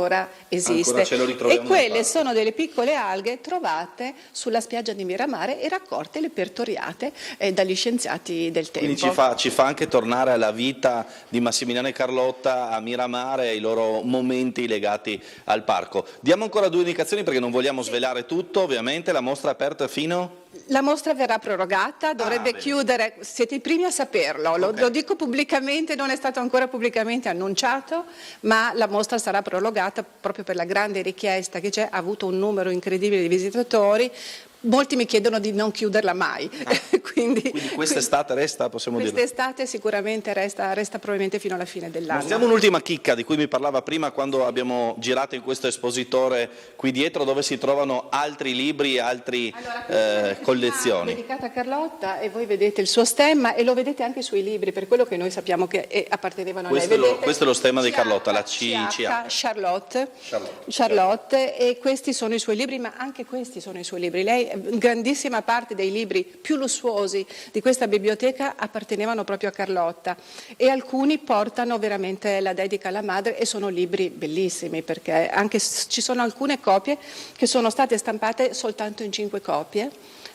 esiste e quelle sono delle piccole alghe trovate sulla spiaggia di Miramare e raccolte, repertoriate dagli scienziati del tempo. Quindi ci fa anche tornare alla vita di Massimiliano e Carlotta a Miramare e ai loro momenti legati al parco. Diamo ancora 2 indicazioni perché non vogliamo svelare tutto, ovviamente. La mostra è aperta fino... La mostra verrà prorogata, dovrebbe chiudere, siete i primi a saperlo, lo dico pubblicamente, non è stato ancora pubblicamente annunciato, ma la mostra sarà prorogata proprio per la grande richiesta che c'è, ha avuto un numero incredibile di visitatori. Molti mi chiedono di non chiuderla mai, quindi quest'estate resta, possiamo dirlo? Quest'estate sicuramente resta probabilmente fino alla fine dell'anno. Mostriamo un'ultima chicca di cui mi parlava prima quando abbiamo girato in questo espositore qui dietro, dove si trovano altri libri e altre collezioni. Dedicata a Carlotta, e voi vedete il suo stemma e lo vedete anche sui libri, per quello che noi sappiamo che appartenevano a lei. Questo è lo stemma di Carlotta, la CH. Charlotte, e questi sono i suoi libri, ma anche questi sono i suoi libri. Lei grandissima parte dei libri più lussuosi di questa biblioteca appartenevano proprio a Carlotta, e alcuni portano veramente la dedica alla madre, e sono libri bellissimi, perché anche ci sono alcune copie che sono state stampate soltanto in 5 copie.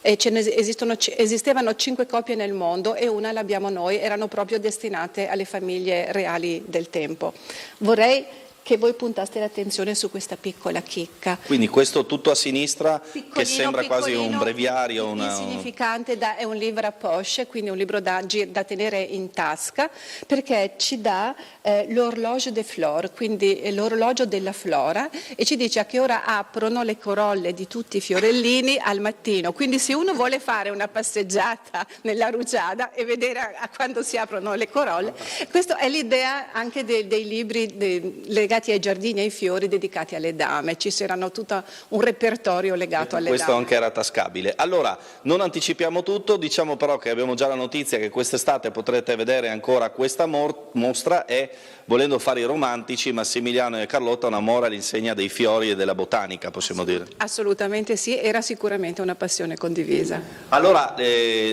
E esistevano 5 copie nel mondo e una l'abbiamo noi, erano proprio destinate alle famiglie reali del tempo. Vorrei che voi puntaste l'attenzione su questa piccola chicca. Quindi questo tutto a sinistra, che sembra quasi un breviario. Insignificante, è un livre à poche, quindi un libro da tenere in tasca, perché ci dà l'horloge des fleurs, quindi l'orologio della flora, e ci dice a che ora aprono le corolle di tutti i fiorellini al mattino. Quindi se uno vuole fare una passeggiata nella rugiada e vedere a quando si aprono le corolle, questa è l'idea anche dei libri legati ai giardini e ai fiori dedicati alle dame. Ci saranno tutto un repertorio legato alle questo dame. Anche era tascabile. Allora, non anticipiamo tutto, diciamo però che abbiamo già la notizia che quest'estate potrete vedere ancora questa mostra, e volendo fare i romantici, Massimiliano e Carlotta un amore all'insegna dei fiori e della botanica, possiamo dire. Assolutamente sì, era sicuramente una passione condivisa. Allora,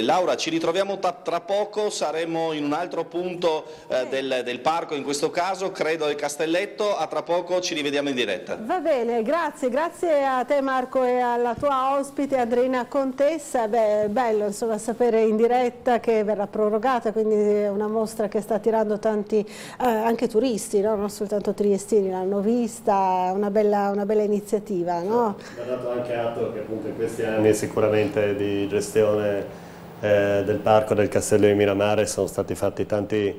Laura, ci ritroviamo tra poco, saremo in un altro punto del parco, in questo caso credo del Castelletto. A tra poco, ci rivediamo in diretta. Va bene, grazie a te Marco e alla tua ospite Andreina Contessa. Beh, bello insomma sapere in diretta che verrà prorogata, quindi è una mostra che sta attirando tanti anche turisti, no? Non soltanto triestini, l'hanno vista, una bella iniziativa, no? Va dato anche atto che appunto in questi anni sicuramente di gestione del parco del Castello di Miramare sono stati fatti tanti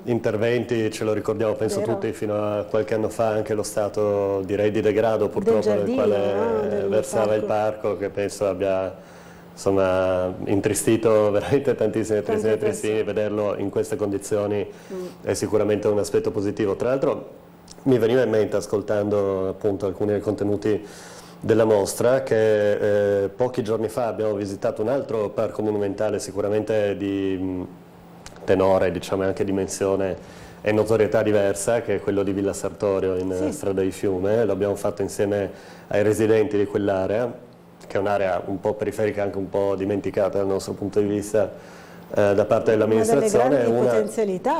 interventi, ce lo ricordiamo penso tutti, fino a qualche anno fa anche lo stato direi di degrado purtroppo nel quale versava il parco, che penso abbia insomma intristito veramente tantissimi triestini. Vederlo in queste condizioni è sicuramente un aspetto positivo. Tra l'altro mi veniva in mente, ascoltando appunto alcuni dei contenuti della mostra, che pochi giorni fa abbiamo visitato un altro parco monumentale sicuramente di tenore, diciamo anche dimensione e notorietà diversa, che è quello di Villa Sartorio in Strada di Fiume. L'abbiamo fatto insieme ai residenti di quell'area, che è un'area un po' periferica, anche un po' dimenticata dal nostro punto di vista da parte dell'amministrazione,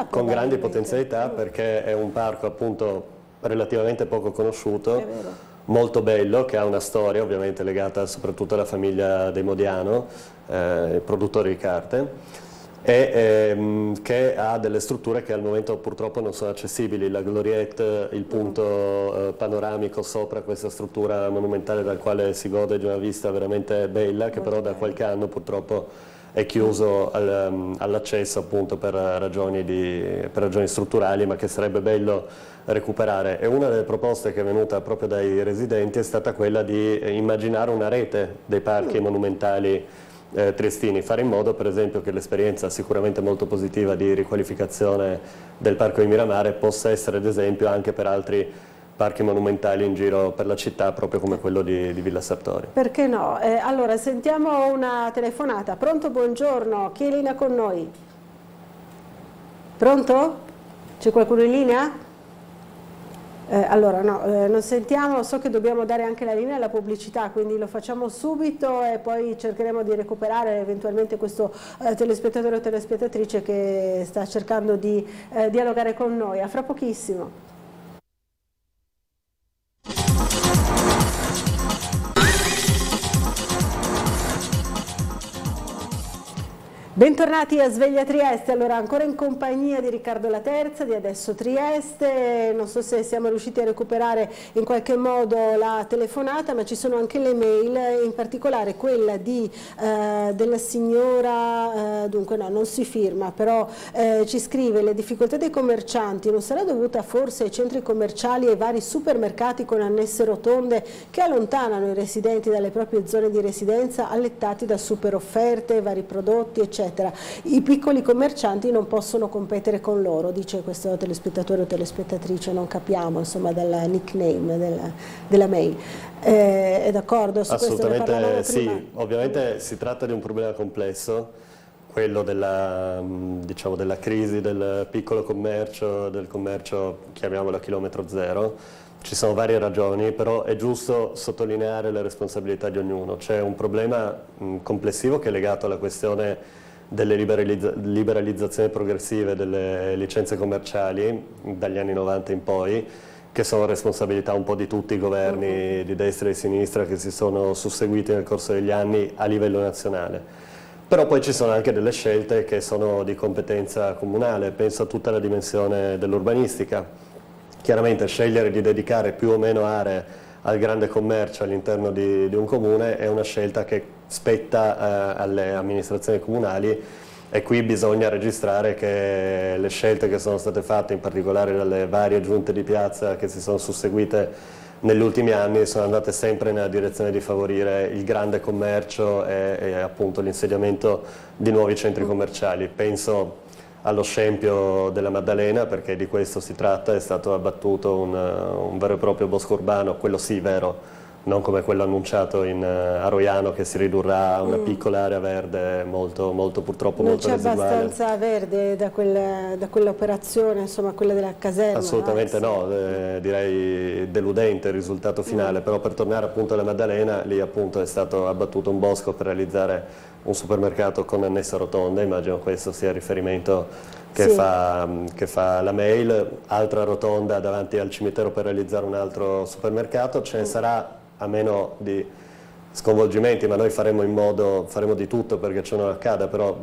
con grandi potenzialità, perché è un parco appunto relativamente poco conosciuto, molto bello, che ha una storia ovviamente legata soprattutto alla famiglia dei Modiano, produttori di carte, e che ha delle strutture che al momento purtroppo non sono accessibili. La gloriette, il punto panoramico sopra questa struttura monumentale dal quale si gode di una vista veramente bella, che però da qualche anno purtroppo è chiuso all'accesso appunto per ragioni strutturali, ma che sarebbe bello recuperare. E una delle proposte che è venuta proprio dai residenti è stata quella di immaginare una rete dei parchi monumentali triestini, fare in modo per esempio che l'esperienza sicuramente molto positiva di riqualificazione del parco di Miramare possa essere ad esempio anche per altri parchi monumentali in giro per la città, proprio come quello di Villa Sartorio. Perché no? Allora sentiamo una telefonata. Pronto, buongiorno, chi è in linea con noi? Pronto? C'è qualcuno in linea? Allora no, non sentiamo, so che dobbiamo dare anche la linea alla pubblicità, quindi lo facciamo subito e poi cercheremo di recuperare eventualmente questo telespettatore o telespettatrice che sta cercando di dialogare con noi. A fra pochissimo. Bentornati a Sveglia Trieste, allora ancora in compagnia di Riccardo La Terza di Adesso Trieste. Non so se siamo riusciti a recuperare in qualche modo la telefonata, ma ci sono anche le mail, in particolare quella della signora, dunque no, non si firma, però ci scrive: le difficoltà dei commercianti non sarà dovuta forse ai centri commerciali e ai vari supermercati con annesse rotonde che allontanano i residenti dalle proprie zone di residenza allettati da super offerte, vari prodotti eccetera. I piccoli commercianti non possono competere con loro, dice questo telespettatore o telespettatrice, non capiamo insomma dal nickname della mail. È d'accordo su questo? Assolutamente sì, ovviamente si tratta di un problema complesso, quello della crisi del piccolo commercio, del commercio chiamiamolo a chilometro zero, Ci sono varie ragioni, però è giusto sottolineare le responsabilità di ognuno. C'è un problema complessivo che è legato alla questione delle liberalizzazioni progressive delle licenze commerciali dagli anni 90 in poi, che sono responsabilità un po' di tutti i governi di destra e di sinistra che si sono susseguiti nel corso degli anni a livello nazionale. Però poi ci sono anche delle scelte che sono di competenza comunale, penso a tutta la dimensione dell'urbanistica. Chiaramente scegliere di dedicare più o meno aree al grande commercio all'interno di un comune è una scelta che spetta alle amministrazioni comunali, e qui bisogna registrare che le scelte che sono state fatte, in particolare dalle varie giunte di piazza che si sono susseguite negli ultimi anni, sono andate sempre nella direzione di favorire il grande commercio e appunto l'insediamento di nuovi centri commerciali. Penso allo scempio della Maddalena, perché di questo si tratta, è stato abbattuto un vero e proprio bosco urbano, quello sì vero, non come quello annunciato a Roiano, che si ridurrà a una piccola area verde molto purtroppo molto residuale. Non c'è abbastanza verde da quell'operazione, insomma quella della caserma? Assolutamente no, direi deludente il risultato finale, però per tornare appunto alla Maddalena, lì appunto è stato abbattuto un bosco per realizzare un supermercato con annessa rotonda, immagino questo sia il riferimento che fa la mail, altra rotonda davanti al cimitero per realizzare un altro supermercato. Ce ne sarà, a meno di sconvolgimenti, ma noi faremo di tutto perché ciò non accada, però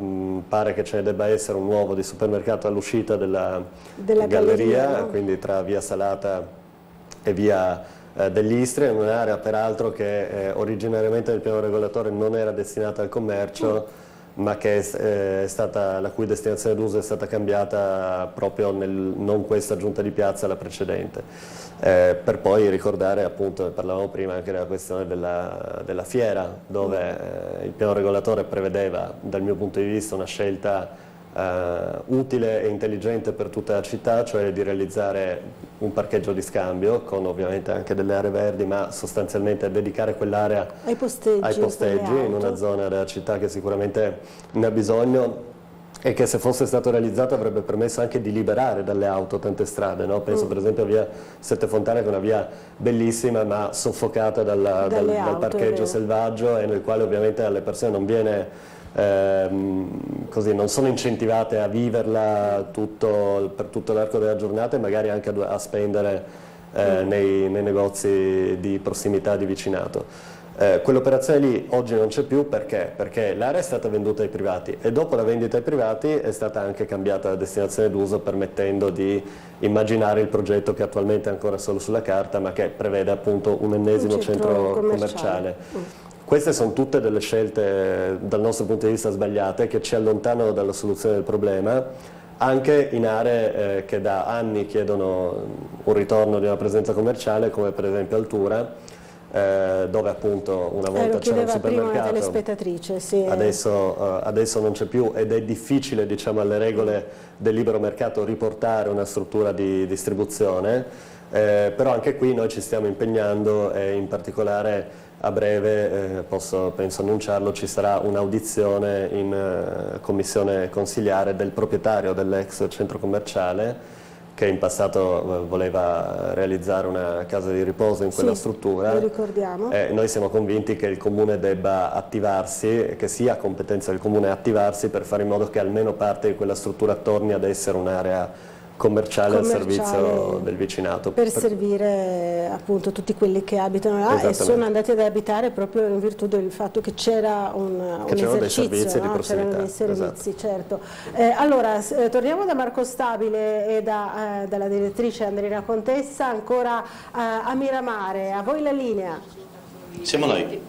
pare che ce ne debba essere un nuovo di supermercato all'uscita della galleria, no? Quindi tra via Salata e via dell'Istria, in un'area peraltro che originariamente nel piano regolatore non era destinata al commercio, ma che la cui destinazione d'uso è stata cambiata proprio non questa giunta di piazza, la precedente, per poi ricordare, appunto, parlavamo prima anche della questione della fiera, dove il piano regolatore prevedeva, dal mio punto di vista, una scelta utile e intelligente per tutta la città, cioè di realizzare un parcheggio di scambio con ovviamente anche delle aree verdi, ma sostanzialmente dedicare quell'area ai posteggi in una zona della città che sicuramente ne ha bisogno, e che se fosse stato realizzato avrebbe permesso anche di liberare dalle auto tante strade, no? Penso per esempio a via Sette Fontane, che è una via bellissima ma soffocata dal parcheggio selvaggio, e nel quale ovviamente alle persone non viene così, non sono incentivate a viverla per tutto l'arco della giornata, e magari anche a spendere nei negozi di prossimità, di vicinato. Quell'operazione lì oggi non c'è più perché l'area è stata venduta ai privati, e dopo la vendita ai privati è stata anche cambiata la destinazione d'uso, permettendo di immaginare il progetto che attualmente è ancora solo sulla carta, ma che prevede appunto un ennesimo centro commerciale. Queste sono tutte delle scelte dal nostro punto di vista sbagliate, che ci allontanano dalla soluzione del problema, anche in aree che da anni chiedono un ritorno di una presenza commerciale, come per esempio Altura, dove appunto una volta c'era un supermercato, telespettatrice, sì. Adesso non c'è più, ed è difficile, diciamo, alle regole del libero mercato riportare una struttura di distribuzione, però anche qui noi ci stiamo impegnando, e in particolare a breve, penso annunciarlo, ci sarà un'audizione in commissione consiliare del proprietario dell'ex centro commerciale, che in passato voleva realizzare una casa di riposo in quella struttura. Lo ricordiamo. Noi siamo convinti che il Comune debba attivarsi, che sia competenza del Comune attivarsi per fare in modo che almeno parte di quella struttura torni ad essere un'area commerciale al servizio del vicinato. Per servire appunto tutti quelli che abitano là e sono andati ad abitare proprio in virtù del fatto che c'era un esercizio, dei servizi di prossimità. C'erano dei servizi, certo. Allora, torniamo da Marco Stabile e dalla direttrice Andrina Contessa, ancora a Miramare. A voi la linea. Siamo noi.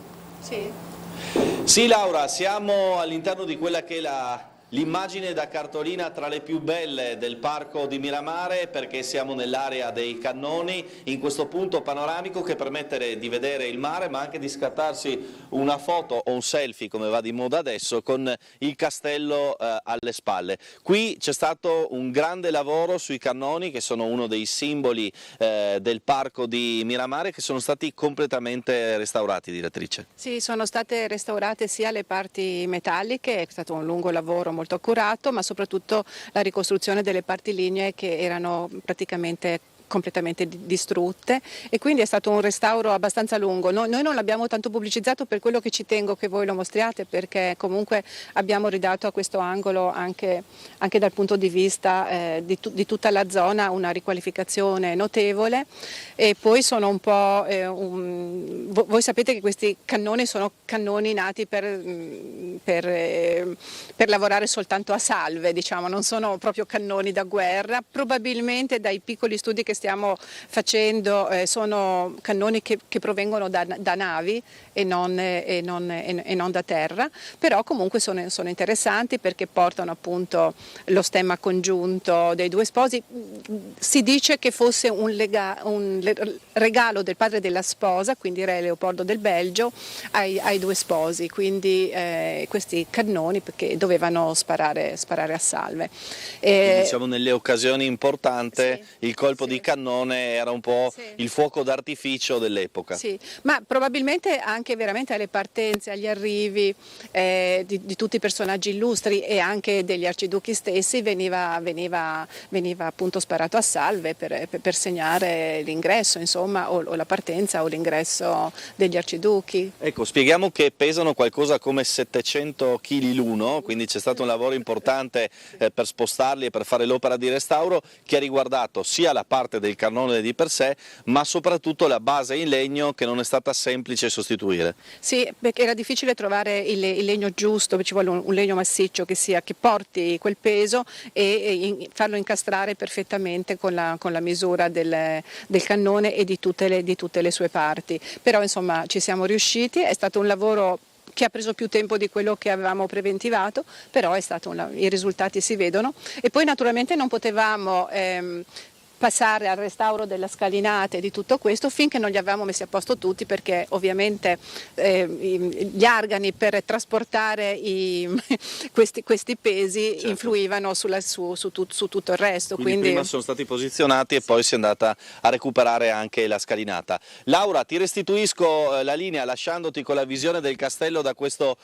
Sì, Laura, siamo all'interno di quella che è l'immagine da cartolina tra le più belle del parco di Miramare, perché siamo nell'area dei cannoni, in questo punto panoramico che permette di vedere il mare, ma anche di scattarsi una foto o un selfie, come va di moda adesso, con il castello alle spalle. Qui c'è stato un grande lavoro sui cannoni, che sono uno dei simboli del parco di Miramare, che sono stati completamente restaurati, direttrice. Sì, sono state restaurate sia le parti metalliche, è stato un lungo lavoro molto accurato, ma soprattutto la ricostruzione delle parti lignee che erano praticamente completamente distrutte, e quindi è stato un restauro abbastanza lungo. Noi non l'abbiamo tanto pubblicizzato, per quello che ci tengo che voi lo mostriate, perché comunque abbiamo ridato a questo angolo anche dal punto di vista di tutta la zona una riqualificazione notevole. E poi sono un po' voi sapete che questi cannoni sono cannoni nati per lavorare soltanto a salve, diciamo, non sono proprio cannoni da guerra. Probabilmente dai piccoli studi che stiamo facendo sono cannoni che provengono da navi e non da terra, però comunque sono interessanti perché portano appunto lo stemma congiunto dei due sposi. Si dice che fosse un regalo del padre della sposa, quindi re Leopoldo del Belgio, ai due sposi, quindi questi cannoni perché dovevano sparare a salve. Diciamo nelle occasioni importanti il colpo di cannone era un po' il fuoco d'artificio dell'epoca. Sì, ma probabilmente anche veramente alle partenze, agli arrivi di tutti i personaggi illustri e anche degli arciduchi stessi veniva appunto sparato a salve per segnare l'ingresso, insomma, o la partenza o l'ingresso degli arciduchi. Ecco, spieghiamo che pesano qualcosa come 700 kg l'uno, quindi c'è stato un lavoro importante per spostarli e per fare l'opera di restauro che ha riguardato sia la parte del cannone di per sé, ma soprattutto la base in legno che non è stata semplice sostituire. Sì, perché era difficile trovare il legno giusto, ci vuole un legno massiccio che porti quel peso e farlo incastrare perfettamente con la misura del cannone e di tutte le sue parti. Però insomma ci siamo riusciti, è stato un lavoro che ha preso più tempo di quello che avevamo preventivato, però i risultati si vedono. E poi naturalmente non potevamo passare al restauro della scalinata e di tutto questo finché non li avevamo messi a posto tutti, perché ovviamente gli argani per trasportare questi pesi influivano su tutto il resto. Quindi prima sono stati posizionati e poi si è andata a recuperare anche la scalinata. Laura, ti restituisco la linea lasciandoti con la visione del castello da questo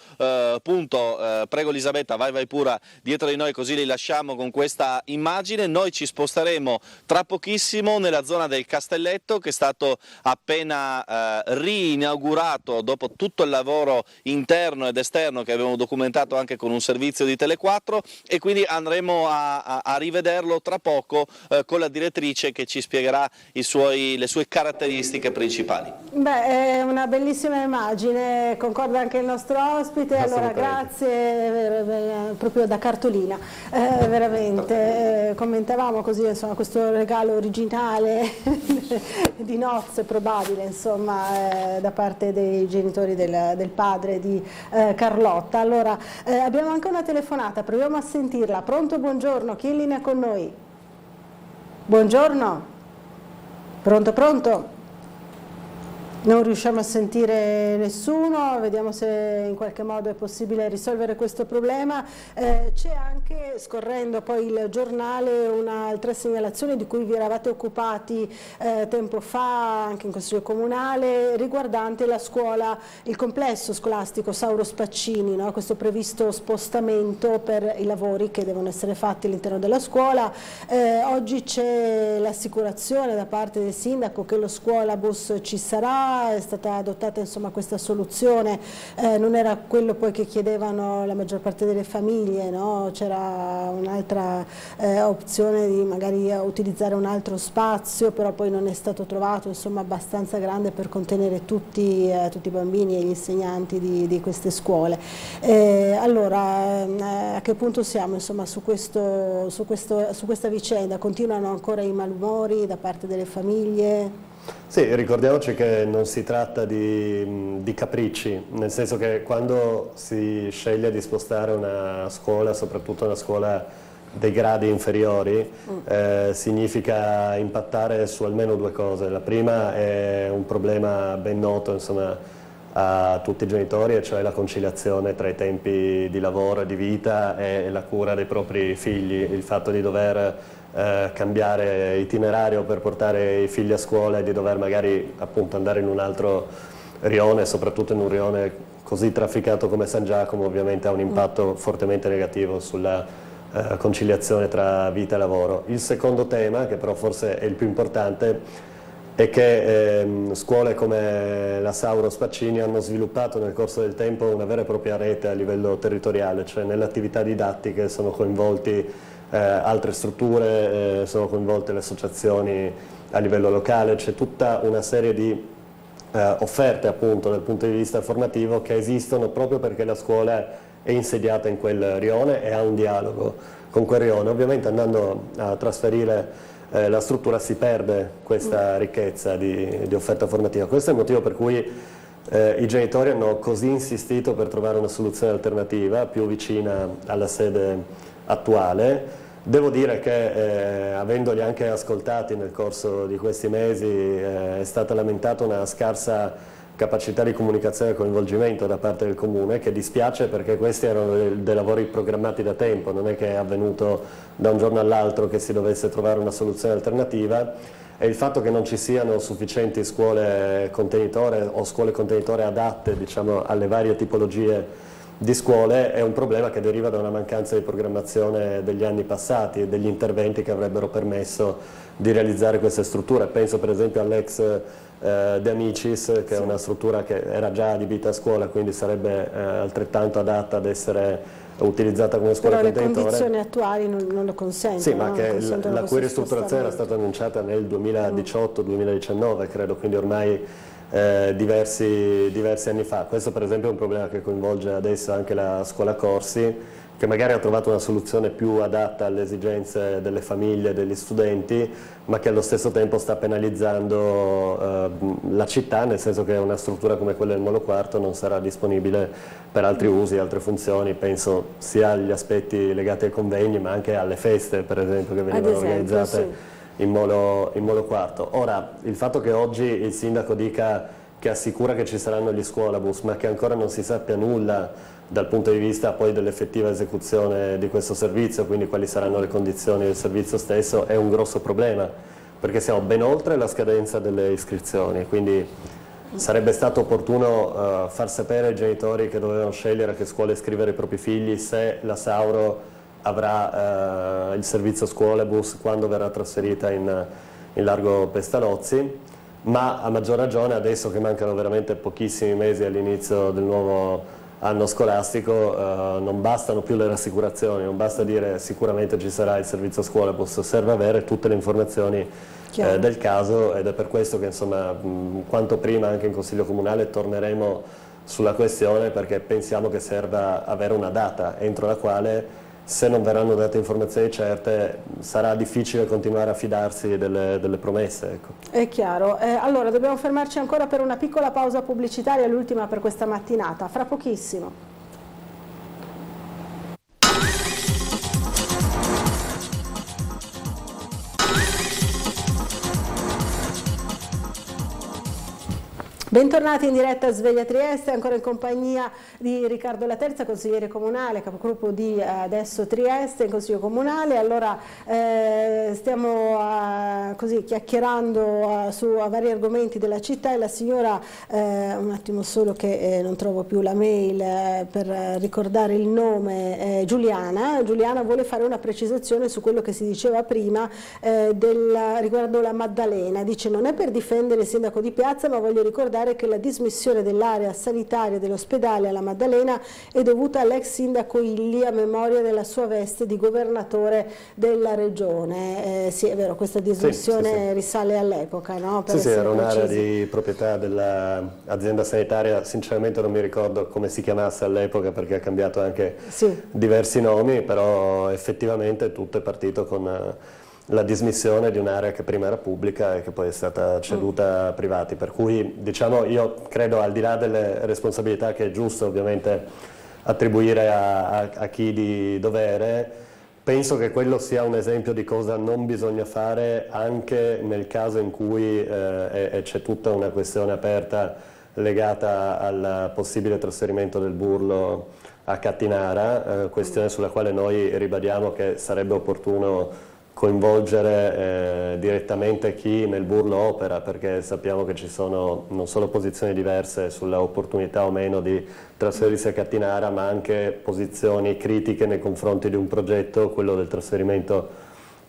punto. Prego Elisabetta, vai pure dietro di noi, così li lasciamo con questa immagine. Noi ci sposteremo tra pochissimo nella zona del Castelletto, che è stato appena riinaugurato dopo tutto il lavoro interno ed esterno che abbiamo documentato anche con un servizio di Tele4, e quindi andremo a rivederlo tra poco con la direttrice che ci spiegherà le sue caratteristiche principali. Beh, è una bellissima immagine, concorda anche il nostro ospite, allora grazie, proprio da cartolina, veramente, commentavamo così, insomma, questo regalo originale di nozze probabile, insomma, da parte dei genitori del padre di Carlotta. Allora, abbiamo anche una telefonata, proviamo a sentirla. Pronto, buongiorno, chi è in linea con noi? Buongiorno? Pronto? Non riusciamo a sentire nessuno, vediamo se in qualche modo è possibile risolvere questo problema. C'è anche, scorrendo poi il giornale, un'altra segnalazione di cui vi eravate occupati tempo fa anche in Consiglio Comunale, riguardante la scuola, il complesso scolastico Sauro Spaccini, no? Questo previsto spostamento per i lavori che devono essere fatti all'interno della scuola. Oggi c'è l'assicurazione da parte del sindaco che lo scuolabus ci sarà. È stata adottata insomma questa soluzione, non era quello poi che chiedevano la maggior parte delle famiglie, no? C'era un'altra opzione di magari utilizzare un altro spazio, però poi non è stato trovato insomma abbastanza grande per contenere tutti i bambini e gli insegnanti di queste scuole. Allora, a che punto siamo insomma su questa vicenda? Continuano ancora i malumori da parte delle famiglie? Sì, ricordiamoci che non si tratta di capricci, nel senso che quando si sceglie di spostare una scuola, soprattutto una scuola dei gradi inferiori, significa impattare su almeno due cose. La prima è un problema ben noto, insomma, a tutti i genitori, e cioè la conciliazione tra i tempi di lavoro e di vita e la cura dei propri figli, il fatto di dover cambiare itinerario per portare i figli a scuola e di dover magari appunto andare in un altro rione, soprattutto in un rione così trafficato come San Giacomo, ovviamente ha un impatto fortemente negativo sulla conciliazione tra vita e lavoro. Il secondo tema, che però forse è il più importante, è che scuole come la Sauro Spaccini hanno sviluppato nel corso del tempo una vera e propria rete a livello territoriale, cioè nelle attività didattiche sono coinvolti altre strutture, sono coinvolte le associazioni a livello locale, c'è tutta una serie di offerte appunto dal punto di vista formativo che esistono proprio perché la scuola è insediata in quel rione e ha un dialogo con quel rione. Ovviamente andando a trasferire la struttura si perde questa ricchezza di offerta formativa. Questo è il motivo per cui i genitori hanno così insistito per trovare una soluzione alternativa più vicina alla sede attuale. Devo dire che avendoli anche ascoltati nel corso di questi mesi è stata lamentata una scarsa capacità di comunicazione e coinvolgimento da parte del Comune, che dispiace perché questi erano dei lavori programmati da tempo, non è che è avvenuto da un giorno all'altro che si dovesse trovare una soluzione alternativa, e il fatto che non ci siano sufficienti scuole contenitore o scuole contenitore adatte, diciamo, alle varie tipologie di scuole è un problema che deriva da una mancanza di programmazione degli anni passati e degli interventi che avrebbero permesso di realizzare queste strutture. Penso per esempio all'ex De Amicis, che è una struttura che era già adibita a scuola, quindi sarebbe altrettanto adatta ad essere utilizzata come scuola contenitore. Però le condizioni attuali non lo consentono. Sì, ma che la cui ristrutturazione era stata annunciata nel 2018-2019, credo, quindi ormai diversi anni fa. Questo per esempio è un problema che coinvolge adesso anche la scuola corsi, che magari ha trovato una soluzione più adatta alle esigenze delle famiglie e degli studenti, ma che allo stesso tempo sta penalizzando la città, nel senso che una struttura come quella del Molo Quarto non sarà disponibile per altri usi, altre funzioni. Penso sia agli aspetti legati ai convegni, ma anche alle feste, per esempio, che venivano organizzate in Molo Quarto. Ora, il fatto che oggi il sindaco dica che assicura che ci saranno gli scuolabus, ma che ancora non si sappia nulla dal punto di vista poi dell'effettiva esecuzione di questo servizio, quindi quali saranno le condizioni del servizio stesso, è un grosso problema, perché siamo ben oltre la scadenza delle iscrizioni, quindi sarebbe stato opportuno far sapere ai genitori che dovevano scegliere a che scuola iscrivere i propri figli se la Sauro avrà il servizio scuolabus quando verrà trasferita in largo Pestalozzi, ma a maggior ragione adesso che mancano veramente pochissimi mesi all'inizio del nuovo anno scolastico, non bastano più le rassicurazioni, non basta dire sicuramente ci sarà il servizio scuolabus, serve avere tutte le informazioni del caso, ed è per questo che insomma quanto prima anche in Consiglio Comunale torneremo sulla questione, perché pensiamo che serva avere una data entro la quale, se non verranno date informazioni certe, sarà difficile continuare a fidarsi delle promesse. Ecco. È chiaro. Allora dobbiamo fermarci ancora per una piccola pausa pubblicitaria, l'ultima per questa mattinata, fra pochissimo. Bentornati in diretta a Sveglia Trieste, ancora in compagnia di Riccardo Laterza, consigliere comunale, capogruppo di Adesso Trieste in Consiglio Comunale. Allora stiamo così chiacchierando su vari argomenti della città, e la signora, un attimo solo che non trovo più la mail per ricordare il nome, Giuliana vuole fare una precisazione su quello che si diceva prima riguardo la Maddalena. Dice: non è per difendere il sindaco di piazza, ma voglio ricordare che la dismissione dell'area sanitaria dell'ospedale alla Maddalena è dovuta all'ex sindaco Illy a memoria della sua veste di governatore della regione. Sì, è vero, questa dismissione risale all'epoca, no? Sì, era un'area di proprietà dell'azienda sanitaria, sinceramente non mi ricordo come si chiamasse all'epoca perché ha cambiato anche diversi nomi, però effettivamente tutto è partito con la dismissione di un'area che prima era pubblica e che poi è stata ceduta a privati, per cui diciamo io credo, al di là delle responsabilità che è giusto ovviamente attribuire a chi di dovere, penso che quello sia un esempio di cosa non bisogna fare anche nel caso in cui c'è tutta una questione aperta legata al possibile trasferimento del Burlo a Cattinara, questione sulla quale noi ribadiamo che sarebbe opportuno coinvolgere direttamente chi nel Burlo opera, perché sappiamo che ci sono non solo posizioni diverse sulla opportunità o meno di trasferirsi a Cattinara, ma anche posizioni critiche nei confronti di un progetto, quello del trasferimento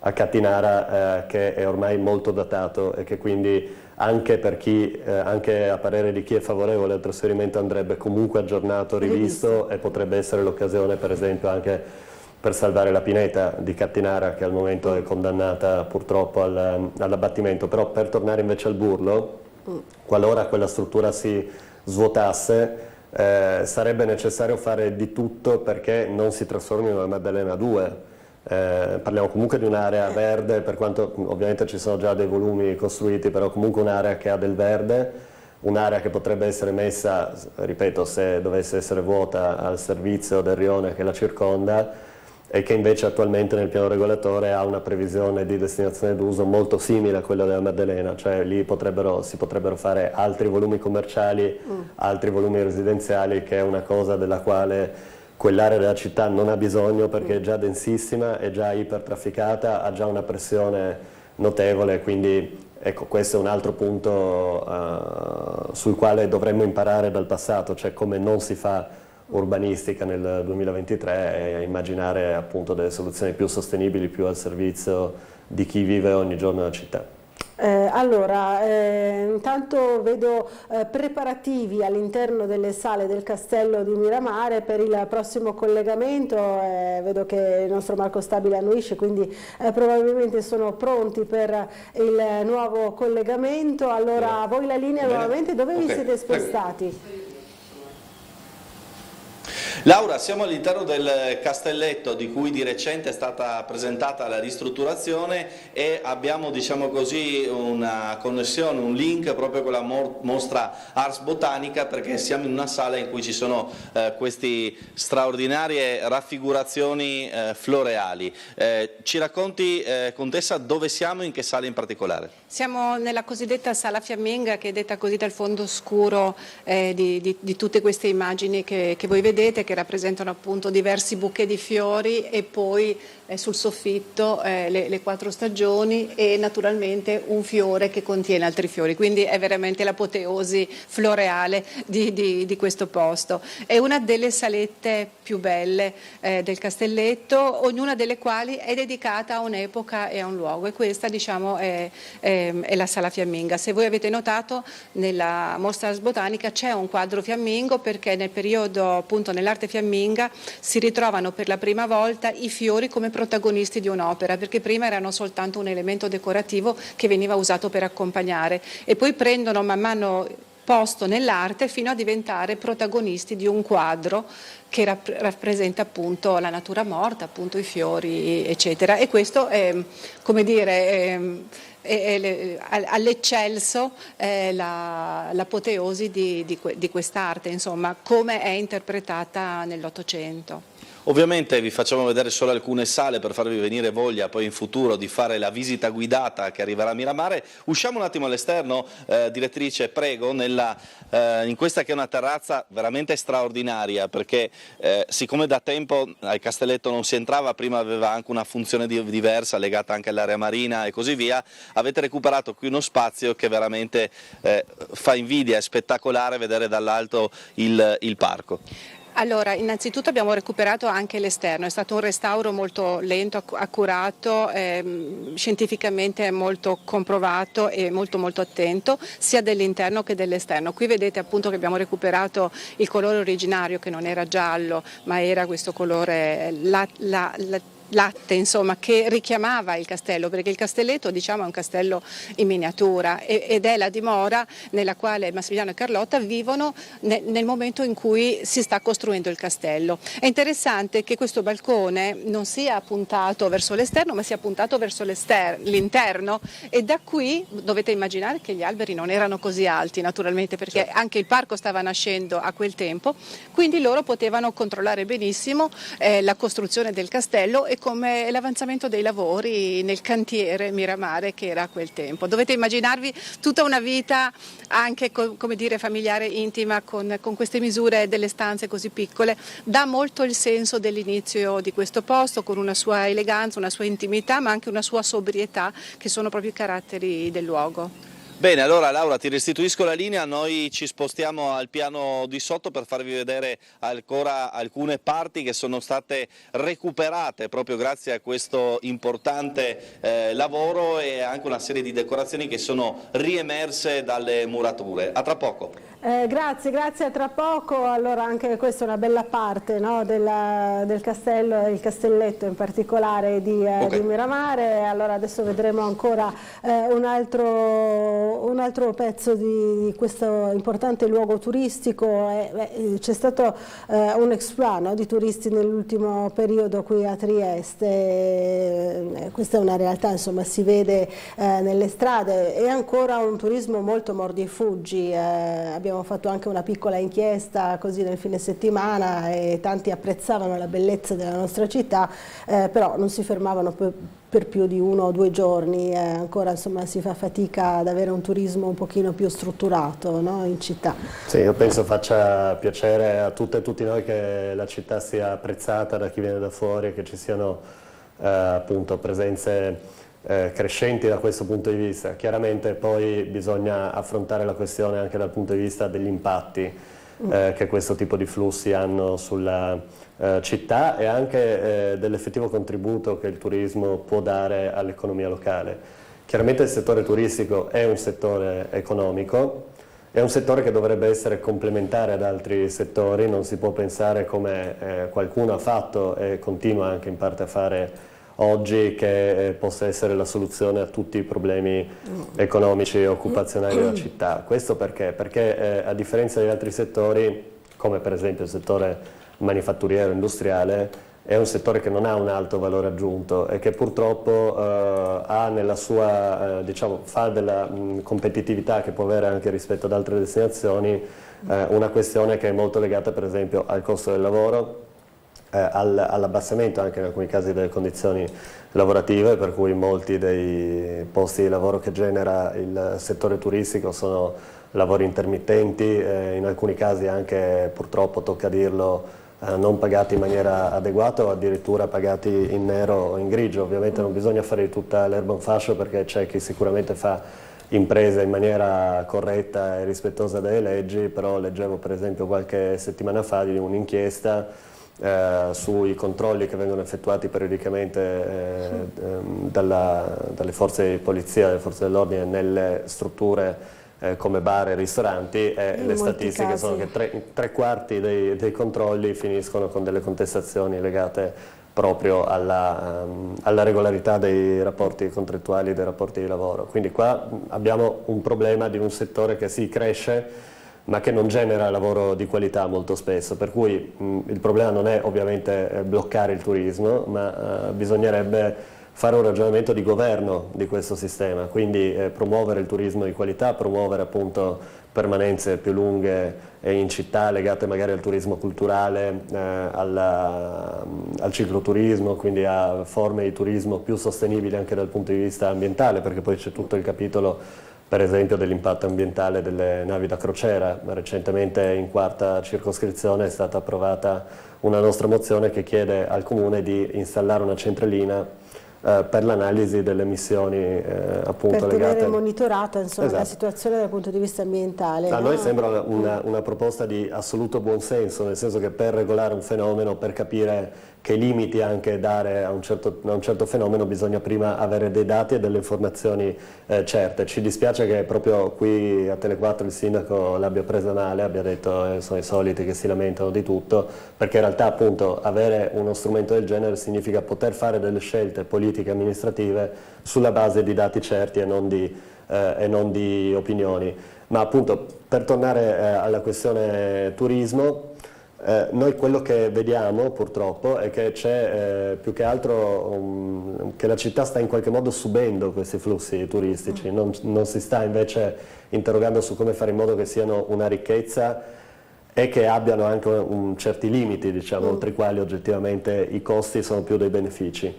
a Cattinara, che è ormai molto datato e che quindi anche per chi, anche a parere di chi è favorevole al trasferimento, andrebbe comunque aggiornato, rivisto, e potrebbe essere l'occasione per esempio anche per salvare la pineta di Cattinara, che al momento è condannata purtroppo all'abbattimento. Però per tornare invece al Burlo, qualora quella struttura si svuotasse, sarebbe necessario fare di tutto perché non si trasformi in una Maddalena 2. Parliamo comunque di un'area verde, per quanto ovviamente ci sono già dei volumi costruiti, però comunque un'area che ha del verde, un'area che potrebbe essere messa, ripeto, se dovesse essere vuota, al servizio del rione che la circonda, e che invece attualmente nel piano regolatore ha una previsione di destinazione d'uso molto simile a quella della Maddalena, cioè lì si potrebbero fare altri volumi commerciali, altri volumi residenziali, che è una cosa della quale quell'area della città non ha bisogno, perché è già densissima, è già ipertrafficata, ha già una pressione notevole, quindi ecco, questo è un altro punto sul quale dovremmo imparare dal passato, cioè come non si fa urbanistica nel 2023 e immaginare appunto delle soluzioni più sostenibili, più al servizio di chi vive ogni giorno nella città. Intanto vedo preparativi all'interno delle sale del castello di Miramare per il prossimo collegamento, vedo che il nostro Marco Stabile annuisce, quindi probabilmente sono pronti per il nuovo collegamento. Allora a voi la linea nuovamente, dove vi siete spostati? Laura, siamo all'interno del castelletto di cui di recente è stata presentata la ristrutturazione e abbiamo, diciamo così, una connessione, un link proprio con la mostra Ars Botanica, perché siamo in una sala in cui ci sono queste straordinarie raffigurazioni floreali. Ci racconti, Contessa, dove siamo, in che sala in particolare? Siamo nella cosiddetta sala fiamminga, che è detta così dal fondo scuro di tutte queste immagini che voi vedete, che rappresentano appunto diversi bouquet di fiori e poi sul soffitto le 4 stagioni e naturalmente un fiore che contiene altri fiori, quindi è veramente l'apoteosi floreale di questo posto. È una delle salette più belle del castelletto, ognuna delle quali è dedicata a un'epoca e a un luogo, e questa, diciamo, è la sala fiamminga. Se voi avete notato, nella mostra Ars Botanica c'è un quadro fiammingo, perché nel periodo, appunto, nell'arte fiamminga si ritrovano per la prima volta i fiori come protagonisti di un'opera, perché prima erano soltanto un elemento decorativo che veniva usato per accompagnare, e poi prendono man mano posto nell'arte fino a diventare protagonisti di un quadro che rappresenta appunto la natura morta, appunto i fiori, eccetera. E questo è, come dire, all'eccelso l'apoteosi di quest'arte, insomma, come è interpretata nell'Ottocento. Ovviamente vi facciamo vedere solo alcune sale per farvi venire voglia poi in futuro di fare la visita guidata che arriverà a Miramare. Usciamo un attimo all'esterno, direttrice, prego, in questa che è una terrazza veramente straordinaria, perché siccome da tempo al Castelletto non si entrava, prima aveva anche una funzione diversa legata anche all'area marina e così via, avete recuperato qui uno spazio che veramente fa invidia, è spettacolare vedere dall'alto il parco. Allora, innanzitutto abbiamo recuperato anche l'esterno, è stato un restauro molto lento, accurato, scientificamente molto comprovato e molto attento, sia dell'interno che dell'esterno. Qui vedete appunto che abbiamo recuperato il colore originario, che non era giallo, ma era questo colore latte, insomma, che richiamava il castello, perché il castelletto, diciamo, è un castello in miniatura ed è la dimora nella quale Massimiliano e Carlotta vivono nel momento in cui si sta costruendo il castello. È interessante che questo balcone non sia puntato verso l'esterno, ma sia puntato verso l'interno, e da qui dovete immaginare che gli alberi non erano così alti, naturalmente, perché anche il parco stava nascendo a quel tempo, quindi loro potevano controllare benissimo la costruzione del castello e e come l'avanzamento dei lavori nel cantiere Miramare che era a quel tempo. Dovete immaginarvi tutta una vita anche come dire familiare, intima con queste misure delle stanze così piccole. Dà molto il senso dell'inizio di questo posto, con una sua eleganza, una sua intimità, ma anche una sua sobrietà, che sono proprio i caratteri del luogo. Bene, allora Laura, ti restituisco la linea, noi ci spostiamo al piano di sotto per farvi vedere ancora alcune parti che sono state recuperate proprio grazie a questo importante lavoro, e anche una serie di decorazioni che sono riemerse dalle murature. A tra poco. Grazie, a tra poco. Allora anche questa è una bella parte, no, del castello, il castelletto in particolare di Miramare. Allora adesso vedremo ancora un altro pezzo di questo importante luogo turistico. C'è stato un exploit, no, di turisti nell'ultimo periodo qui a Trieste. Questa è una realtà, insomma, si vede nelle strade. È ancora un turismo molto mordi e fuggi. Abbiamo fatto anche una piccola inchiesta così nel fine settimana e tanti apprezzavano la bellezza della nostra città, però non si fermavano per più di 1 o 2 giorni. Ancora, insomma, si fa fatica ad avere un turismo un pochino più strutturato, no, in città. Sì, io penso faccia piacere a tutte e tutti noi che la città sia apprezzata da chi viene da fuori e che ci siano appunto presenze crescenti da questo punto di vista. Chiaramente poi bisogna affrontare la questione anche dal punto di vista degli impatti che questo tipo di flussi hanno sulla città, e anche dell'effettivo contributo che il turismo può dare all'economia locale. Chiaramente il settore turistico è un settore economico, è un settore che dovrebbe essere complementare ad altri settori, non si può pensare, come qualcuno ha fatto e continua anche in parte a fare oggi, che possa essere la soluzione a tutti i problemi economici e occupazionali della città. Questo perché? Perché a differenza di altri settori, come per esempio il settore manifatturiero industriale, è un settore che non ha un alto valore aggiunto e che purtroppo ha nella sua, fa della competitività che può avere anche rispetto ad altre destinazioni una questione che è molto legata per esempio al costo del lavoro, all'abbassamento anche in alcuni casi delle condizioni lavorative, per cui molti dei posti di lavoro che genera il settore turistico sono lavori intermittenti, in alcuni casi anche, purtroppo tocca dirlo, non pagati in maniera adeguata o addirittura pagati in nero o in grigio. Ovviamente non bisogna fare di tutta l'erba un fascio, perché c'è chi sicuramente fa imprese in maniera corretta e rispettosa delle leggi, però leggevo per esempio qualche settimana fa di un'inchiesta sui controlli che vengono effettuati periodicamente dalle forze di polizia, dalle forze dell'ordine nelle strutture come bar e ristoranti, e le statistiche casi sono che 3/4 dei controlli finiscono con delle contestazioni legate proprio alla regolarità dei rapporti contrattuali, dei rapporti di lavoro. Quindi qua abbiamo un problema di un settore che sì, cresce, ma che non genera lavoro di qualità molto spesso, per cui il problema non è ovviamente bloccare il turismo, ma bisognerebbe fare un ragionamento di governo di questo sistema, quindi promuovere il turismo di qualità, promuovere appunto permanenze più lunghe in città legate magari al turismo culturale, al cicloturismo, quindi a forme di turismo più sostenibili anche dal punto di vista ambientale, perché poi c'è tutto il capitolo per esempio dell'impatto ambientale delle navi da crociera. Recentemente in 4ª circoscrizione è stata approvata una nostra mozione che chiede al Comune di installare una centralina per l'analisi delle emissioni appunto per legate... tenere monitorata, insomma, esatto, la situazione dal punto di vista ambientale. A noi sembra una proposta di assoluto buonsenso, nel senso che per regolare un fenomeno, per capire che limiti anche dare a un certo fenomeno, bisogna prima avere dei dati e delle informazioni certe. Ci dispiace che proprio qui a Tele4 il sindaco l'abbia presa male, abbia detto sono i soliti che si lamentano di tutto, perché in realtà appunto avere uno strumento del genere significa poter fare delle scelte politiche e amministrative sulla base di dati certi e non di opinioni. Ma appunto, per tornare alla questione turismo, noi quello che vediamo purtroppo è che c'è più che altro che la città sta in qualche modo subendo questi flussi turistici, non si sta invece interrogando su come fare in modo che siano una ricchezza e che abbiano anche certi limiti, diciamo, oltre i quali oggettivamente i costi sono più dei benefici.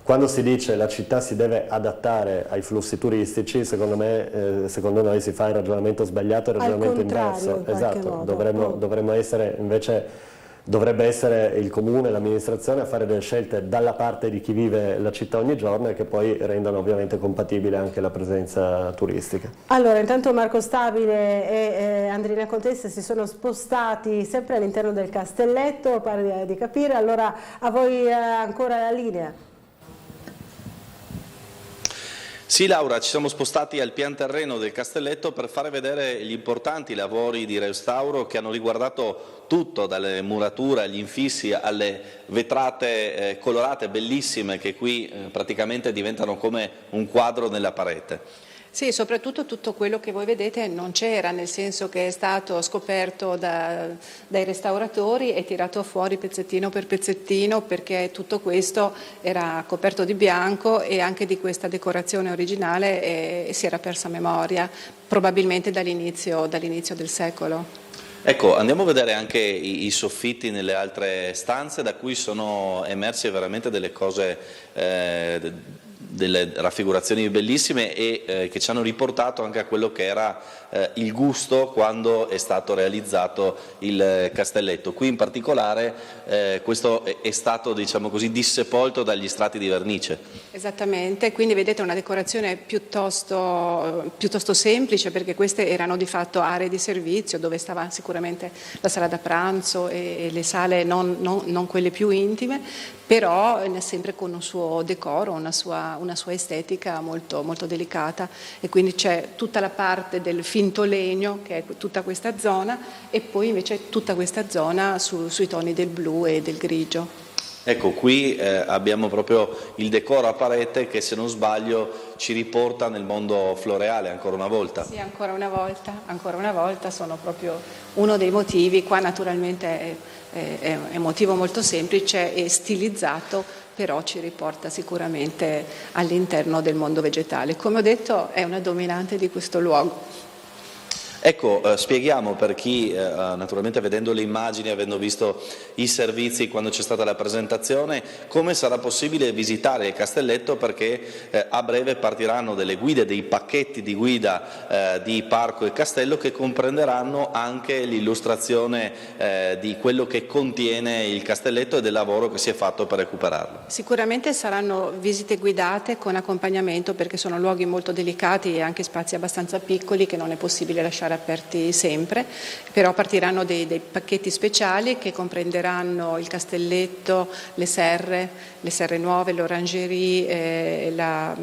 Quando si dice la città si deve adattare ai flussi turistici, secondo noi si fa il ragionamento sbagliato, il ragionamento inverso. Esatto, dovremmo essere invece. Dovrebbe essere il comune, l'amministrazione a fare delle scelte dalla parte di chi vive la città ogni giorno e che poi rendano ovviamente compatibile anche la presenza turistica. Allora, intanto Marco Stabile e Andrina Contessa si sono spostati sempre all'interno del Castelletto, pare di capire. Allora, a voi ancora la linea. Sì, Laura, ci siamo spostati al pian terreno del Castelletto per fare vedere gli importanti lavori di restauro che hanno riguardato tutto, dalle murature agli infissi alle vetrate colorate bellissime che qui praticamente diventano come un quadro nella parete. Sì, soprattutto tutto quello che voi vedete non c'era, nel senso che è stato scoperto dai restauratori e tirato fuori pezzettino per pezzettino, perché tutto questo era coperto di bianco e anche di questa decorazione originale si era persa memoria, probabilmente dall'inizio del secolo. Ecco, andiamo a vedere anche i soffitti nelle altre stanze, da cui sono emerse veramente delle cose, delle raffigurazioni bellissime e che ci hanno riportato anche a quello che era il gusto quando è stato realizzato il Castelletto. Qui in particolare questo è stato, diciamo così, dissepolto dagli strati di vernice. Esattamente, quindi vedete una decorazione piuttosto semplice, perché queste erano di fatto aree di servizio dove stava sicuramente la sala da pranzo e le sale non quelle più intime, però sempre con un suo decoro, una sua estetica molto, molto delicata, e quindi c'è tutta la parte del finto legno, che è tutta questa zona, e poi invece tutta questa zona sui toni del blu e del grigio. Ecco, qui abbiamo proprio il decoro a parete che, se non sbaglio, ci riporta nel mondo floreale ancora una volta. Sì, ancora una volta sono proprio uno dei motivi. Qua naturalmente è un motivo molto semplice e stilizzato, però ci riporta sicuramente all'interno del mondo vegetale. Come ho detto, è una dominante di questo luogo. Ecco, spieghiamo per chi, naturalmente vedendo le immagini, avendo visto i servizi quando c'è stata la presentazione, come sarà possibile visitare il Castelletto, perché a breve partiranno delle guide, dei pacchetti di guida di Parco e Castello che comprenderanno anche l'illustrazione di quello che contiene il Castelletto e del lavoro che si è fatto per recuperarlo. Sicuramente saranno visite guidate con accompagnamento, perché sono luoghi molto delicati e anche spazi abbastanza piccoli che non è possibile lasciare aperti sempre, però partiranno dei pacchetti speciali che comprenderanno il Castelletto, le serre nuove, l'orangerie, la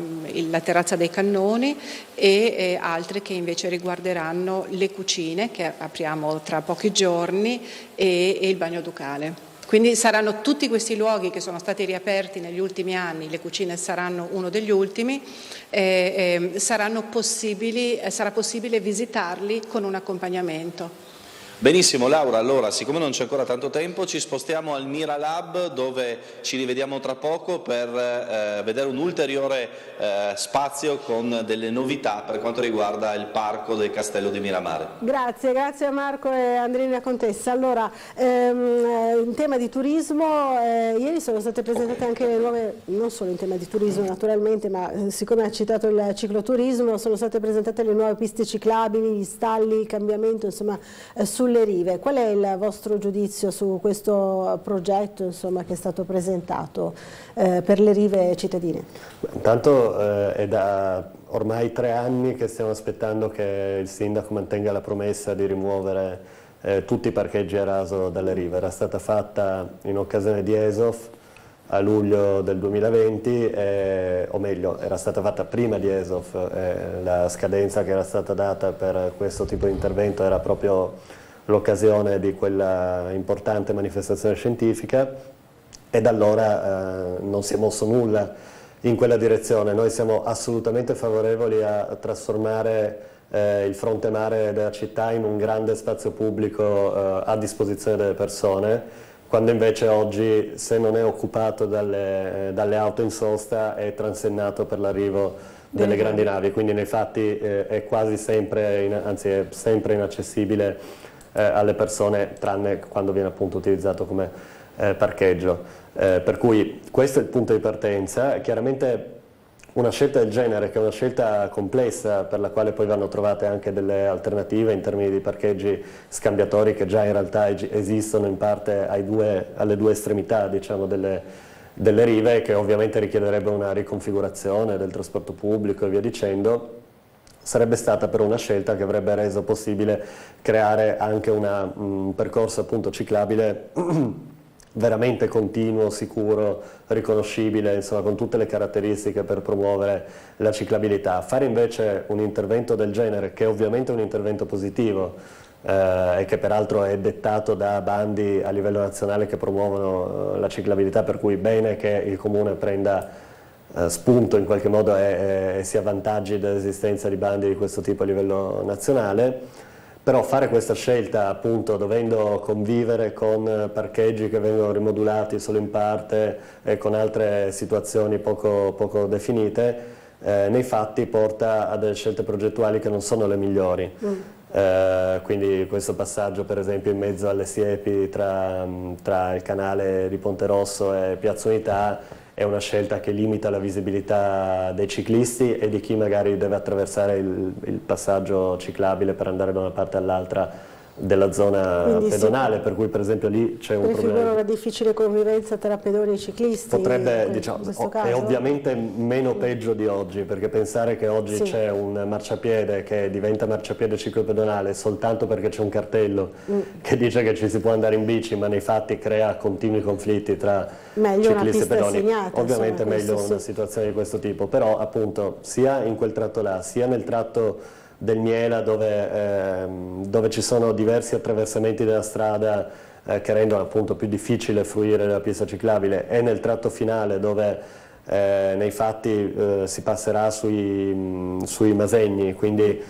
terrazza dei cannoni e altre che invece riguarderanno le cucine, che apriamo tra pochi giorni, e il bagno ducale. Quindi saranno tutti questi luoghi che sono stati riaperti negli ultimi anni, le cucine saranno uno degli ultimi, sarà possibile visitarli con un accompagnamento. Benissimo Laura, allora siccome non c'è ancora tanto tempo ci spostiamo al Mira Lab, dove ci rivediamo tra poco per vedere un ulteriore spazio con delle novità per quanto riguarda il parco del Castello di Miramare. Grazie a Marco e Andrina Contessa. Allora, in tema di turismo, ieri sono state presentate anche le nuove, non solo in tema di turismo naturalmente, ma siccome ha citato il cicloturismo, sono state presentate le nuove piste ciclabili, gli stalli, il cambiamento, insomma, sulle rive. Qual è il vostro giudizio su questo progetto, insomma, che è stato presentato per le rive cittadine? Intanto è da ormai 3 anni che stiamo aspettando che il sindaco mantenga la promessa di rimuovere tutti i parcheggi a raso dalle rive. Era stata fatta in occasione di ESOF a luglio del 2020, o meglio, era stata fatta prima di ESOF, la scadenza che era stata data per questo tipo di intervento era proprio l'occasione di quella importante manifestazione scientifica, e da allora non si è mosso nulla in quella direzione. Noi siamo assolutamente favorevoli a trasformare il fronte mare della città in un grande spazio pubblico a disposizione delle persone, quando invece oggi, se non è occupato dalle auto in sosta, è transennato per l'arrivo delle grandi navi, quindi nei fatti è quasi sempre, anzi è sempre inaccessibile alle persone, tranne quando viene appunto utilizzato come parcheggio. Per cui questo è il punto di partenza. Chiaramente una scelta del genere, che è una scelta complessa, per la quale poi vanno trovate anche delle alternative in termini di parcheggi scambiatori che già in realtà esistono in parte alle due estremità, diciamo, delle rive, che ovviamente richiederebbe una riconfigurazione del trasporto pubblico e via dicendo. Sarebbe stata però una scelta che avrebbe reso possibile creare anche un percorso appunto ciclabile veramente continuo, sicuro, riconoscibile, insomma con tutte le caratteristiche per promuovere la ciclabilità. Fare invece un intervento del genere, che è ovviamente un intervento positivo e che peraltro è dettato da bandi a livello nazionale che promuovono la ciclabilità, per cui bene che il Comune prenda spunto in qualche modo e si avvantaggi dell'esistenza di bandi di questo tipo a livello nazionale. Però fare questa scelta appunto dovendo convivere con parcheggi che vengono rimodulati solo in parte e con altre situazioni poco definite, nei fatti porta a delle scelte progettuali che non sono le migliori. Quindi questo passaggio per esempio in mezzo alle siepi tra il canale di Ponte Rosso e Piazza Unità è una scelta che limita la visibilità dei ciclisti e di chi magari deve attraversare il passaggio ciclabile per andare da una parte all'altra della zona quindi pedonale, sì, per cui per esempio lì c'è un problema. Una difficile convivenza tra pedoni e ciclisti. Potrebbe, diciamo, è ovviamente meno peggio di oggi, perché pensare che oggi sì, c'è un marciapiede che diventa marciapiede ciclopedonale soltanto perché c'è un cartello che dice che ci si può andare in bici, ma nei fatti crea continui conflitti tra ciclisti e pedoni. Segnata, ovviamente è meglio una situazione di questo tipo, però appunto sia in quel tratto là, sia nel tratto del Miela dove ci sono diversi attraversamenti della strada che rendono appunto più difficile fruire della pista ciclabile, e nel tratto finale dove nei fatti si passerà sui Masegni, quindi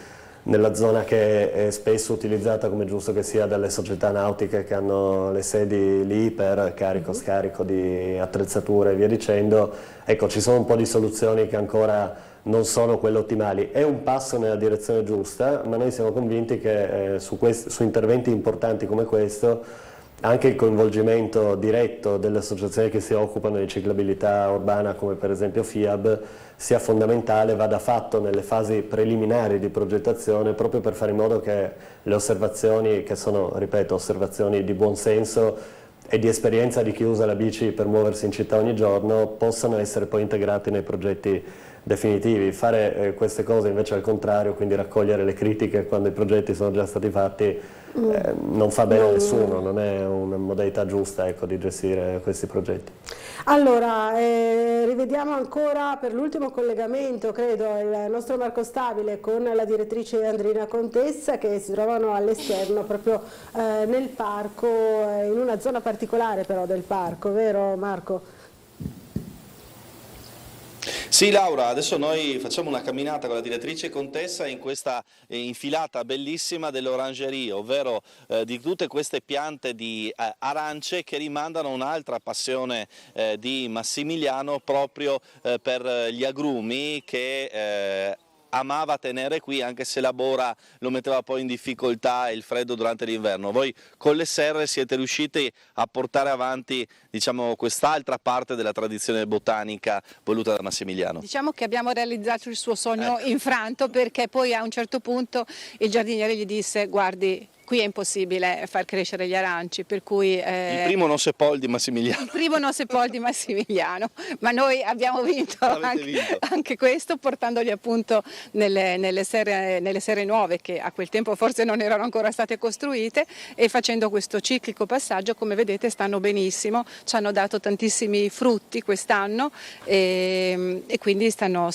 nella zona che è spesso utilizzata, come giusto che sia, dalle società nautiche che hanno le sedi lì per carico scarico di attrezzature e via dicendo. Ecco, ci sono un po' di soluzioni che ancora non sono quelle ottimali. È un passo nella direzione giusta, ma noi siamo convinti che su interventi importanti come questo anche il coinvolgimento diretto delle associazioni che si occupano di ciclabilità urbana, come per esempio FIAB, sia fondamentale, vada fatto nelle fasi preliminari di progettazione, proprio per fare in modo che le osservazioni, che sono, ripeto, osservazioni di buon senso e di esperienza di chi usa la bici per muoversi in città ogni giorno, possano essere poi integrati nei progetti definitivi. Fare queste cose invece al contrario, quindi raccogliere le critiche quando i progetti sono già stati fatti, non fa bene a nessuno, non è una modalità giusta, ecco, di gestire questi progetti. Allora, rivediamo ancora per l'ultimo collegamento, credo, il nostro Marco Stabile con la direttrice Andrina Contessa, che si trovano all'esterno proprio nel parco, in una zona particolare però del parco, vero Marco? Sì Laura, adesso noi facciamo una camminata con la direttrice Contessa in questa infilata bellissima dell'orangerie, ovvero di tutte queste piante di arance che rimandano un'altra passione di Massimiliano proprio per gli agrumi che amava tenere qui, anche se la bora lo metteva poi in difficoltà e il freddo durante l'inverno. Voi con le serre siete riusciti a portare avanti, diciamo, quest'altra parte della tradizione botanica voluta da Massimiliano. Diciamo che abbiamo realizzato il suo sogno infranto, perché poi a un certo punto il giardiniere gli disse: guardi, qui è impossibile far crescere gli aranci, per cui... il primo non sepol di Massimiliano. Il primo non sepol di Massimiliano, ma noi abbiamo vinto anche questo, portandoli appunto nelle serre nuove, che a quel tempo forse non erano ancora state costruite, e facendo questo ciclico passaggio, come vedete, stanno benissimo, ci hanno dato tantissimi frutti quest'anno e quindi stanno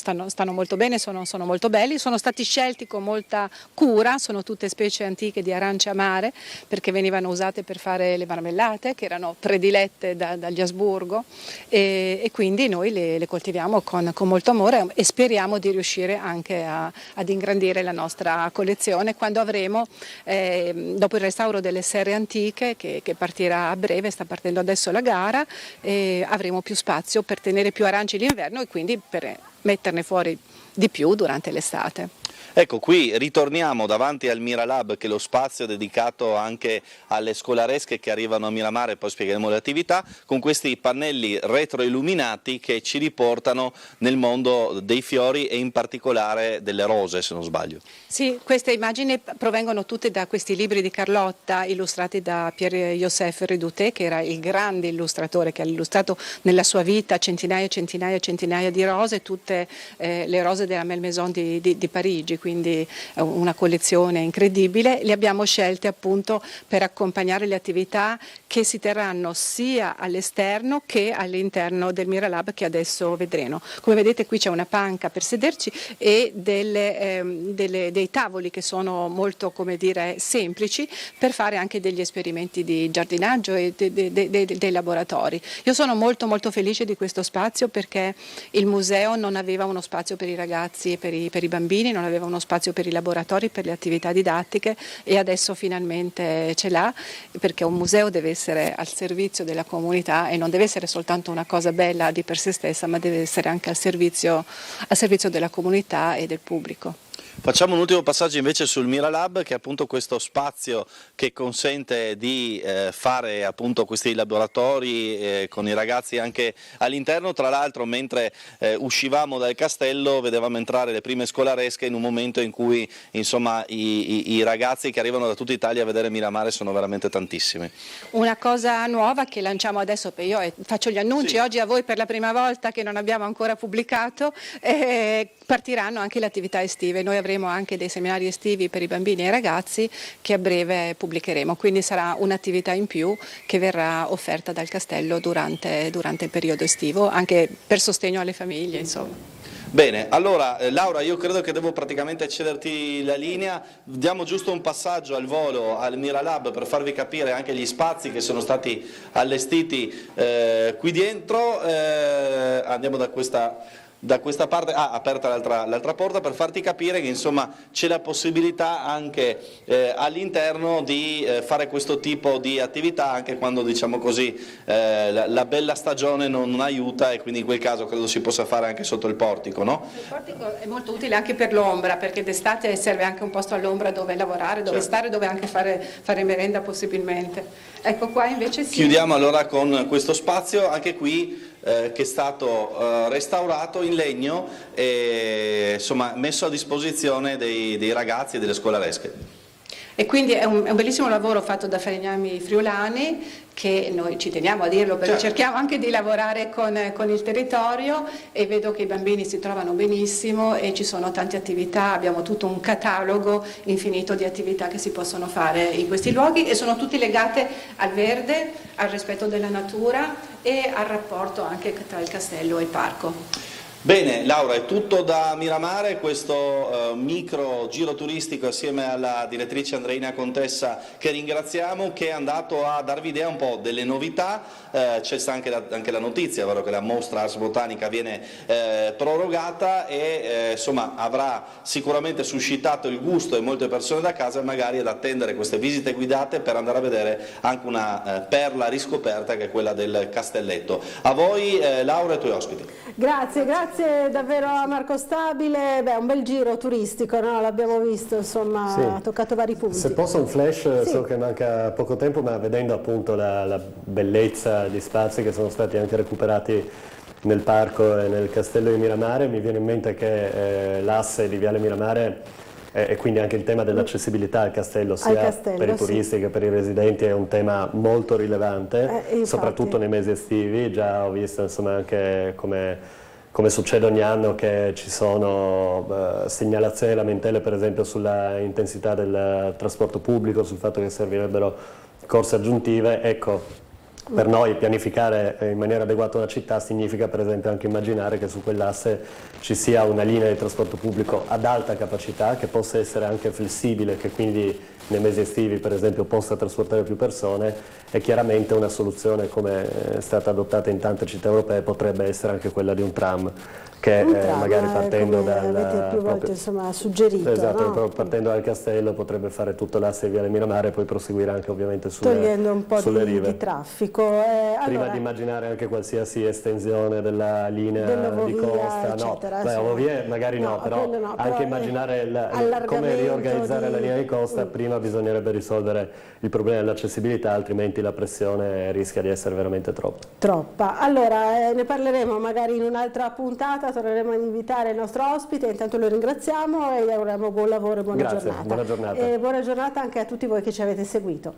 molto bene, sono molto belli, sono stati scelti con molta cura, sono tutte specie antiche di arance amare, perché venivano usate per fare le marmellate, che erano predilette dagli Asburgo, e quindi noi le coltiviamo con molto amore e speriamo di riuscire anche ad ingrandire la nostra collezione quando avremo, dopo il restauro delle serre antiche che partirà a breve, sta partendo adesso la gara, avremo più spazio per tenere più aranci l'inverno e quindi per metterne fuori di più durante l'estate. Ecco, qui ritorniamo davanti al Miralab, che è lo spazio dedicato anche alle scolaresche che arrivano a Miramare, poi spiegheremo le attività, con questi pannelli retroilluminati che ci riportano nel mondo dei fiori e in particolare delle rose, se non sbaglio. Sì, queste immagini provengono tutte da questi libri di Carlotta illustrati da Pierre-Joseph Redouté, che era il grande illustratore che ha illustrato nella sua vita centinaia e centinaia e centinaia di rose, tutte le rose della Malmaison di Parigi, quindi una collezione incredibile. Le abbiamo scelte appunto per accompagnare le attività che si terranno sia all'esterno che all'interno del Miralab, che adesso vedremo. Come vedete qui c'è una panca per sederci e dei tavoli che sono molto, come dire, semplici per fare anche degli esperimenti di giardinaggio e dei laboratori. Io sono molto felice di questo spazio perché il museo non aveva uno spazio per i ragazzi e per i bambini, non aveva uno spazio per i laboratori, per le attività didattiche, e adesso finalmente ce l'ha, perché un museo deve essere al servizio della comunità e non deve essere soltanto una cosa bella di per sé stessa, ma deve essere anche al servizio della comunità e del pubblico. Facciamo un ultimo passaggio invece sul Miralab, che è appunto questo spazio che consente di fare appunto questi laboratori con i ragazzi anche all'interno. Tra l'altro, mentre uscivamo dal castello vedevamo entrare le prime scolaresche in un momento in cui insomma i ragazzi che arrivano da tutta Italia a vedere Miramare sono veramente tantissimi. Una cosa nuova che lanciamo adesso, io faccio gli annunci oggi a voi per la prima volta, che non abbiamo ancora pubblicato, partiranno anche le attività estive. Noi avremo anche dei seminari estivi per i bambini e i ragazzi che a breve pubblicheremo, quindi sarà un'attività in più che verrà offerta dal castello durante il periodo estivo, anche per sostegno alle famiglie, insomma. Bene, allora Laura, io credo che devo praticamente cederti la linea. Diamo giusto un passaggio al volo al Miralab per farvi capire anche gli spazi che sono stati allestiti qui dentro. Andiamo da questa parte, aperta l'altra porta, per farti capire che insomma c'è la possibilità anche all'interno di fare questo tipo di attività anche quando, diciamo così, la bella stagione non aiuta, e quindi in quel caso credo si possa fare anche sotto il portico, no? Il portico è molto utile anche per l'ombra, perché d'estate serve anche un posto all'ombra dove lavorare, dove stare, dove anche fare merenda possibilmente. Ecco, qua invece sì. Chiudiamo allora con questo spazio, anche qui che è stato restaurato in legno e insomma messo a disposizione dei ragazzi e delle scolaresche. E quindi è un bellissimo lavoro fatto da falegnami friulani, che noi ci teniamo a dirlo perché cerchiamo anche di lavorare con il territorio, e vedo che i bambini si trovano benissimo e ci sono tante attività, abbiamo tutto un catalogo infinito di attività che si possono fare in questi luoghi, e sono tutti legate al verde, al rispetto della natura e al rapporto anche tra il castello e il parco. Bene, Laura, è tutto da Miramare, questo micro giro turistico assieme alla direttrice Andreina Contessa, che ringraziamo, che è andato a darvi idea un po' delle novità. C'è anche la notizia, vero, che la mostra Ars Botanica viene prorogata e insomma avrà sicuramente suscitato il gusto di molte persone da casa, magari ad attendere queste visite guidate per andare a vedere anche una perla riscoperta, che è quella del Castelletto. A voi Laura e ai tuoi ospiti. Grazie davvero a Marco Stabile. Un bel giro turistico, no? L'abbiamo visto, insomma, ha toccato vari punti. Se posso un flash, so che manca poco tempo, ma vedendo appunto la bellezza di spazi che sono stati anche recuperati nel parco e nel castello di Miramare, mi viene in mente che l'asse di Viale Miramare e quindi anche il tema dell'accessibilità al castello, sia per i turisti che per i residenti, è un tema molto rilevante, soprattutto nei mesi estivi. Già ho visto insomma anche come succede ogni anno che ci sono segnalazioni e lamentele, per esempio sulla intensità del trasporto pubblico, sul fatto che servirebbero corse aggiuntive. Ecco, per noi pianificare in maniera adeguata una città significa per esempio anche immaginare che su quell'asse ci sia una linea di trasporto pubblico ad alta capacità, che possa essere anche flessibile, che quindi nei mesi estivi per esempio possa trasportare più persone, e chiaramente una soluzione come è stata adottata in tante città europee potrebbe essere anche quella di un tram, che magari partendo avete più volte insomma, suggerito. Esatto, no? partendo dal castello potrebbe fare tutto l'asse via Miramare e poi proseguire anche ovviamente togliendo un po' sulle rive. di traffico. Prima di immaginare anche qualsiasi estensione della linea di costa, eccetera, ovvie magari però anche immaginare come riorganizzare la linea di costa, prima bisognerebbe risolvere il problema dell'accessibilità, altrimenti la pressione rischia di essere veramente troppa. Allora ne parleremo magari in un'altra puntata, torneremo a invitare il nostro ospite, intanto lo ringraziamo e gli auguriamo buon lavoro e buona giornata. Buona giornata. E buona giornata anche a tutti voi che ci avete seguito.